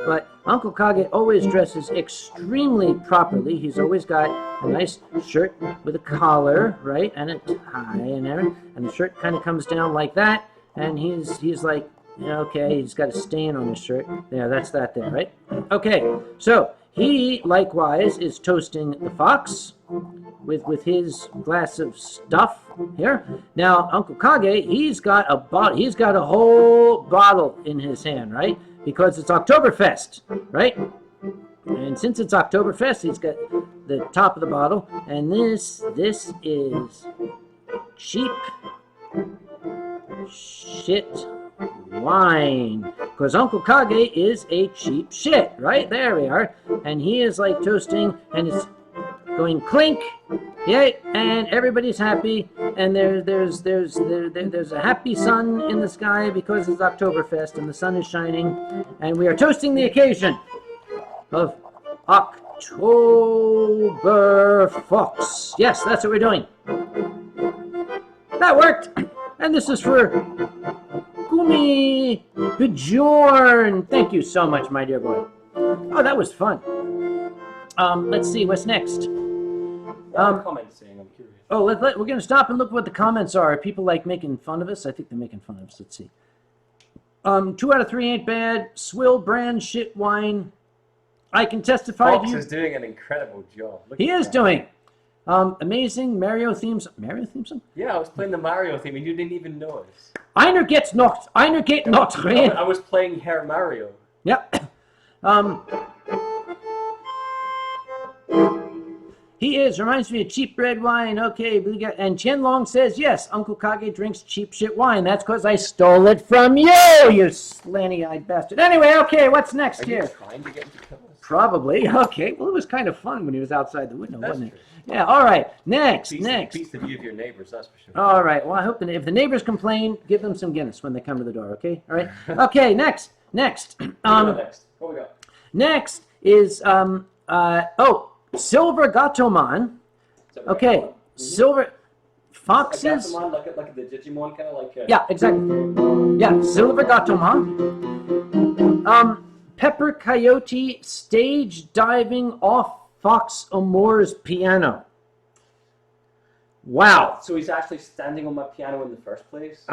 But Uncle Kage always dresses extremely properly. He's always got a nice shirt with a collar, right, and a tie and everything. And the shirt kind of comes down like that, and he's like, okay, he's got a stain on his shirt. Yeah, that's that there, right? Okay, so he likewise is toasting the fox with his glass of stuff here. Now Uncle Kage, he's got a whole bottle in his hand, right? Because it's Oktoberfest, right? And since it's Oktoberfest, he's got the top of the bottle, and this is cheap shit wine. Because Uncle Kage is a cheap shit, right? There we are. And he is like toasting, and it's going clink, yay, and everybody's happy, and there's a happy sun in the sky because it's Oktoberfest and the sun is shining, and we are toasting the occasion of Oktoberfox. Yes, that's what we're doing. That worked, and this is for Gumi Bjorn. Thank you so much, my dear boy. Oh, that was fun. Let's see, what's next? Comments saying, I'm curious. Oh, we're going to stop and look what the comments are. Are people like making fun of us? I think they're making fun of us. Let's see. 2 out of 3 ain't bad. Swill brand shit wine. I can testify Fox to you. is doing an incredible job. Look He at is that. doing. Amazing Mario themes. Mario theme song? Yeah, I was playing the Mario theme and you didn't even notice. Einer geht noch rein. I was playing Herr Mario. Yep. He is. Reminds me of cheap red wine. Okay. And Chen Long says, yes, Uncle Kage drinks cheap shit wine. That's because I stole it from you, you slanty-eyed bastard. Anyway, okay, what's next Are here? you trying to get into kills? Probably. Okay. Well, it was kind of fun when he was outside the window, That's wasn't true. it? Yeah. All right. Next. Beats the view of your neighbors, that's for sure. All right. Well, I hope if the neighbors complain, give them some Guinness when they come to the door. Okay. All right. Okay. Next. Next. What we got? Next is Silver Gatoman. Okay, Silver Foxes. Like the Digimon kind of like. Yeah, exactly. Yeah, Silver Gatoman. Pepper Coyote stage diving off FoxAmoore's piano. Wow. So he's actually standing on my piano in the first place?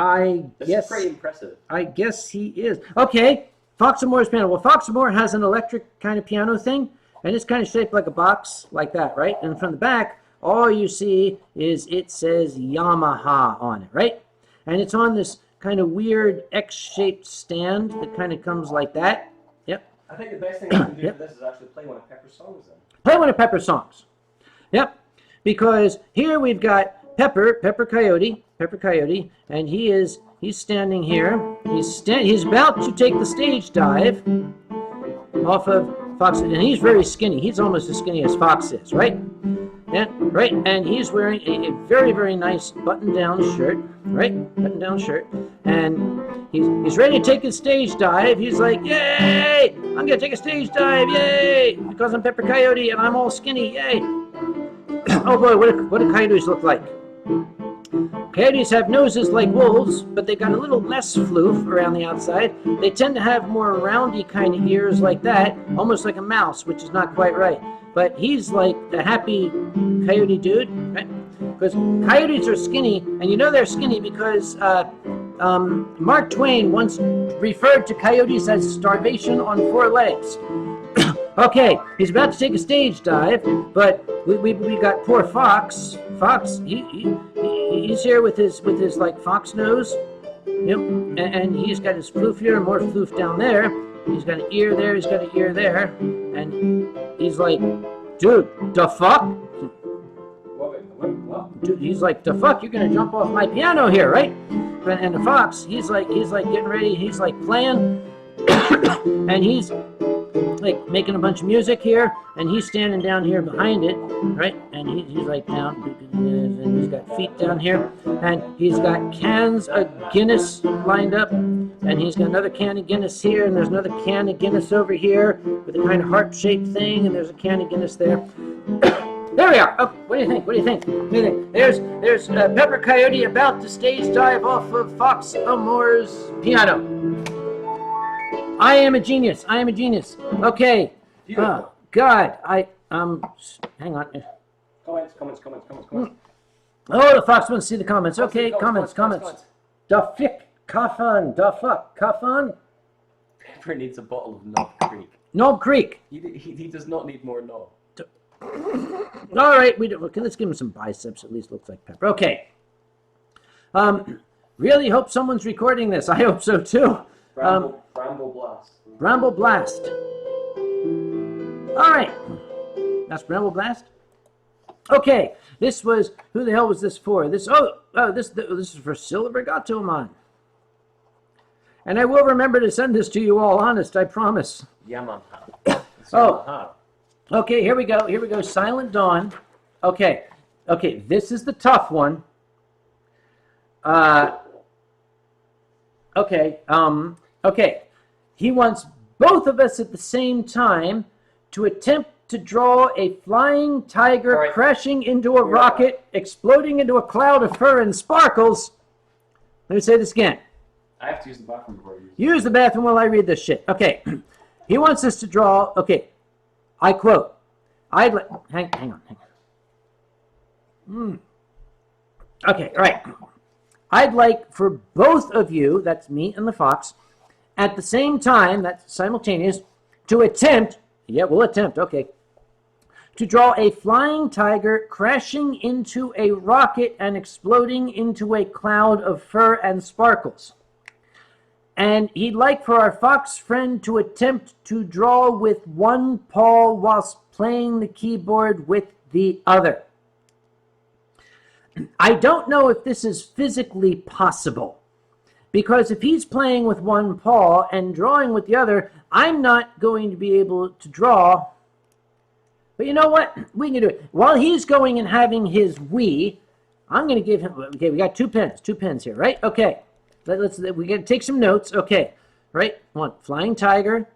This Yes. is pretty impressive. I guess he is. Okay, FoxAmoore's piano. Well, FoxAmoore has an electric kind of piano thing, and it's kind of shaped like a box, like that, right? And from the back, all you see is it says Yamaha on it, right? And it's on this kind of weird X-shaped stand that kind of comes like that. Yep. I think the best thing you can do for this is actually play one of Pepper's songs then. Play one of Pepper's songs. Yep. Because here we've got Pepper Coyote, and he's standing here. He's about to take the stage dive off of Fox, and he's very skinny. He's almost as skinny as Fox is, right? Yeah, right. And he's wearing a very, very nice button-down shirt, right? Button-down shirt, and he's ready to take his stage dive. He's like, "Yay! I'm gonna take a stage dive! Yay! Because I'm Pepper Coyote and I'm all skinny! Yay!" Oh boy, what do coyotes look like? Coyotes have noses like wolves, but they got a little less floof around the outside. They tend to have more roundy kind of ears like that, almost like a mouse, which is not quite right. But he's like the happy coyote dude, right? Because coyotes are skinny, and you know they're skinny because Mark Twain once referred to coyotes as starvation on 4 legs. Okay, he's about to take a stage dive, but we got poor Fox. Fox, he's here with his like fox nose, yep, and he's got his floof here, more floof down there. He's got an ear there, he's got an ear there, and he's like, "Dude, the fuck?" What? Dude, he's like, "The fuck? You're gonna jump off my piano here, right?" And the fox, he's like getting ready. He's like playing, and he's like making a bunch of music here, and he's standing down here behind it, right? And he's like down, and he's got feet down here, and he's got cans of Guinness lined up, and he's got another can of Guinness here, and there's another can of Guinness over here with a kind of heart-shaped thing, and there's a can of Guinness there. There we are. Oh, what do you think? What do you think? What do you think? There's Pepper Coyote about to stage dive off of FoxAmoore's piano. I am a genius. I am a genius. Okay. Oh, God. Hang on. Comments. Oh, the fox wants to see the comments. Okay, comments. Da fick, kafan, da fuck, kafan. Pepper needs a bottle of Knob Creek. Knob Creek. He does not need more knob. All right, okay, let's give him some biceps. At least looks like Pepper. Okay. Really hope someone's recording this. I hope so too. Bramble Blast. Bramble Blast. All right. That's Bramble Blast. Okay. This was, who the hell was this for? This is for Silver Gatomon. And I will remember to send this to you all, honest, I promise. Yeah, man. Okay, here we go. Silent Dawn. Okay, this is the tough one. Okay. He wants both of us at the same time to attempt to draw a flying tiger crashing into a rocket, exploding into a cloud of fur and sparkles. Let me say this again. I have to use the bathroom before you use the bathroom while I read this shit. Okay. He wants us to draw, okay, I quote, hang on. Okay, all right. I'd like for both of you, that's me and the fox, at the same time, that's simultaneous, to attempt, okay, to draw a flying tiger crashing into a rocket and exploding into a cloud of fur and sparkles. And he'd like for our fox friend to attempt to draw with one paw whilst playing the keyboard with the other. I don't know if this is physically possible, because if he's playing with one paw and drawing with the other, I'm not going to be able to draw. But you know what? We can do it. While he's going and having his Wii, I'm going to give him, okay, we got two pens here, right? Okay. We got to take some notes. Okay, right? One, flying tiger.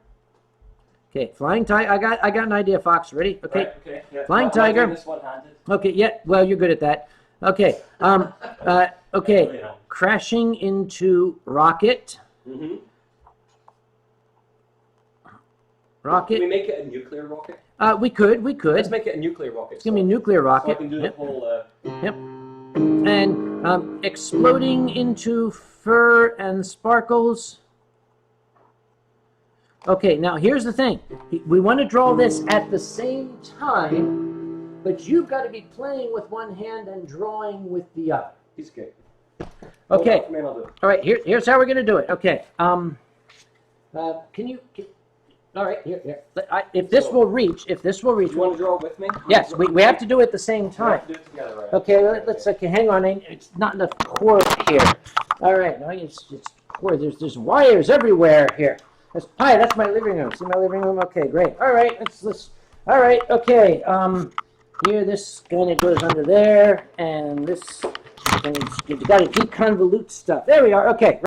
Okay, flying tiger. I got an idea, Fox. Ready? Okay. Right, okay. Yeah. Flying tiger. This one-handed. Okay. Yeah. Well, you're good at that. Okay. Okay. Crashing into rocket. Mm-hmm. Rocket. Can we make it a nuclear rocket? We could. Let's make it a nuclear rocket. It's gonna be a nuclear rocket. So I can do the whole. Yep. And exploding into fur and sparkles. Okay, now here's the thing. We want to draw this at the same time, but you've got to be playing with one hand and drawing with the other. He's good. Okay. Hold on, I'll do it. All right. Here's how we're gonna do it. Okay. Can you? All right. Here. If this will reach, Do you want to draw with me? Yes, we have to do it at the same We time. have to do it together, right? Okay, let's okay, hang on. It's not enough cord here. All right, now it's cord. There's wires everywhere here. Hi, that's my living room. See my living room? Okay, great. All right, let's. All right, okay. Here this kind of goes under there, and this. And you got to deconvolute stuff. There we are. Okay.